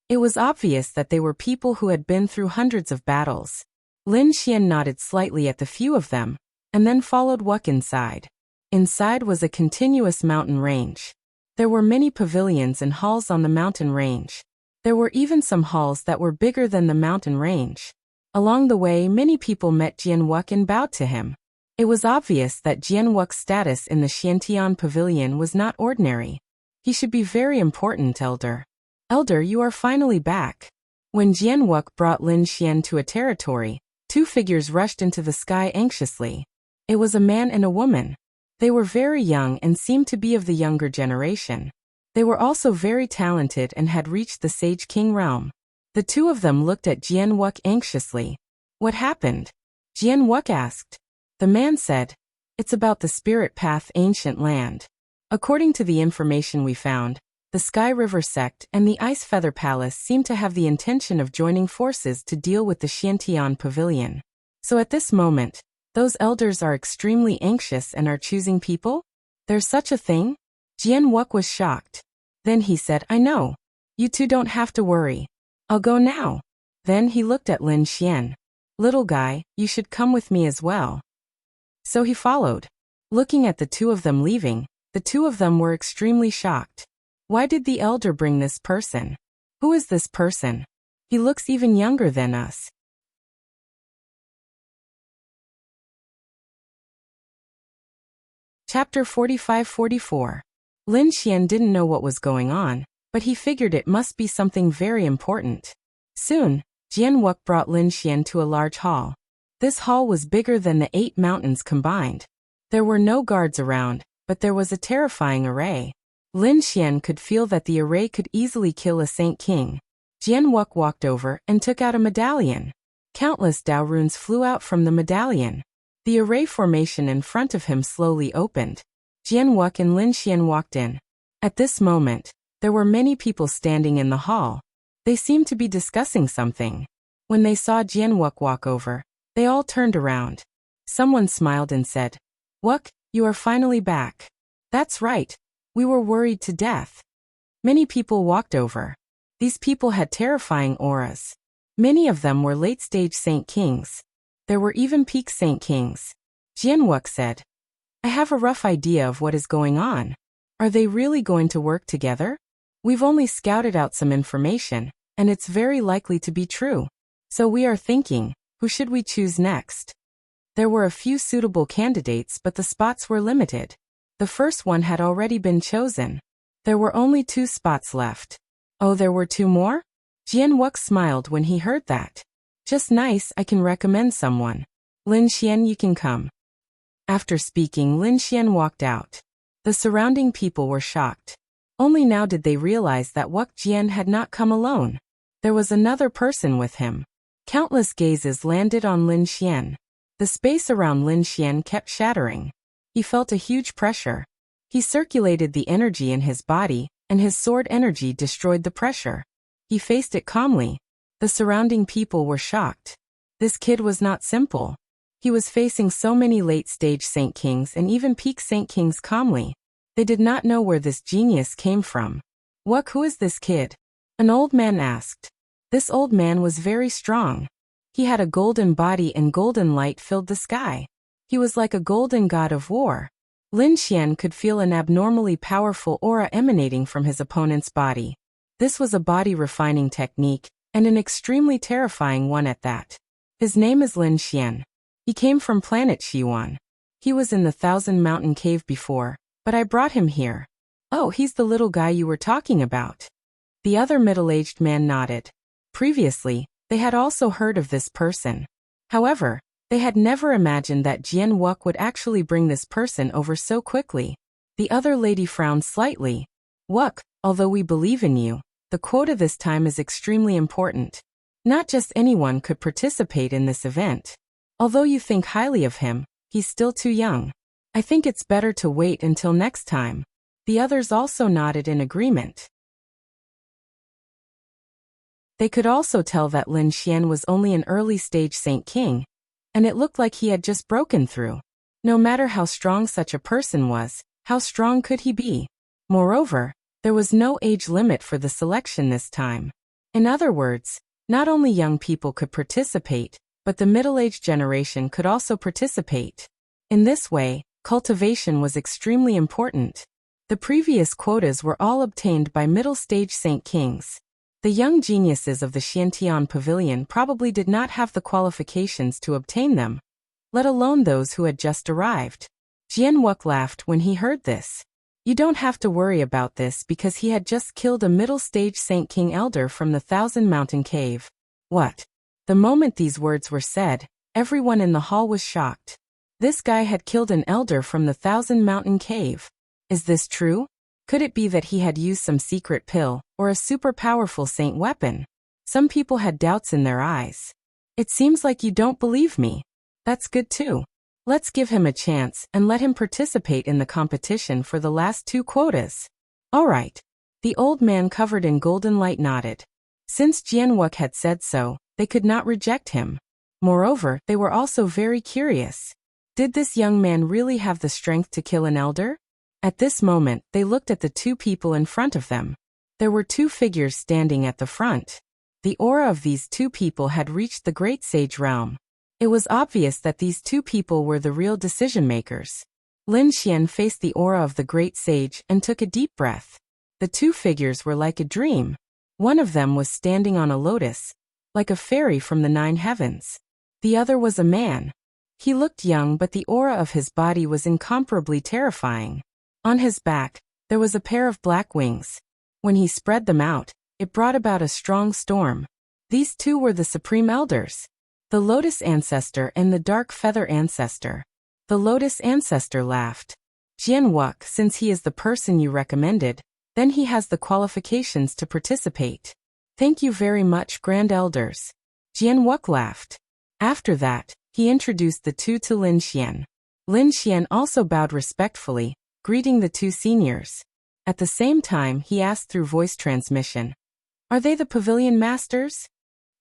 It was obvious that they were people who had been through hundreds of battles. Lin Xian nodded slightly at the few of them, and then followed Wuck inside. Inside was a continuous mountain range. There were many pavilions and halls on the mountain range. There were even some halls that were bigger than the mountain range. Along the way, many people met Jian Wuck and bowed to him. It was obvious that Jian Wuck's status in the Xiantian pavilion was not ordinary. He should be very important, Elder. Elder, you are finally back. When Jian Wuck brought Lin Xian to a territory, two figures rushed into the sky anxiously. It was a man and a woman. They were very young and seemed to be of the younger generation. They were also very talented and had reached the Sage King realm. The two of them looked at Jian Wuck anxiously. What happened? Jian Wuck asked. The man said, "It's about the Spirit Path ancient land. According to the information we found, the Sky River sect and the Ice Feather Palace seem to have the intention of joining forces to deal with the Xiantian pavilion. So at this moment, those elders are extremely anxious and are choosing people? There's such a thing?" Jian Wuck was shocked. Then he said, "I know. You two don't have to worry. I'll go now." Then he looked at Lin Xian. "Little guy, you should come with me as well." So he followed. Looking at the two of them leaving, the two of them were extremely shocked. Why did the elder bring this person? Who is this person? He looks even younger than us. Chapter 45-44. Lin Xian didn't know what was going on, but he figured it must be something very important. Soon, Jian Wuck brought Lin Xian to a large hall. This hall was bigger than the 8 mountains combined. There were no guards around, but there was a terrifying array. Lin Xian could feel that the array could easily kill a Saint King. Jian Wuck walked over and took out a medallion. Countless Dao runes flew out from the medallion. The array formation in front of him slowly opened. Jian Wuck and Lin Xian walked in. At this moment, there were many people standing in the hall. They seemed to be discussing something. When they saw Jian Wuck walk over, they all turned around. Someone smiled and said, "Wuck, you are finally back." "That's right. We were worried to death." Many people walked over. These people had terrifying auras. Many of them were late-stage Saint Kings. There were even peak Saint Kings. Jian Wuck said, "I have a rough idea of what is going on. Are they really going to work together? We've only scouted out some information, and it's very likely to be true. So we are thinking, who should we choose next?" There were a few suitable candidates, but the spots were limited. The first one had already been chosen. There were only 2 spots left. Oh, there were 2 more? Jian Wuck smiled when he heard that. "Just nice, I can recommend someone. Lin Xian, you can come." After speaking, Lin Xian walked out. The surrounding people were shocked. Only now did they realize that Wuck Jian had not come alone. There was another person with him. Countless gazes landed on Lin Xian. The space around Lin Xian kept shattering. He felt a huge pressure. He circulated the energy in his body, and his sword energy destroyed the pressure. He faced it calmly. The surrounding people were shocked. This kid was not simple. He was facing so many late-stage Saint Kings and even peak Saint Kings calmly. They did not know where this genius came from. "Wuck, who is this kid?" an old man asked. This old man was very strong. He had a golden body and golden light filled the sky. He was like a golden god of war. Lin Xian could feel an abnormally powerful aura emanating from his opponent's body. This was a body refining technique, and an extremely terrifying one at that. His name is Lin Xian. He came from planet Xiwan. He was in the 1,000 Mountain Cave before, but I brought him here. Oh, he's the little guy you were talking about. The other middle-aged man nodded. Previously, they had also heard of this person. However, they had never imagined that Jian Wuck would actually bring this person over so quickly. The other lady frowned slightly. "Wuck, although we believe in you, the quota this time is extremely important. Not just anyone could participate in this event. Although you think highly of him, he's still too young. I think it's better to wait until next time. The others also nodded in agreement. They could also tell that Lin Xian was only an early-stage Saint King, and it looked like he had just broken through. No matter how strong such a person was, how strong could he be? Moreover, there was no age limit for the selection this time. In other words, not only young people could participate, but the middle-aged generation could also participate. In this way, cultivation was extremely important. The previous quotas were all obtained by middle-stage Saint Kings. The young geniuses of the Xiantian Pavilion probably did not have the qualifications to obtain them, let alone those who had just arrived. Jian Wuk laughed when he heard this. You don't have to worry about this because he had just killed a middle-stage Saint King elder from the Thousand Mountain Cave. What? The moment these words were said, everyone in the hall was shocked. This guy had killed an elder from the Thousand Mountain Cave. Is this true? Could it be that he had used some secret pill, or a super powerful saint weapon? Some people had doubts in their eyes. It seems like you don't believe me. That's good too. Let's give him a chance and let him participate in the competition for the last 2 quotas. All right. The old man covered in golden light nodded. Since Jian Wuk had said so, they could not reject him. Moreover, they were also very curious. Did this young man really have the strength to kill an elder? At this moment, they looked at the 2 people in front of them. There were 2 figures standing at the front. The aura of these 2 people had reached the great sage realm. It was obvious that these 2 people were the real decision-makers. Lin Xian faced the aura of the great sage and took a deep breath. The 2 figures were like a dream. One of them was standing on a lotus, like a fairy from the 9 heavens. The other was a man. He looked young, but the aura of his body was incomparably terrifying. On his back, there was a pair of black wings. When he spread them out, it brought about a strong storm. These 2 were the Supreme Elders, the Lotus Ancestor and the Dark Feather Ancestor. The Lotus Ancestor laughed. Jian Wuk, since he is the person you recommended, then he has the qualifications to participate. Thank you very much, Grand Elders. Jian Wuk laughed. After that, he introduced the 2 to Lin Xian. Lin Xian also bowed respectfully, greeting the 2 seniors. At the same time, he asked through voice transmission, "Are they the pavilion masters?"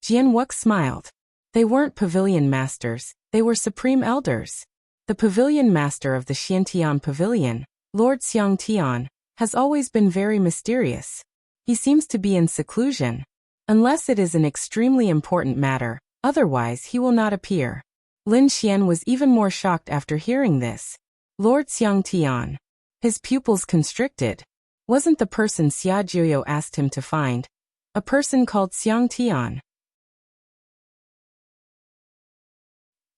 Jian Wuk smiled. They weren't pavilion masters, they were supreme elders. The pavilion master of the Xiantian Pavilion, Lord Xiangtian, has always been very mysterious. He seems to be in seclusion. Unless it is an extremely important matter, otherwise he will not appear. Lin Xian was even more shocked after hearing this. Lord Xiangtian. His pupils constricted. Wasn't the person Xia Jiuyo asked him to find a person called Xiangtian?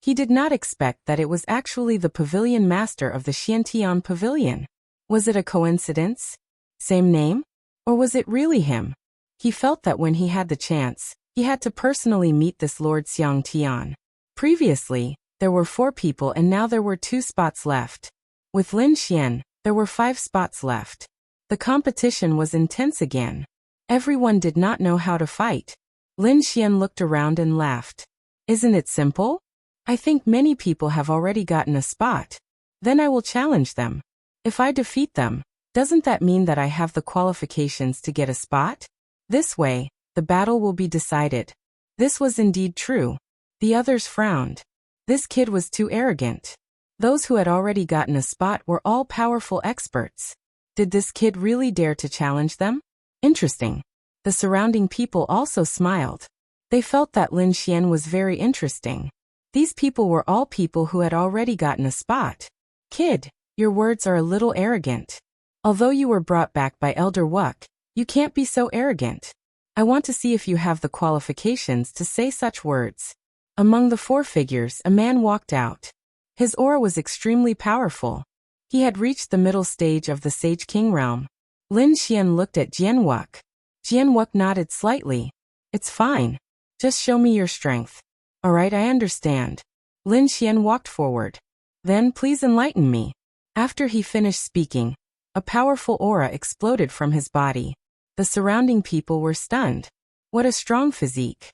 He did not expect that it was actually the pavilion master of the Xiantian Pavilion. Was it a coincidence? Same name? Or was it really him? He felt that when he had the chance, he had to personally meet this Lord Xiangtian. Previously, there were 4 people and now there were 2 spots left. With Lin Xian, there were 5 spots left. The competition was intense again. Everyone did not know how to fight. Lin Xian looked around and laughed. Isn't it simple? I think many people have already gotten a spot. Then I will challenge them. If I defeat them, doesn't that mean that I have the qualifications to get a spot? This way, the battle will be decided. This was indeed true. The others frowned. This kid was too arrogant. Those who had already gotten a spot were all powerful experts. Did this kid really dare to challenge them? Interesting. The surrounding people also smiled. They felt that Lin Xian was very interesting. These people were all people who had already gotten a spot. Kid, your words are a little arrogant. Although you were brought back by Elder Wuk, you can't be so arrogant. I want to see if you have the qualifications to say such words. Among the 4 figures, a man walked out. His aura was extremely powerful. He had reached the middle stage of the Sage King realm. Lin Xian looked at Jian Wuk. Jian Wuk nodded slightly. It's fine. Just show me your strength. Alright, I understand. Lin Xian walked forward. Then please enlighten me. After he finished speaking, a powerful aura exploded from his body. The surrounding people were stunned. What a strong physique.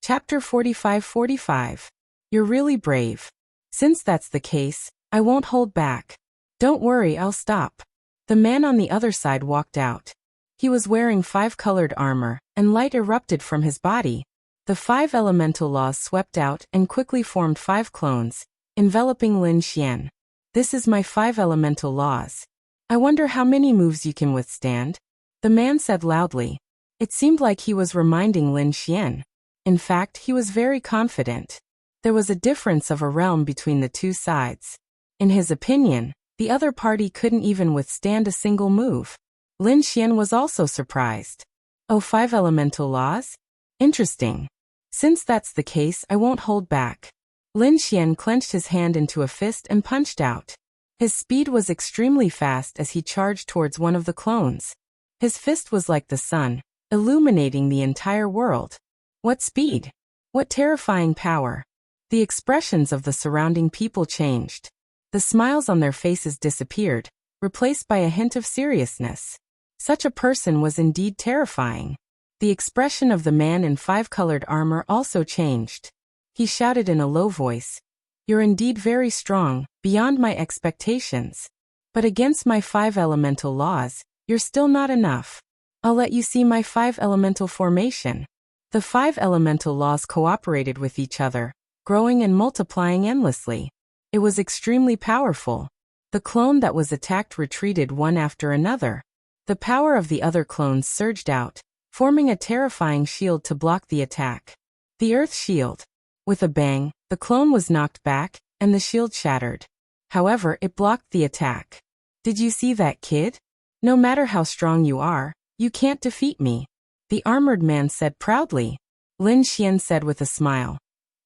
Chapter 45. You're really brave. Since that's the case, I won't hold back. Don't worry, I'll stop. The man on the other side walked out. He was wearing 5-colored armor, and light erupted from his body. The 5 elemental laws swept out and quickly formed 5 clones, enveloping Lin Xian. This is my 5 elemental laws. I wonder how many moves you can withstand? The man said loudly. It seemed like he was reminding Lin Xian. In fact, he was very confident. There was a difference of a realm between the two sides. In his opinion, the other party couldn't even withstand a single move. Lin Xian was also surprised. Oh, 5 elemental laws? Interesting. Since that's the case, I won't hold back. Lin Xian clenched his hand into a fist and punched out. His speed was extremely fast as he charged towards one of the clones. His fist was like the sun, illuminating the entire world. What speed! What terrifying power! The expressions of the surrounding people changed. The smiles on their faces disappeared, replaced by a hint of seriousness. Such a person was indeed terrifying. The expression of the man in 5-colored armor also changed. He shouted in a low voice, "You're indeed very strong, beyond my expectations. But against my 5 elemental laws, you're still not enough. I'll let you see my 5 elemental formation." The 5 elemental laws cooperated with each other, growing and multiplying endlessly. It was extremely powerful. The clone that was attacked retreated one after another. The power of the other clones surged out, forming a terrifying shield to block the attack. The Earth Shield. With a bang, the clone was knocked back, and the shield shattered. However, it blocked the attack. Did you see that, kid? No matter how strong you are, you can't defeat me. The armored man said proudly. Lin Xian said with a smile.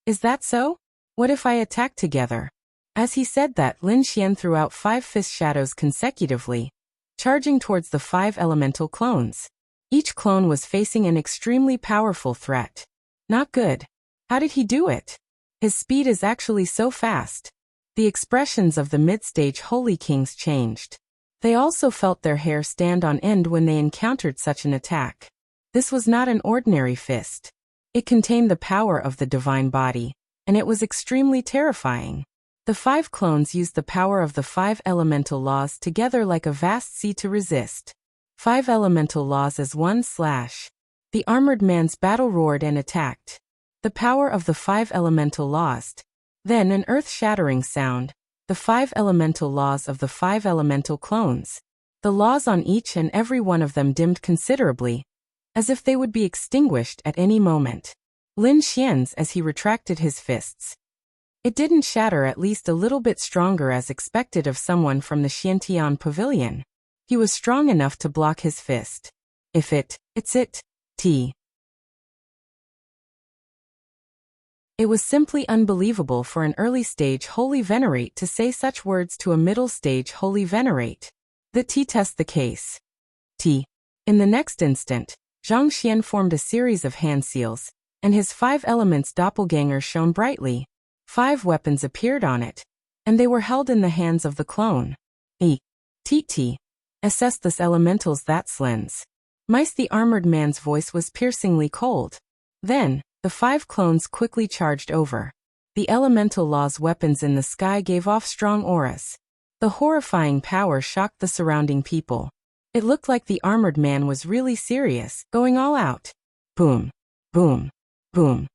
Is that so? What if I attack together? As he said that, Lin Xian threw out 5 fist shadows consecutively, charging towards the 5 elemental clones. Each clone was facing an extremely powerful threat. Not good. How did he do it? His speed is actually so fast. The expressions of the mid-stage Holy Kings changed. They also felt their hair stand on end when they encountered such an attack. This was not an ordinary fist. It contained the power of the divine body, and it was extremely terrifying. The 5 clones used the power of the 5 elemental laws together like a vast sea to resist. 5 elemental laws as one slash. The armored man's battle roared and attacked. The power of the 5 elemental laws. Then an earth-shattering sound. The 5 elemental laws of the 5 elemental clones. The laws on each and every one of them dimmed considerably, as if they would be extinguished at any moment. Lin Xian's as he retracted his fists. It didn't shatter, at least a little bit stronger as expected of someone from the Xiantian pavilion. He was strong enough to block his fist. It's it. It was simply unbelievable for an early-stage Holy Venerate to say such words to a middle-stage Holy Venerate. The test the case. In the next instant, Zhang Xian formed a series of hand seals, and his 5 elements doppelganger shone brightly. 5 weapons appeared on it, and they were held in the hands of the clone. Assess this elementals that slens. Mice the armored man's voice was piercingly cold. Then, the 5 clones quickly charged over. The elemental law's weapons in the sky gave off strong auras. The horrifying power shocked the surrounding people. It looked like the armored man was really serious, going all out. Boom, boom, boom.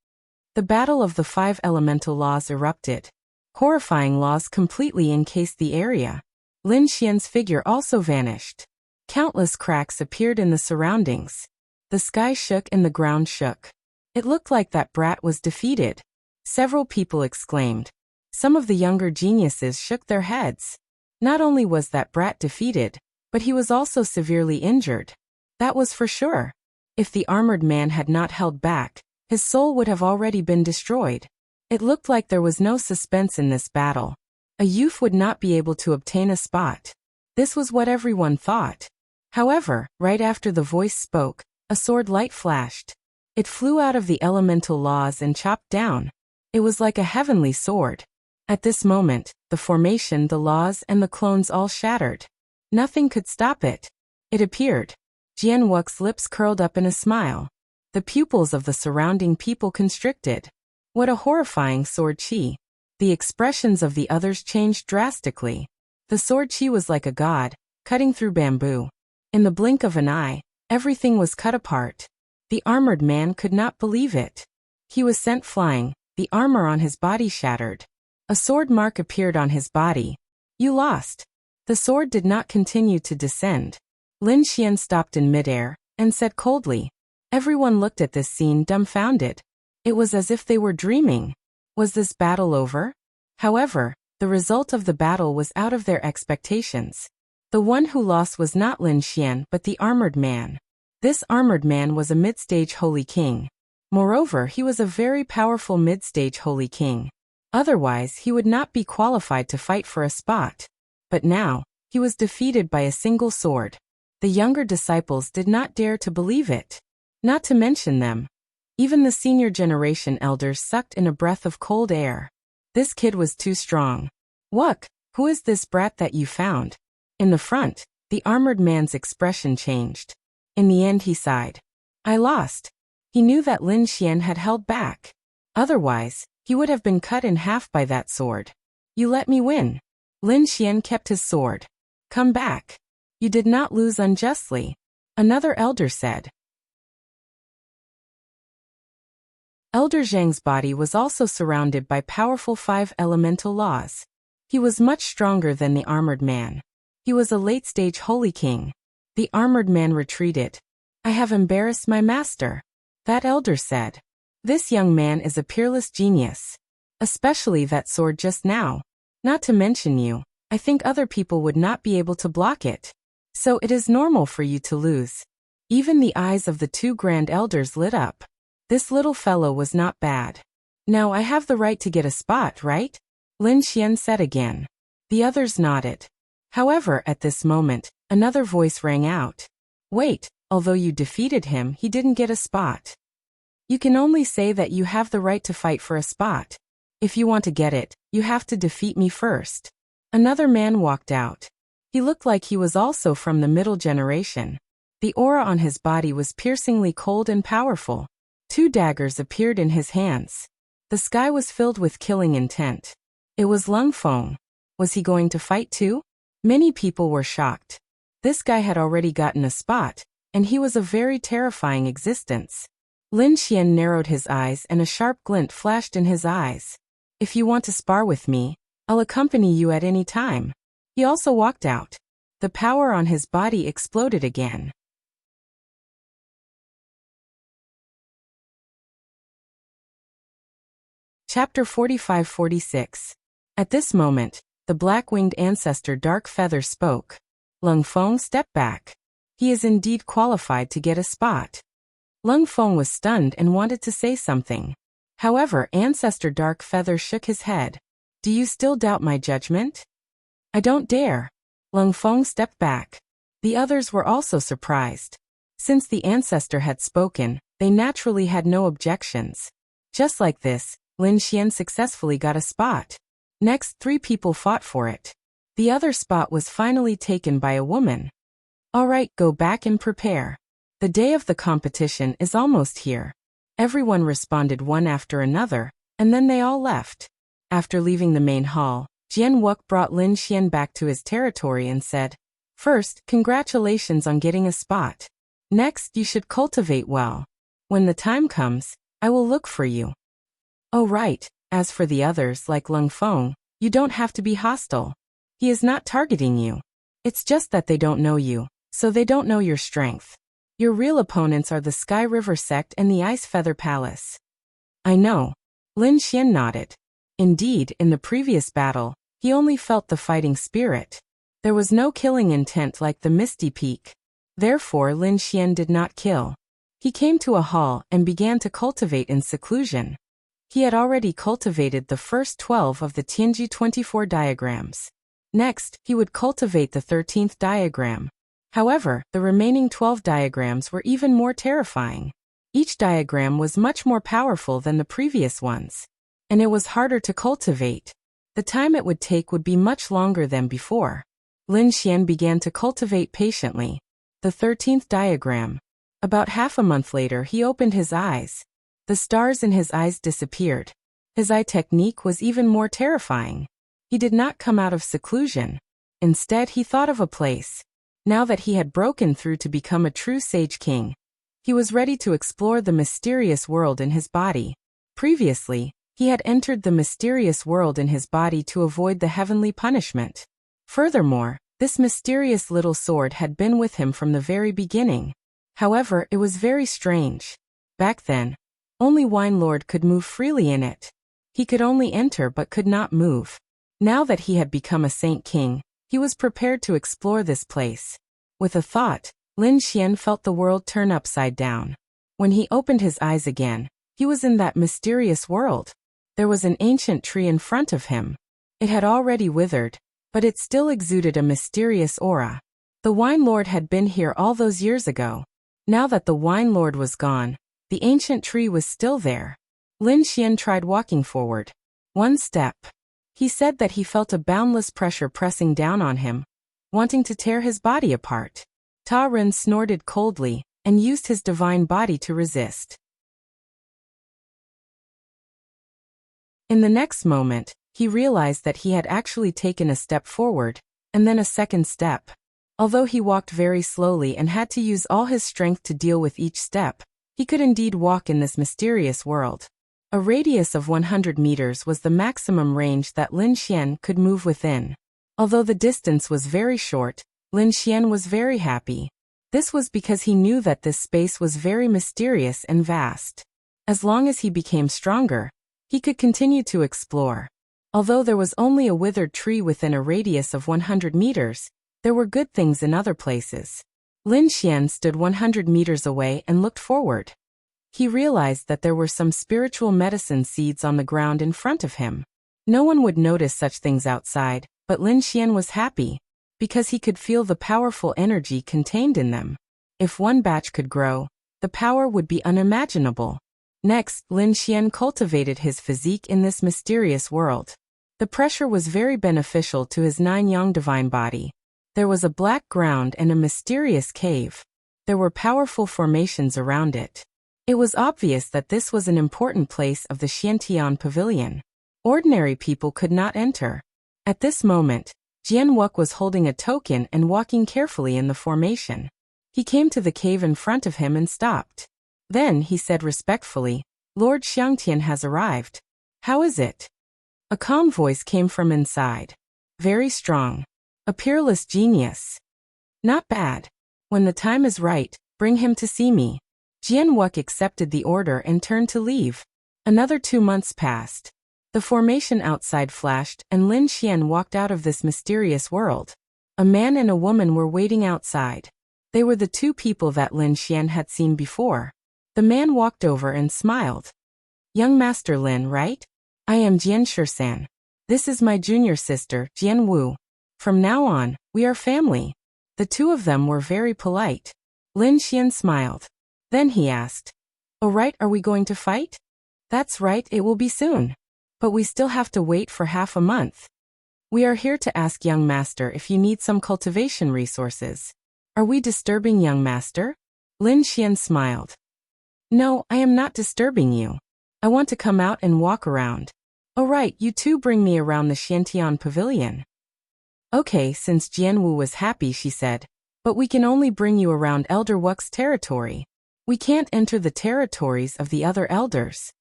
The battle of the 5 elemental laws erupted. Horrifying laws completely encased the area. Lin Xian's figure also vanished. Countless cracks appeared in the surroundings. The sky shook and the ground shook. It looked like that brat was defeated. Several people exclaimed. Some of the younger geniuses shook their heads. Not only was that brat defeated, but he was also severely injured. That was for sure. If the armored man had not held back, his soul would have already been destroyed. It looked like there was no suspense in this battle. A youth would not be able to obtain a spot. This was what everyone thought. However, right after the voice spoke, a sword light flashed. It flew out of the elemental laws and chopped down. It was like a heavenly sword. At this moment, the formation, the laws, and the clones all shattered. Nothing could stop it. It appeared. Jian Wuxi's lips curled up in a smile. The pupils of the surrounding people constricted. What a horrifying sword chi. The expressions of the others changed drastically. The sword chi was like a god, cutting through bamboo. In the blink of an eye, everything was cut apart. The armored man could not believe it. He was sent flying, the armor on his body shattered. A sword mark appeared on his body. You lost. The sword did not continue to descend. Lin Xian stopped in midair, and said coldly. Everyone looked at this scene dumbfounded. It was as if they were dreaming. Was this battle over? However, the result of the battle was out of their expectations. The one who lost was not Lin Xian but the armored man. This armored man was a mid-stage holy king. Moreover, he was a very powerful mid-stage holy king. Otherwise, he would not be qualified to fight for a spot. But now, he was defeated by a single sword. The younger disciples did not dare to believe it. Not to mention them. Even the senior generation elders sucked in a breath of cold air. This kid was too strong. Wuck, who is this brat that you found? In the front, the armored man's expression changed. In the end he sighed. I lost. He knew that Lin Xian had held back. Otherwise, he would have been cut in half by that sword. You let me win. Lin Xian kept his sword. Come back. You did not lose unjustly. Another elder said. Elder Zhang's body was also surrounded by powerful 5 elemental laws. He was much stronger than the armored man. He was a late-stage holy king. The armored man retreated. I have embarrassed my master. That elder said. This young man is a peerless genius. Especially that sword just now. Not to mention you, I think other people would not be able to block it. So it is normal for you to lose. Even the eyes of the 2 grand elders lit up. This little fellow was not bad. Now I have the right to get a spot, right? Lin Xian said again. The others nodded. However, at this moment, another voice rang out. Wait, although you defeated him, he didn't get a spot. You can only say that you have the right to fight for a spot. If you want to get it, you have to defeat me first. Another man walked out. He looked like he was also from the middle generation. The aura on his body was piercingly cold and powerful. 2 daggers appeared in his hands. The sky was filled with killing intent. It was Lung Feng. Was he going to fight too? Many people were shocked. This guy had already gotten a spot, and he was a very terrifying existence. Lin Xian narrowed his eyes and a sharp glint flashed in his eyes. If you want to spar with me, I'll accompany you at any time. He also walked out. The power on his body exploded again. Chapter 45-46. At this moment, the black-winged ancestor Dark Feather spoke. Lung Feng stepped back. He is indeed qualified to get a spot. Lung Feng was stunned and wanted to say something. However, Ancestor Dark Feather shook his head. Do you still doubt my judgment? I don't dare. Lung Feng stepped back. The others were also surprised. Since the ancestor had spoken, they naturally had no objections. Just like this, Lin Xian successfully got a spot. Next, 3 people fought for it. The other spot was finally taken by a woman. All right, go back and prepare. The day of the competition is almost here. Everyone responded one after another, and then they all left. After leaving the main hall, Jian Wuk brought Lin Xian back to his territory and said, First, congratulations on getting a spot. Next, you should cultivate well. When the time comes, I will look for you. Oh right, as for the others like Lung Feng, you don't have to be hostile. He is not targeting you. It's just that they don't know you, so they don't know your strength. Your real opponents are the Sky River Sect and the Ice Feather Palace. I know. Lin Xian nodded. Indeed, in the previous battle, he only felt the fighting spirit. There was no killing intent like the Misty Peak. Therefore Lin Xian did not kill. He came to a hall and began to cultivate in seclusion. He had already cultivated the first 12 of the Tianji 24 diagrams. Next, he would cultivate the 13th diagram. However, the remaining 12 diagrams were even more terrifying. Each diagram was much more powerful than the previous ones. And it was harder to cultivate. The time it would take would be much longer than before. Lin Xian began to cultivate patiently. The 13th diagram. About half a month later he opened his eyes. The stars in his eyes disappeared. His eye technique was even more terrifying. He did not come out of seclusion. Instead he thought of a place. Now that he had broken through to become a true sage king, he was ready to explore the mysterious world in his body. Previously, he had entered the mysterious world in his body to avoid the heavenly punishment. Furthermore, this mysterious little sword had been with him from the very beginning. However, it was very strange. Back then, only Wine Lord could move freely in it. He could only enter but could not move. Now that he had become a Saint King, he was prepared to explore this place. With a thought, Lin Xian felt the world turn upside down. When he opened his eyes again, he was in that mysterious world. There was an ancient tree in front of him. It had already withered, but it still exuded a mysterious aura. The Wine Lord had been here all those years ago. Now that the Wine Lord was gone, the ancient tree was still there. Lin Xian tried walking forward. One step. He said that he felt a boundless pressure pressing down on him, wanting to tear his body apart. Ta Ren snorted coldly and used his divine body to resist. In the next moment, he realized that he had actually taken a step forward, and then a second step. Although he walked very slowly and had to use all his strength to deal with each step, he could indeed walk in this mysterious world. A radius of 100 meters was the maximum range that Lin Xian could move within. Although the distance was very short, Lin Xian was very happy. This was because he knew that this space was very mysterious and vast. As long as he became stronger, he could continue to explore. Although there was only a withered tree within a radius of 100 meters, there were good things in other places. Lin Xian stood 100 meters away and looked forward. He realized that there were some spiritual medicine seeds on the ground in front of him. No one would notice such things outside, but Lin Xian was happy, because he could feel the powerful energy contained in them. If one batch could grow, the power would be unimaginable. Next, Lin Xian cultivated his physique in this mysterious world. The pressure was very beneficial to his 9-yang divine body. There was a black ground and a mysterious cave. There were powerful formations around it. It was obvious that this was an important place of the Xiantian Pavilion. Ordinary people could not enter. At this moment, Jian Wuk was holding a token and walking carefully in the formation. He came to the cave in front of him and stopped. Then he said respectfully, "Lord Xiangtian has arrived. How is it?" A calm voice came from inside. "Very strong. A peerless genius. Not bad. When the time is right, bring him to see me." Jian Wuk accepted the order and turned to leave. Another 2 months passed. The formation outside flashed and Lin Xian walked out of this mysterious world. A man and a woman were waiting outside. They were the 2 people that Lin Xian had seen before. The man walked over and smiled. "Young Master Lin, right? I am Jian Shisan. This is my junior sister, Jian Wu. From now on, we are family." The 2 of them were very polite. Lin Xian smiled. Then he asked, "Oh right, are we going to fight?" "That's right, it will be soon. But we still have to wait for half a month. We are here to ask young master if you need some cultivation resources. Are we disturbing young master?" Lin Xian smiled. "No, I am not disturbing you. I want to come out and walk around." "Oh right, you two bring me around the Xiantian Pavilion." Okay, since Jian Wu was happy, she said, "But we can only bring you around Elder Wuk's territory. We can't enter the territories of the other elders."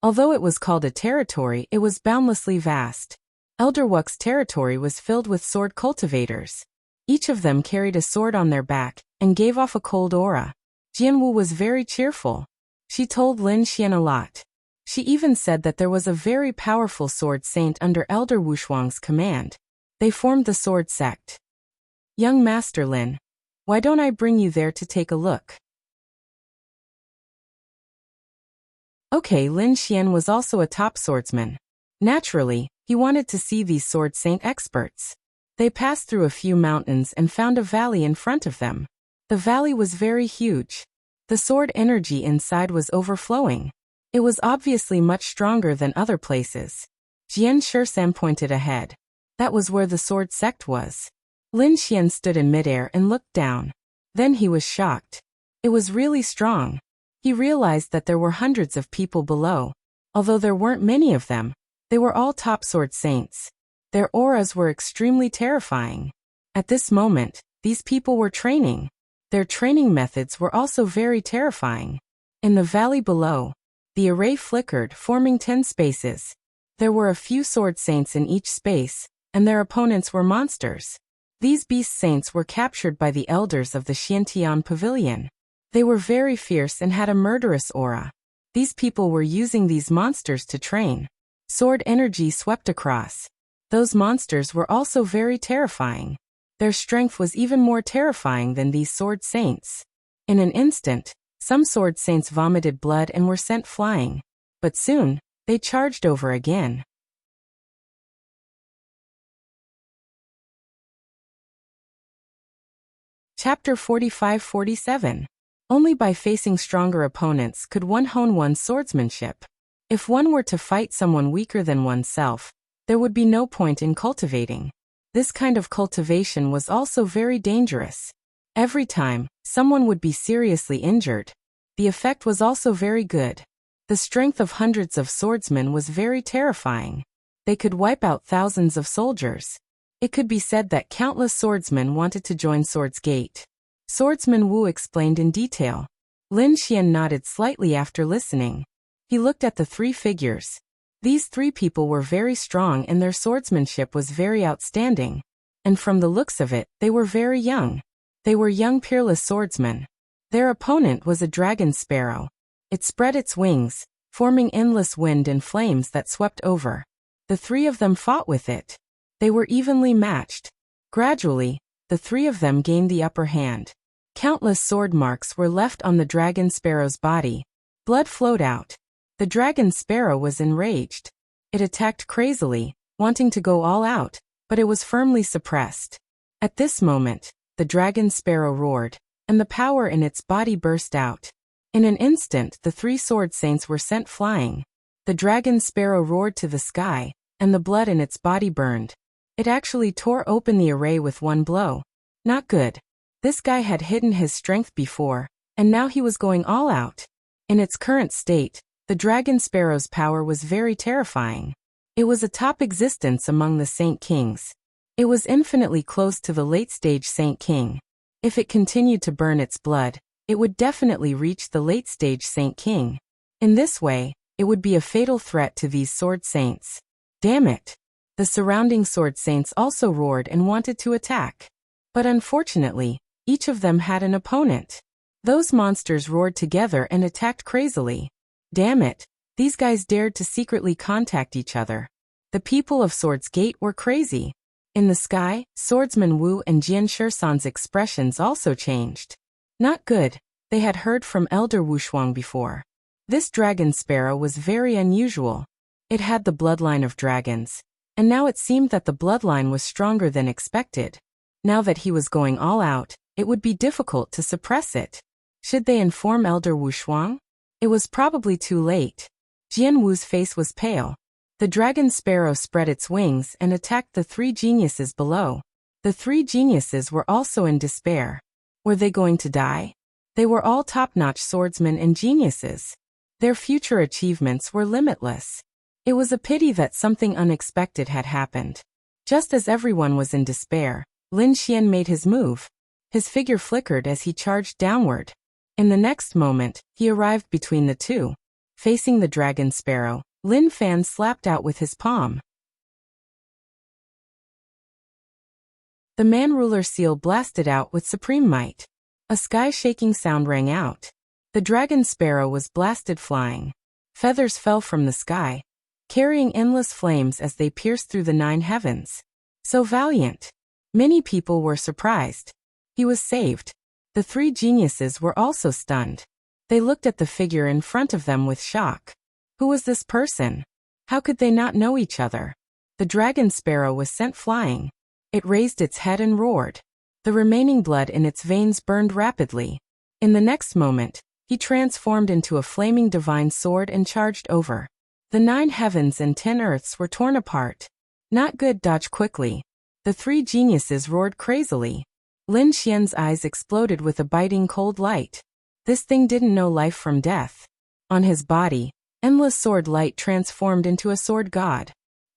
Although it was called a territory, it was boundlessly vast. Elder Wuk's territory was filled with sword cultivators. Each of them carried a sword on their back and gave off a cold aura. Jian Wu was very cheerful. She told Lin Xian a lot. She even said that there was a very powerful sword saint under Elder Wushuang's command. They formed the sword sect. "Young Master Lin, why don't I bring you there to take a look?" Okay, Lin Xian was also a top swordsman. Naturally, he wanted to see these sword saint experts. They passed through a few mountains and found a valley in front of them. The valley was very huge. The sword energy inside was overflowing. It was obviously much stronger than other places. Jian Shisan pointed ahead. That was where the sword sect was. Lin Xian stood in midair and looked down. Then he was shocked. It was really strong. He realized that there were hundreds of people below. Although there weren't many of them, they were all top sword saints. Their auras were extremely terrifying. At this moment, these people were training. Their training methods were also very terrifying. In the valley below, the array flickered, forming 10 spaces. There were a few sword saints in each space, and their opponents were monsters. These beast saints were captured by the elders of the Xiantian pavilion. They were very fierce and had a murderous aura. These people were using these monsters to train. Sword energy swept across. Those monsters were also very terrifying. Their strength was even more terrifying than these sword saints. In an instant, some sword saints vomited blood and were sent flying. But soon, they charged over again. Chapter 45-47. Only by facing stronger opponents could one hone one's swordsmanship. If one were to fight someone weaker than oneself, there would be no point in cultivating. This kind of cultivation was also very dangerous. Every time, someone would be seriously injured. The effect was also very good. The strength of hundreds of swordsmen was very terrifying. They could wipe out thousands of soldiers. It could be said that countless swordsmen wanted to join Swords Gate. Swordsman Wu explained in detail. Lin Xian nodded slightly after listening. He looked at the 3 figures. These 3 people were very strong and their swordsmanship was very outstanding. And from the looks of it, they were very young. They were young peerless swordsmen. Their opponent was a dragon sparrow. It spread its wings, forming endless wind and flames that swept over. The 3 of them fought with it. They were evenly matched. Gradually, the 3 of them gained the upper hand. Countless sword marks were left on the dragon sparrow's body. Blood flowed out. The dragon sparrow was enraged. It attacked crazily, wanting to go all out, but it was firmly suppressed. At this moment, the dragon sparrow roared, and the power in its body burst out. In an instant, the 3 sword saints were sent flying. The dragon sparrow roared to the sky, and the blood in its body burned. It actually tore open the array with one blow. Not good. This guy had hidden his strength before, and now he was going all out. In its current state, the dragon sparrow's power was very terrifying. It was a top existence among the Saint Kings. It was infinitely close to the late-stage Saint King. If it continued to burn its blood, it would definitely reach the late-stage Saint King. In this way, it would be a fatal threat to these sword saints. Damn it! The surrounding sword saints also roared and wanted to attack. But unfortunately, each of them had an opponent. Those monsters roared together and attacked crazily. Damn it, these guys dared to secretly contact each other. The people of Swords Gate were crazy. In the sky, Swordsman Wu and Jian Shisan's expressions also changed. Not good, they had heard from Elder Wushuang before. This dragon sparrow was very unusual. It had the bloodline of dragons, and now it seemed that the bloodline was stronger than expected. Now that he was going all out, it would be difficult to suppress it. Should they inform Elder Wushuang? It was probably too late. Jian Wu's face was pale. The dragon sparrow spread its wings and attacked the 3 geniuses below. The 3 geniuses were also in despair. Were they going to die? They were all top-notch swordsmen and geniuses. Their future achievements were limitless. It was a pity that something unexpected had happened. Just as everyone was in despair, Lin Xian made his move. His figure flickered as he charged downward. In the next moment, he arrived between the 2. Facing the dragon sparrow, Lin Fan slapped out with his palm. The man-ruler seal blasted out with supreme might. A sky-shaking sound rang out. The dragon sparrow was blasted flying. Feathers fell from the sky, carrying endless flames as they pierced through the 9 heavens. So valiant. Many people were surprised. He was saved. The 3 geniuses were also stunned. They looked at the figure in front of them with shock. Who was this person? How could they not know each other? The dragon sparrow was sent flying. It raised its head and roared. The remaining blood in its veins burned rapidly. In the next moment, he transformed into a flaming divine sword and charged over. The 9 heavens and 10 earths were torn apart. Not good, dodge quickly. The 3 geniuses roared crazily. Lin Xian's eyes exploded with a biting cold light. This thing didn't know life from death. On his body, endless sword light transformed into a sword god.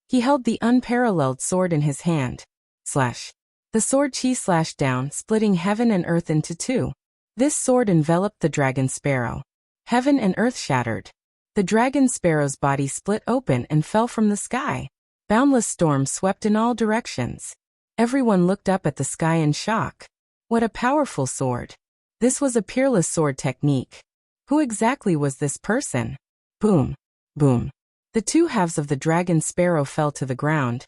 He held the unparalleled sword in his hand. Slash. The sword chi slashed down, splitting heaven and earth into two. This sword enveloped the dragon sparrow. Heaven and earth shattered. The dragon sparrow's body split open and fell from the sky. Boundless storms swept in all directions. Everyone looked up at the sky in shock. What a powerful sword. This was a peerless sword technique. Who exactly was this person? Boom. Boom. The two halves of the dragon sparrow fell to the ground,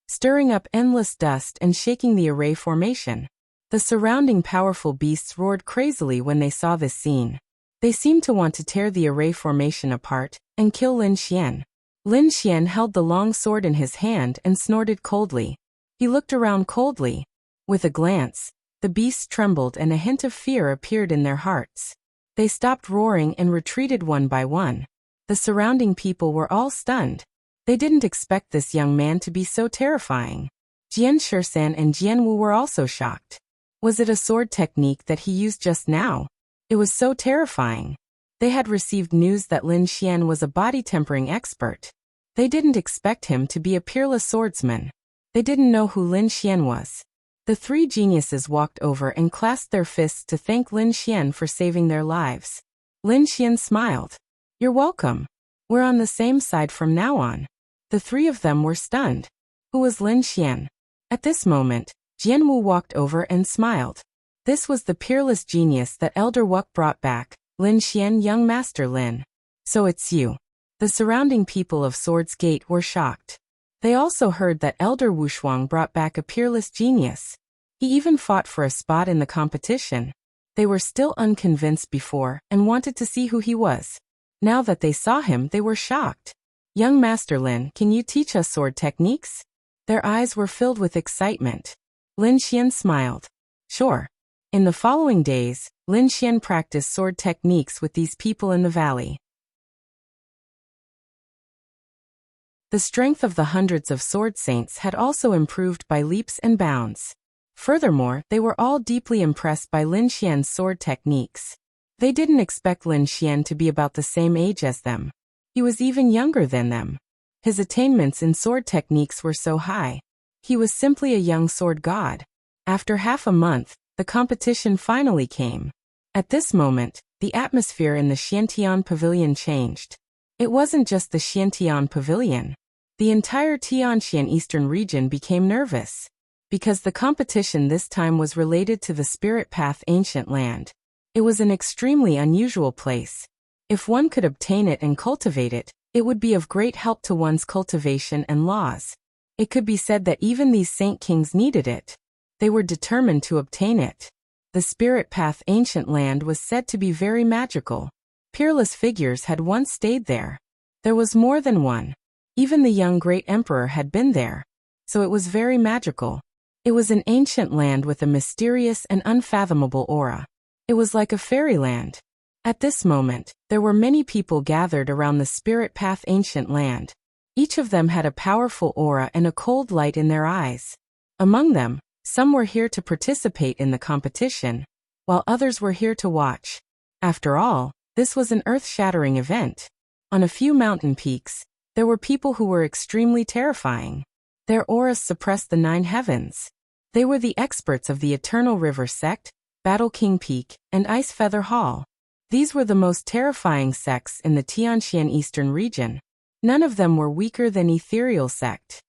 stirring up endless dust and shaking the array formation. The surrounding powerful beasts roared crazily when they saw this scene. They seemed to want to tear the array formation apart and kill Lin Xian. Lin Xian held the long sword in his hand and snorted coldly. He looked around coldly. With a glance, the beasts trembled and a hint of fear appeared in their hearts. They stopped roaring and retreated one by one. The surrounding people were all stunned. They didn't expect this young man to be so terrifying. Jian Shisan and Jian Wu were also shocked. Was it a sword technique that he used just now? It was so terrifying. They had received news that Lin Xian was a body-tempering expert. They didn't expect him to be a peerless swordsman. They didn't know who Lin Xian was. The three geniuses walked over and clasped their fists to thank Lin Xian for saving their lives. Lin Xian smiled. You're welcome. We're on the same side from now on. The three of them were stunned. Who was Lin Xian? At this moment, Jian Wu walked over and smiled. This was the peerless genius that Elder Wuck brought back, Lin Xian, young Master Lin. So it's you. The surrounding people of Swords Gate were shocked. They also heard that Elder Wushuang brought back a peerless genius. He even fought for a spot in the competition. They were still unconvinced before and wanted to see who he was. Now that they saw him, they were shocked. Young Master Lin, can you teach us sword techniques? Their eyes were filled with excitement. Lin Xian smiled. Sure. In the following days, Lin Xian practiced sword techniques with these people in the valley. The strength of the hundreds of sword saints had also improved by leaps and bounds. Furthermore, they were all deeply impressed by Lin Xian's sword techniques. They didn't expect Lin Xian to be about the same age as them. He was even younger than them. His attainments in sword techniques were so high. He was simply a young sword god. After half a month, the competition finally came. At this moment, the atmosphere in the Xiantian Pavilion changed. It wasn't just the Xiantian Pavilion. The entire Tianxian Eastern region became nervous. Because the competition this time was related to the Spirit Path Ancient Land. It was an extremely unusual place. If one could obtain it and cultivate it, it would be of great help to one's cultivation and laws. It could be said that even these Saint Kings needed it. They were determined to obtain it. The Spirit Path Ancient Land was said to be very magical. Peerless figures had once stayed there. There was more than one. Even the young great emperor had been there. So it was very magical. It was an ancient land with a mysterious and unfathomable aura. It was like a fairyland. At this moment, there were many people gathered around the Spirit Path Ancient Land. Each of them had a powerful aura and a cold light in their eyes. Among them, some were here to participate in the competition, while others were here to watch. After all, this was an earth-shattering event. On a few mountain peaks, there were people who were extremely terrifying. Their auras suppressed the 9 heavens. They were the experts of the Eternal River Sect, Battle King Peak, and Ice Feather Hall. These were the most terrifying sects in the Tianxian Eastern region. None of them were weaker than Ethereal Sect.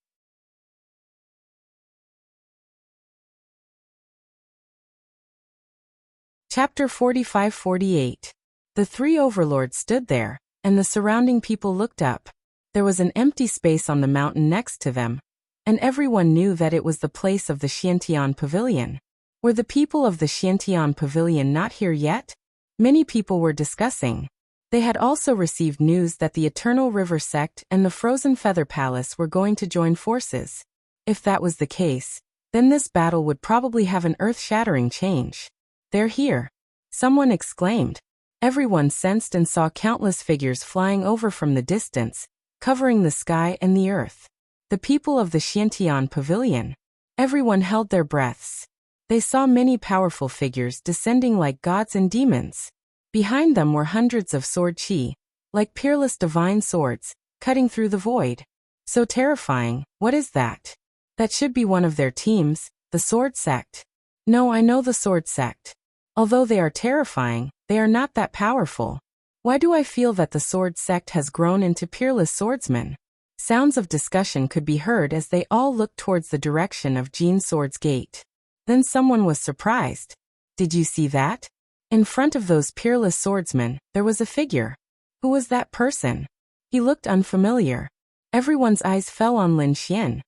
Chapter 45-48. The three overlords stood there, and the surrounding people looked up. There was an empty space on the mountain next to them, and everyone knew that it was the place of the Xiantian Pavilion. Were the people of the Xiantian Pavilion not here yet? Many people were discussing. They had also received news that the Eternal River Sect and the Frozen Feather Palace were going to join forces. If that was the case, then this battle would probably have an earth-shattering change. They're here. Someone exclaimed. Everyone sensed and saw countless figures flying over from the distance, covering the sky and the earth. The people of the Xiantian Pavilion. Everyone held their breaths. They saw many powerful figures descending like gods and demons. Behind them were hundreds of sword chi, like peerless divine swords, cutting through the void. So terrifying. What is that? That should be one of their teams, the Sword Sect. No, I know the Sword Sect. Although they are terrifying, they are not that powerful. Why do I feel that the Sword Sect has grown into peerless swordsmen? Sounds of discussion could be heard as they all looked towards the direction of Jean Sword's gate. Then someone was surprised. Did you see that? In front of those peerless swordsmen, there was a figure. Who was that person? He looked unfamiliar. Everyone's eyes fell on Lin Xian.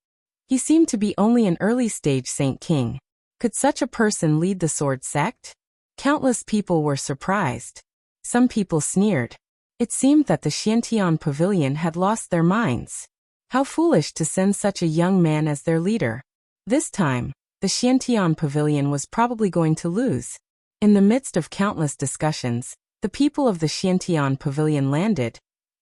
He seemed to be only an early-stage Saint King. Could such a person lead the Sword Sect? Countless people were surprised. Some people sneered. It seemed that the Xiantian Pavilion had lost their minds. How foolish to send such a young man as their leader. This time, the Xiantian Pavilion was probably going to lose. In the midst of countless discussions, the people of the Xiantian Pavilion landed,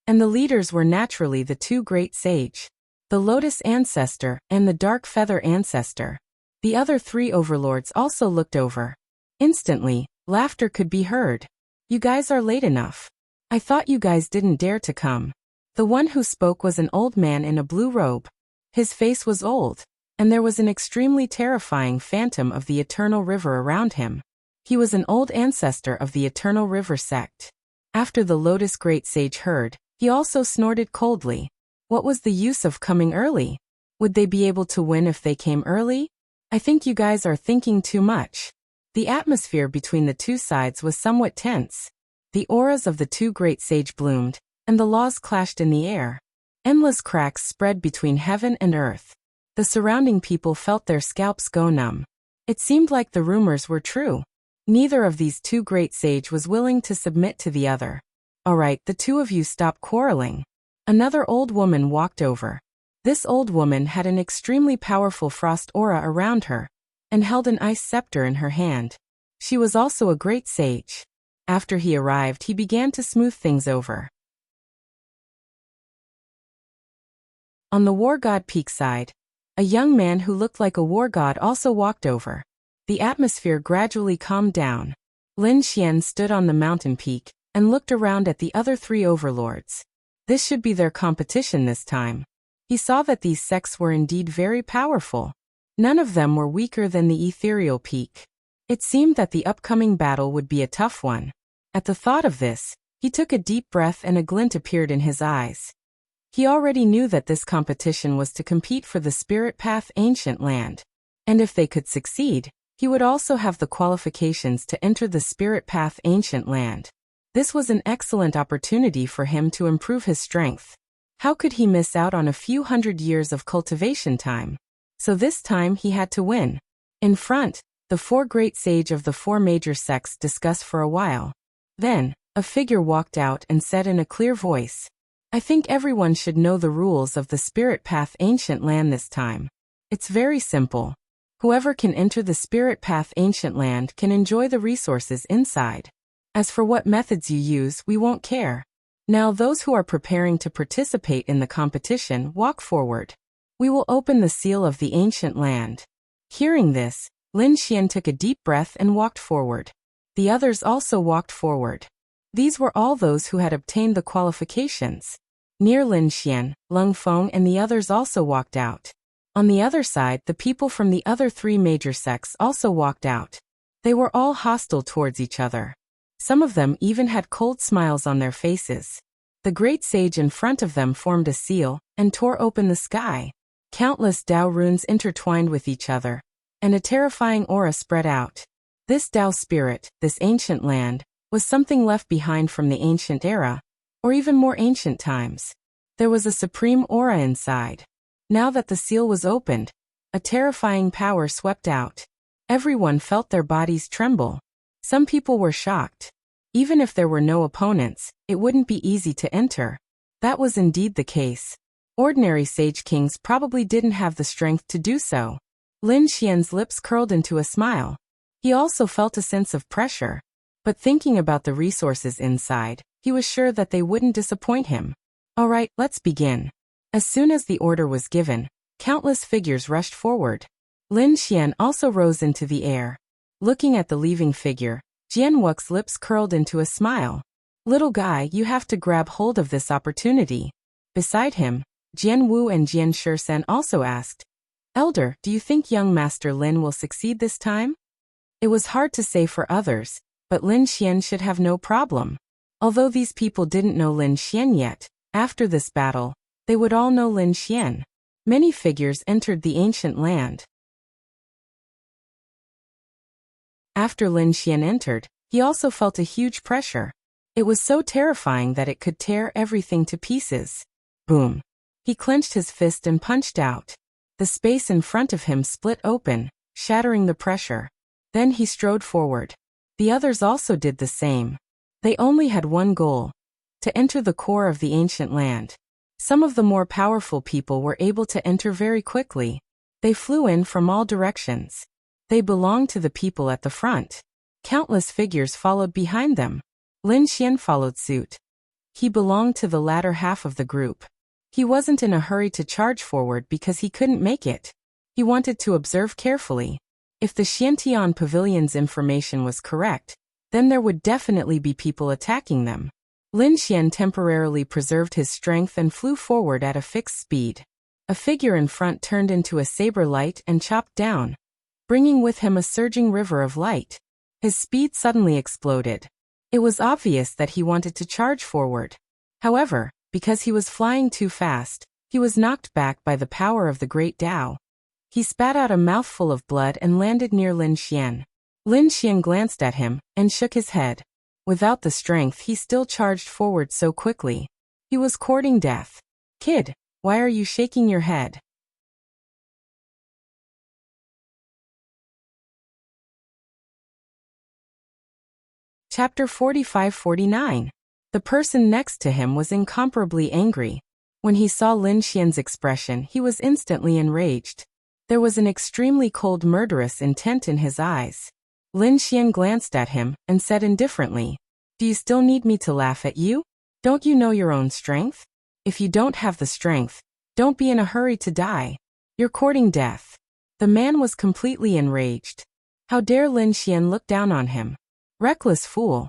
and the leaders were naturally the two great sage, the Lotus Ancestor and the Dark Feather Ancestor. The other three overlords also looked over. Instantly, laughter could be heard. You guys are late enough. I thought you guys didn't dare to come. The one who spoke was an old man in a blue robe. His face was old, and there was an extremely terrifying phantom of the Eternal River around him. He was an old ancestor of the Eternal River sect. After the Lotus Great Sage heard, he also snorted coldly. What was the use of coming early? Would they be able to win if they came early? I think you guys are thinking too much. The atmosphere between the two sides was somewhat tense. The auras of the two great sage bloomed, and the laws clashed in the air. Endless cracks spread between heaven and earth. The surrounding people felt their scalps go numb. It seemed like the rumors were true. Neither of these two great sage was willing to submit to the other. All right, the two of you stop quarreling. Another old woman walked over. This old woman had an extremely powerful frost aura around her, and held an ice scepter in her hand. She was also a great sage. After he arrived, he began to smooth things over. On the war god peak side, a young man who looked like a war god also walked over. The atmosphere gradually calmed down. Lin Xian stood on the mountain peak and looked around at the other three overlords. This should be their competition this time. He saw that these sects were indeed very powerful. None of them were weaker than the ethereal peak. It seemed that the upcoming battle would be a tough one. At the thought of this, he took a deep breath and a glint appeared in his eyes. He already knew that this competition was to compete for the Spirit Path Ancient Land. And if they could succeed, he would also have the qualifications to enter the Spirit Path Ancient Land. This was an excellent opportunity for him to improve his strength. How could he miss out on a few hundred years of cultivation time? So this time he had to win. In front, the four great sage of the four major sects discussed for a while. Then, a figure walked out and said in a clear voice, I think everyone should know the rules of the Spirit Path Ancient Land this time. It's very simple. Whoever can enter the Spirit Path Ancient Land can enjoy the resources inside. As for what methods you use, we won't care. Now those who are preparing to participate in the competition, walk forward. We will open the seal of the ancient land. Hearing this, Lin Xian took a deep breath and walked forward. The others also walked forward. These were all those who had obtained the qualifications. Near Lin Xian, Lung Feng and the others also walked out. On the other side, the people from the other three major sects also walked out. They were all hostile towards each other. Some of them even had cold smiles on their faces. The great sage in front of them formed a seal and tore open the sky. Countless Tao runes intertwined with each other, and a terrifying aura spread out. This Tao spirit, this ancient land, was something left behind from the ancient era, or even more ancient times. There was a supreme aura inside. Now that the seal was opened, a terrifying power swept out. Everyone felt their bodies tremble. Some people were shocked. Even if there were no opponents, it wouldn't be easy to enter. That was indeed the case. Ordinary sage kings probably didn't have the strength to do so. Lin Xian's lips curled into a smile. He also felt a sense of pressure. But thinking about the resources inside, he was sure that they wouldn't disappoint him. All right, let's begin. As soon as the order was given, countless figures rushed forward. Lin Xian also rose into the air. Looking at the leaving figure, Jian Wu's lips curled into a smile. Little guy, you have to grab hold of this opportunity. Beside him, Jian Wu and Jian Shisen also asked, Elder, do you think young Master Lin will succeed this time? It was hard to say for others, but Lin Xian should have no problem. Although these people didn't know Lin Xian yet, after this battle, they would all know Lin Xian. Many figures entered the ancient land. After Lin Xian entered, he also felt a huge pressure. It was so terrifying that it could tear everything to pieces. Boom. He clenched his fist and punched out. The space in front of him split open, shattering the pressure. Then he strode forward. The others also did the same. They only had one goal: to enter the core of the ancient land. Some of the more powerful people were able to enter very quickly. They flew in from all directions. They belonged to the people at the front. Countless figures followed behind them. Lin Xian followed suit. He belonged to the latter half of the group. He wasn't in a hurry to charge forward because he couldn't make it. He wanted to observe carefully. If the Xiantian Pavilion's information was correct, then there would definitely be people attacking them. Lin Xian temporarily preserved his strength and flew forward at a fixed speed. A figure in front turned into a saber light and chopped down, bringing with him a surging river of light. His speed suddenly exploded. It was obvious that he wanted to charge forward. However, because he was flying too fast, he was knocked back by the power of the Great Tao. He spat out a mouthful of blood and landed near Lin Xian. Lin Xian glanced at him and shook his head. Without the strength, he still charged forward so quickly. He was courting death. Kid, why are you shaking your head? Chapter 45-49. The person next to him was incomparably angry. When he saw Lin Xian's expression, he was instantly enraged. There was an extremely cold, murderous intent in his eyes. Lin Xian glanced at him and said indifferently, "Do you still need me to laugh at you? Don't you know your own strength? If you don't have the strength, don't be in a hurry to die. You're courting death." The man was completely enraged. How dare Lin Xian look down on him? Reckless fool.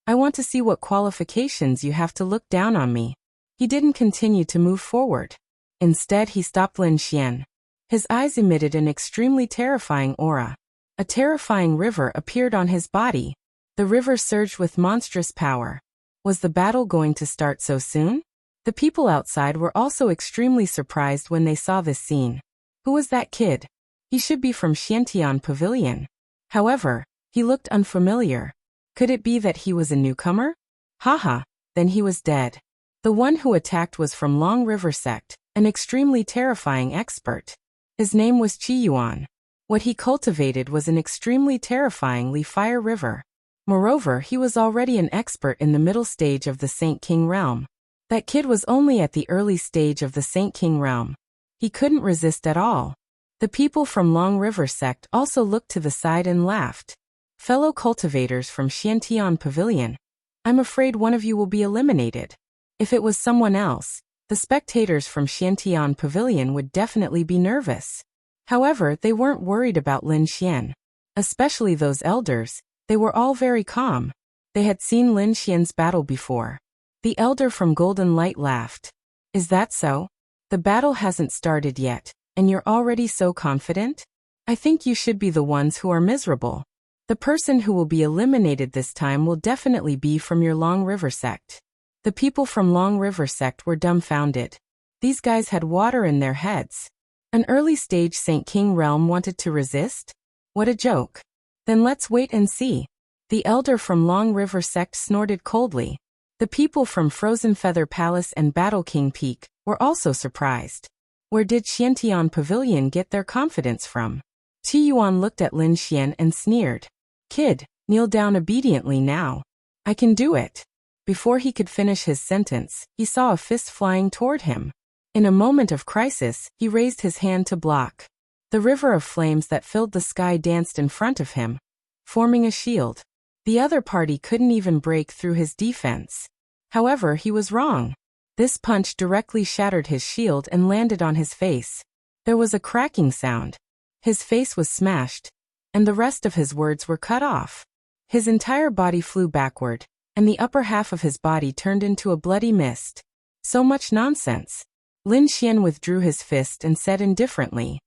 I want to see what qualifications you have to look down on me. He didn't continue to move forward. Instead, he stopped Lin Xian. His eyes emitted an extremely terrifying aura. A terrifying river appeared on his body. The river surged with monstrous power. Was the battle going to start so soon? The people outside were also extremely surprised when they saw this scene. Who was that kid? He should be from Xiantian Pavilion. However, he looked unfamiliar. Could it be that he was a newcomer? Haha, then he was dead. The one who attacked was from Long River Sect, an extremely terrifying expert. His name was Qi Yuan. What he cultivated was an extremely terrifyingly fire river. Moreover, he was already an expert in the middle stage of the Saint King realm. That kid was only at the early stage of the Saint King realm. He couldn't resist at all. The people from Long River Sect also looked to the side and laughed. Fellow cultivators from Xiantian Pavilion, I'm afraid one of you will be eliminated. If it was someone else, the spectators from Xiantian Pavilion would definitely be nervous. However, they weren't worried about Lin Xian. Especially those elders, they were all very calm. They had seen Lin Xian's battle before. The elder from Golden Light laughed. Is that so? The battle hasn't started yet, and you're already so confident? I think you should be the ones who are miserable. The person who will be eliminated this time will definitely be from your Long River Sect. The people from Long River Sect were dumbfounded. These guys had water in their heads. An early stage Saint King realm wanted to resist? What a joke. Then let's wait and see. The elder from Long River Sect snorted coldly. The people from Frozen Feather Palace and Battle King Peak were also surprised. Where did Xiantian Pavilion get their confidence from? Qi Yuan looked at Lin Xian and sneered. Kid, kneel down obediently now. I can do it. Before he could finish his sentence, he saw a fist flying toward him. In a moment of crisis, he raised his hand to block. The river of flames that filled the sky danced in front of him, forming a shield. The other party couldn't even break through his defense. However, he was wrong. This punch directly shattered his shield and landed on his face. There was a cracking sound. His face was smashed, and the rest of his words were cut off. His entire body flew backward, and the upper half of his body turned into a bloody mist. So much nonsense. Lin Xian withdrew his fist and said indifferently,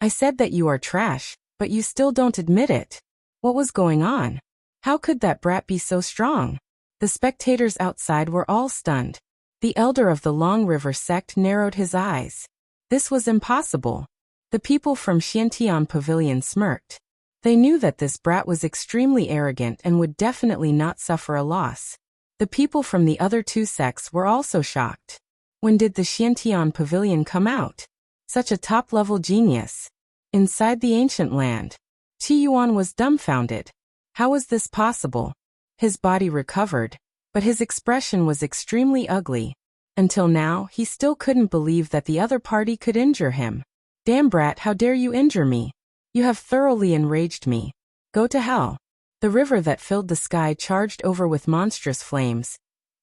I said that you are trash, but you still don't admit it. What was going on? How could that brat be so strong? The spectators outside were all stunned. The elder of the Long River sect narrowed his eyes. This was impossible. The people from Xiantian Pavilion smirked. They knew that this brat was extremely arrogant and would definitely not suffer a loss. The people from the other two sects were also shocked. When did the Xiantian Pavilion come out? Such a top-level genius. Inside the ancient land. Qi Yuan was dumbfounded. How was this possible? His body recovered, but his expression was extremely ugly. Until now, he still couldn't believe that the other party could injure him. Damn brat, how dare you injure me? You have thoroughly enraged me. Go to hell. The river that filled the sky charged over with monstrous flames,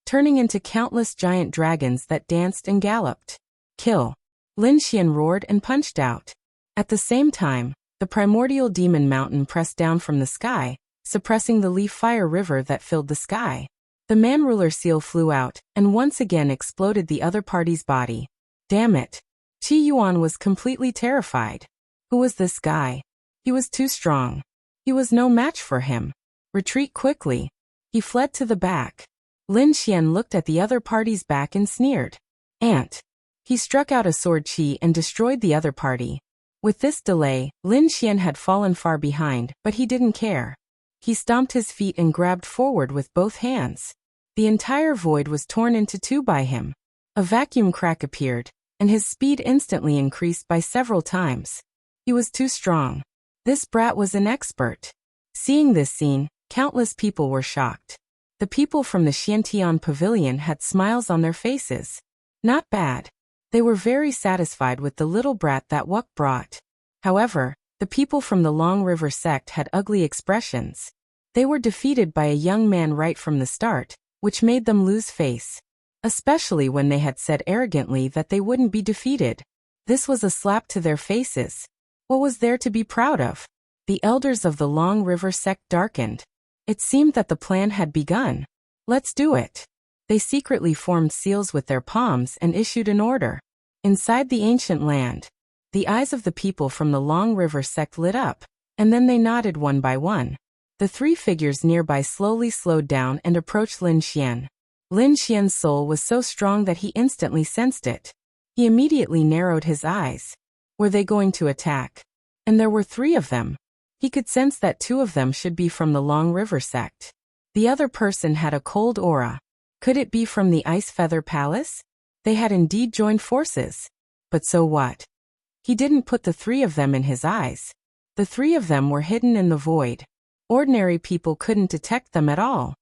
turning into countless giant dragons that danced and galloped. Kill. Lin Xian roared and punched out. At the same time, the primordial demon mountain pressed down from the sky, suppressing the leaf fire river that filled the sky. The man-ruler seal flew out, and once again exploded the other party's body. Damn it. Qi Yuan was completely terrified. Who was this guy? He was too strong. He was no match for him. Retreat quickly. He fled to the back. Lin Xian looked at the other party's back and sneered. Ant. He struck out a sword qi and destroyed the other party. With this delay, Lin Xian had fallen far behind, but he didn't care. He stomped his feet and grabbed forward with both hands. The entire void was torn into two by him. A vacuum crack appeared, and his speed instantly increased by several times. He was too strong. This brat was an expert. Seeing this scene, countless people were shocked. The people from the Xiantian Pavilion had smiles on their faces. Not bad. They were very satisfied with the little brat that Wuxia brought. However, the people from the Long River sect had ugly expressions. They were defeated by a young man right from the start, which made them lose face. Especially when they had said arrogantly that they wouldn't be defeated. This was a slap to their faces. What was there to be proud of? The elders of the Long River sect darkened. It seemed that the plan had begun. Let's do it. They secretly formed seals with their palms and issued an order. Inside the ancient land, the eyes of the people from the Long River sect lit up, and then they nodded one by one. The three figures nearby slowly slowed down and approached Lin Xian. Lin Xian's soul was so strong that he instantly sensed it. He immediately narrowed his eyes. Were they going to attack? And there were three of them. He could sense that two of them should be from the Long River sect. The other person had a cold aura. Could it be from the Ice Feather Palace? They had indeed joined forces. But so what? He didn't put the three of them in his eyes. The three of them were hidden in the void. Ordinary people couldn't detect them at all.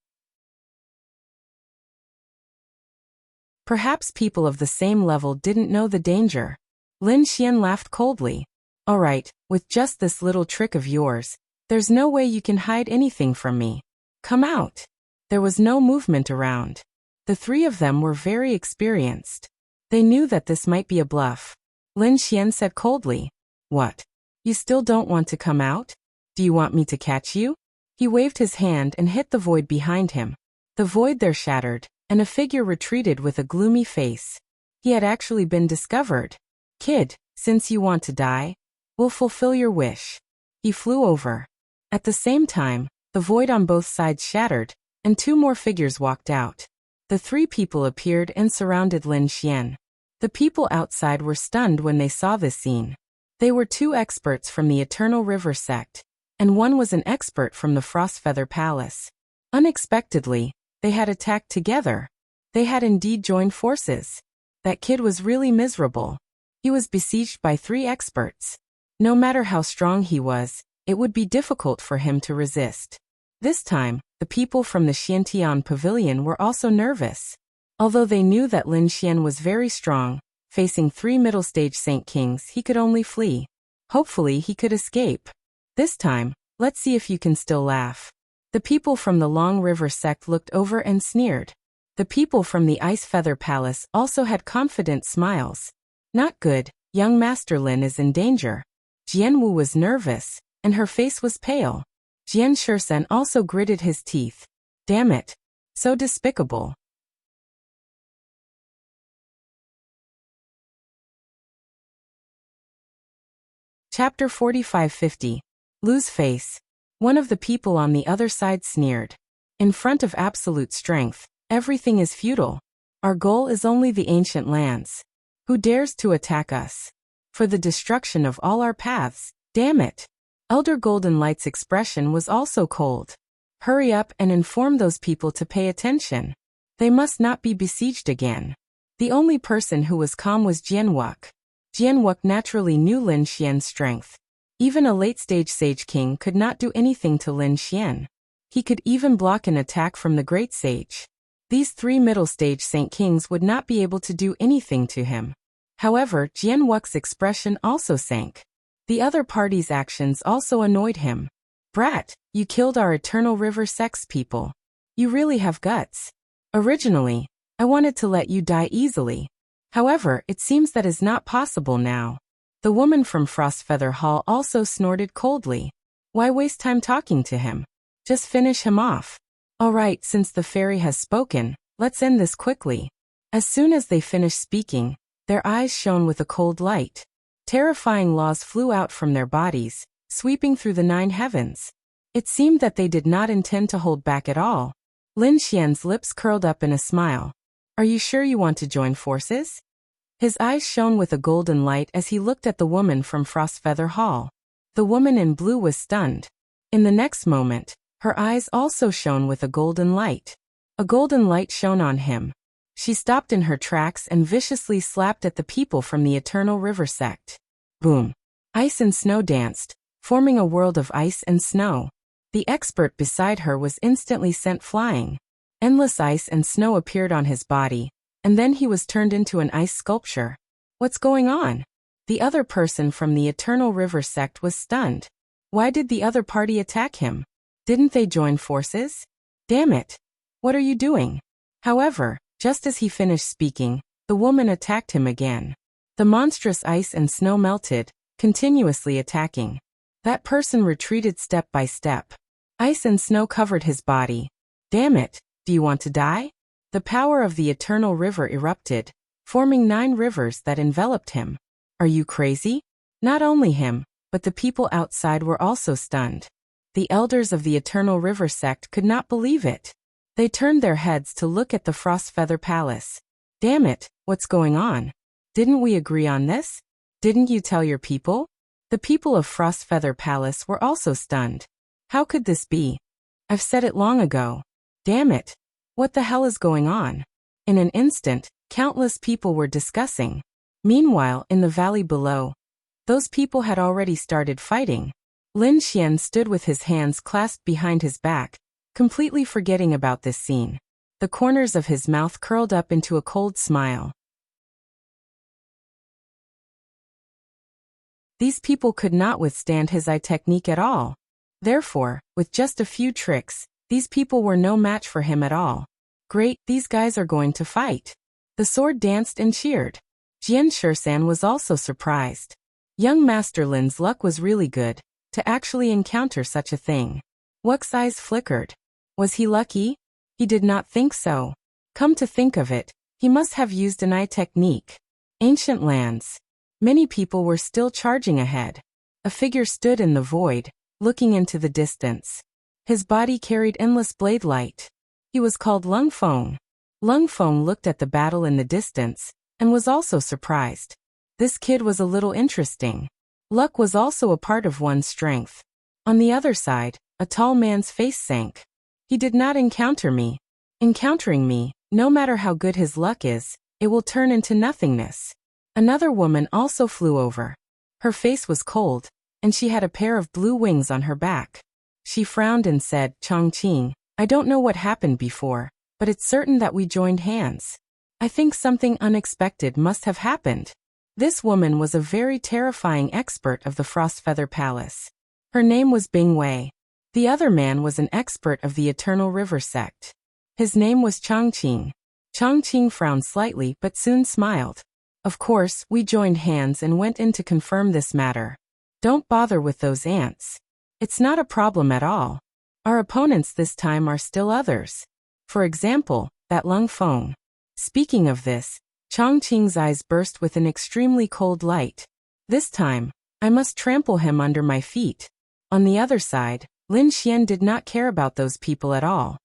Perhaps people of the same level didn't know the danger. Lin Xian laughed coldly. All right, with just this little trick of yours, there's no way you can hide anything from me. Come out. There was no movement around. The three of them were very experienced. They knew that this might be a bluff. Lin Xian said coldly, What? You still don't want to come out? Do you want me to catch you? He waved his hand and hit the void behind him. The void there shattered, and a figure retreated with a gloomy face. He had actually been discovered. Kid, since you want to die, we'll fulfill your wish. He flew over. At the same time, the void on both sides shattered, and two more figures walked out. The three people appeared and surrounded Lin Xian. The people outside were stunned when they saw this scene. They were two experts from the Eternal River sect, and one was an expert from the Frostfeather Palace. Unexpectedly, they had attacked together. They had indeed joined forces. That kid was really miserable. He was besieged by three experts. No matter how strong he was, it would be difficult for him to resist. This time, the people from the Xiantian Pavilion were also nervous. Although they knew that Lin Xian was very strong, facing three middle-stage Saint Kings, he could only flee. Hopefully he could escape. This time, let's see if you can still laugh. The people from the Long River sect looked over and sneered. The people from the Ice Feather Palace also had confident smiles. Not good, young Master Lin is in danger. Jianwu was nervous, and her face was pale. Jian Shursen also gritted his teeth. Damn it. So despicable. Chapter 45-50. Lose face. One of the people on the other side sneered. In front of absolute strength, everything is futile. Our goal is only the ancient lands. Who dares to attack us? For the destruction of all our paths, damn it. Elder Golden Light's expression was also cold. Hurry up and inform those people to pay attention. They must not be besieged again. The only person who was calm was Jianwuk. Jianwuk naturally knew Lin Xian's strength. Even a late-stage Sage King could not do anything to Lin Xian. He could even block an attack from the Great Sage. These 3 middle-stage Saint Kings would not be able to do anything to him. However, Jianwuk's expression also sank. The other party's actions also annoyed him. Brat, you killed our Eternal River Sex people. You really have guts. Originally, I wanted to let you die easily. However, it seems that is not possible now. The woman from Frostfeather Hall also snorted coldly. Why waste time talking to him? Just finish him off. Alright, since the fairy has spoken, let's end this quickly. As soon as they finished speaking, their eyes shone with a cold light. Terrifying laws flew out from their bodies, sweeping through the 9 heavens. It seemed that they did not intend to hold back at all. Lin Xian's lips curled up in a smile. Are you sure you want to join forces? His eyes shone with a golden light as he looked at the woman from Frostfeather Hall. The woman in blue was stunned. In the next moment, her eyes also shone with a golden light. A golden light shone on him. She stopped in her tracks and viciously slapped at the people from the Eternal River sect. Boom. Ice and snow danced, forming a world of ice and snow. The expert beside her was instantly sent flying. Endless ice and snow appeared on his body, and then he was turned into an ice sculpture. What's going on? The other person from the Eternal River sect was stunned. Why did the other party attack him? Didn't they join forces? Damn it. What are you doing? However, just as he finished speaking, the woman attacked him again. The monstrous ice and snow melted, continuously attacking. That person retreated step by step. Ice and snow covered his body. Damn it, do you want to die? The power of the Eternal River erupted, forming 9 rivers that enveloped him. Are you crazy? Not only him, but the people outside were also stunned. The elders of the Eternal River sect could not believe it. They turned their heads to look at the Frostfeather Palace. Damn it, what's going on? Didn't we agree on this? Didn't you tell your people? The people of Frostfeather Palace were also stunned. How could this be? I've said it long ago. Damn it. What the hell is going on? In an instant, countless people were discussing. Meanwhile, in the valley below, those people had already started fighting. Lin Xian stood with his hands clasped behind his back, completely forgetting about this scene. The corners of his mouth curled up into a cold smile. These people could not withstand his eye technique at all. Therefore, with just a few tricks, these people were no match for him at all. Great, these guys are going to fight. The sword danced and cheered. Jian Shursan was also surprised. Young Master Lin's luck was really good, to actually encounter such a thing. Wuxia's eyes flickered. Was he lucky? He did not think so. Come to think of it, he must have used an eye technique. Ancient lands. Many people were still charging ahead. A figure stood in the void, looking into the distance. His body carried endless blade light. He was called Lung Feng. Lung Feng looked at the battle in the distance, and was also surprised. This kid was a little interesting. Luck was also a part of one's strength. On the other side, a tall man's face sank. He did not encounter me. Encountering me, no matter how good his luck is, it will turn into nothingness. Another woman also flew over. Her face was cold, and she had a pair of blue wings on her back. She frowned and said, Chongqing, I don't know what happened before, but it's certain that we joined hands. I think something unexpected must have happened. This woman was a very terrifying expert of the Frostfeather Palace. Her name was Bing Wei. The other man was an expert of the Eternal River sect. His name was Chongqing. Chongqing frowned slightly but soon smiled. Of course, we joined hands and went in to confirm this matter. Don't bother with those ants. It's not a problem at all. Our opponents this time are still others. For example, that Lung Feng. Speaking of this, Chongqing's eyes burst with an extremely cold light. This time, I must trample him under my feet. On the other side, Lin Xian did not care about those people at all.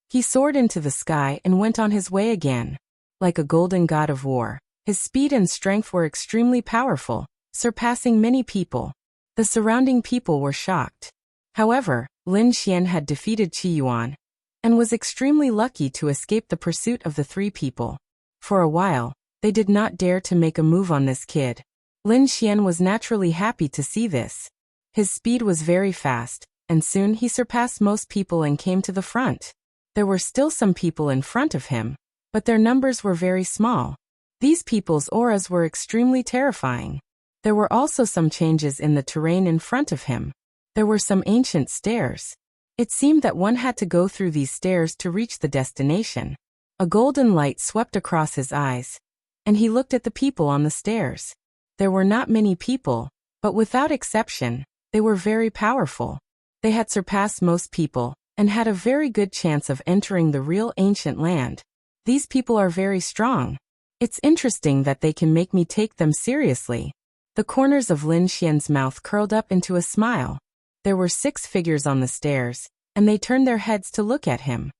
He soared into the sky and went on his way again. Like a golden god of war, his speed and strength were extremely powerful, surpassing many people. The surrounding people were shocked. However, Lin Xian had defeated Qi Yuan and was extremely lucky to escape the pursuit of the three people. For a while, they did not dare to make a move on this kid. Lin Xian was naturally happy to see this. His speed was very fast, and soon he surpassed most people and came to the front. There were still some people in front of him, but their numbers were very small. These people's auras were extremely terrifying. There were also some changes in the terrain in front of him. There were some ancient stairs. It seemed that one had to go through these stairs to reach the destination. A golden light swept across his eyes, and he looked at the people on the stairs. There were not many people, but without exception, they were very powerful. They had surpassed most people, and had a very good chance of entering the real ancient land. These people are very strong. It's interesting that they can make me take them seriously. The corners of Lin Xian's mouth curled up into a smile. There were 6 figures on the stairs, and they turned their heads to look at him.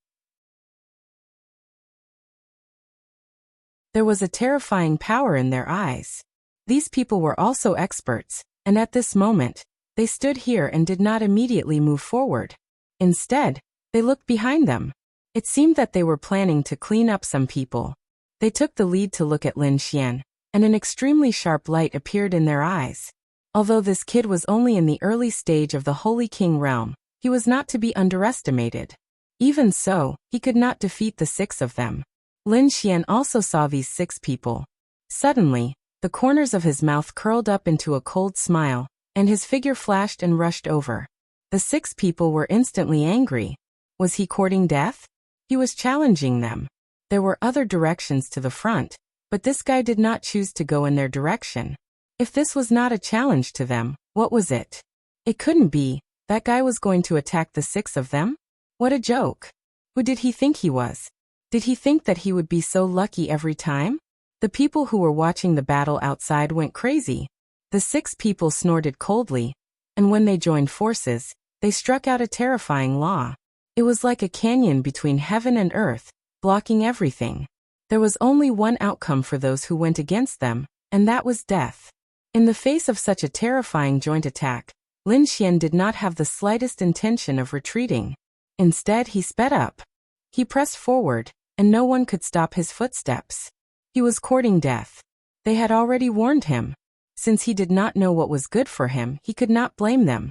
There was a terrifying power in their eyes. These people were also experts, and at this moment, they stood here and did not immediately move forward. Instead, they looked behind them. It seemed that they were planning to clean up some people. They took the lead to look at Lin Xian, and an extremely sharp light appeared in their eyes. Although this kid was only in the early stage of the Holy King realm, he was not to be underestimated. Even so, he could not defeat the 6 of them. Lin Xian also saw these 6 people. Suddenly, the corners of his mouth curled up into a cold smile, and his figure flashed and rushed over. The 6 people were instantly angry. Was he courting death? He was challenging them. There were other directions to the front, but this guy did not choose to go in their direction. If this was not a challenge to them, what was it? It couldn't be. That guy was going to attack the 6 of them? What a joke. Who did he think he was? Did he think that he would be so lucky every time? The people who were watching the battle outside went crazy. The 6 people snorted coldly, and when they joined forces, they struck out a terrifying law. It was like a canyon between heaven and earth, blocking everything. There was only one outcome for those who went against them, and that was death. In the face of such a terrifying joint attack, Lin Xian did not have the slightest intention of retreating. Instead, he sped up. He pressed forward, and no one could stop his footsteps. He was courting death. They had already warned him. Since he did not know what was good for him, he could not blame them.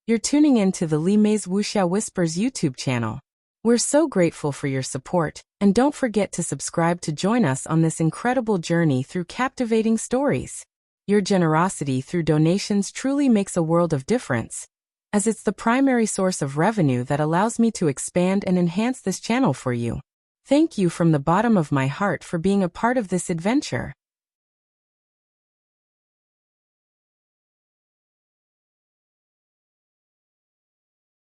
You're tuning in to the Li Mei's Wuxia Whispers YouTube channel. We're so grateful for your support, and don't forget to subscribe to join us on this incredible journey through captivating stories. Your generosity through donations truly makes a world of difference, as it's the primary source of revenue that allows me to expand and enhance this channel for you. Thank you from the bottom of my heart for being a part of this adventure.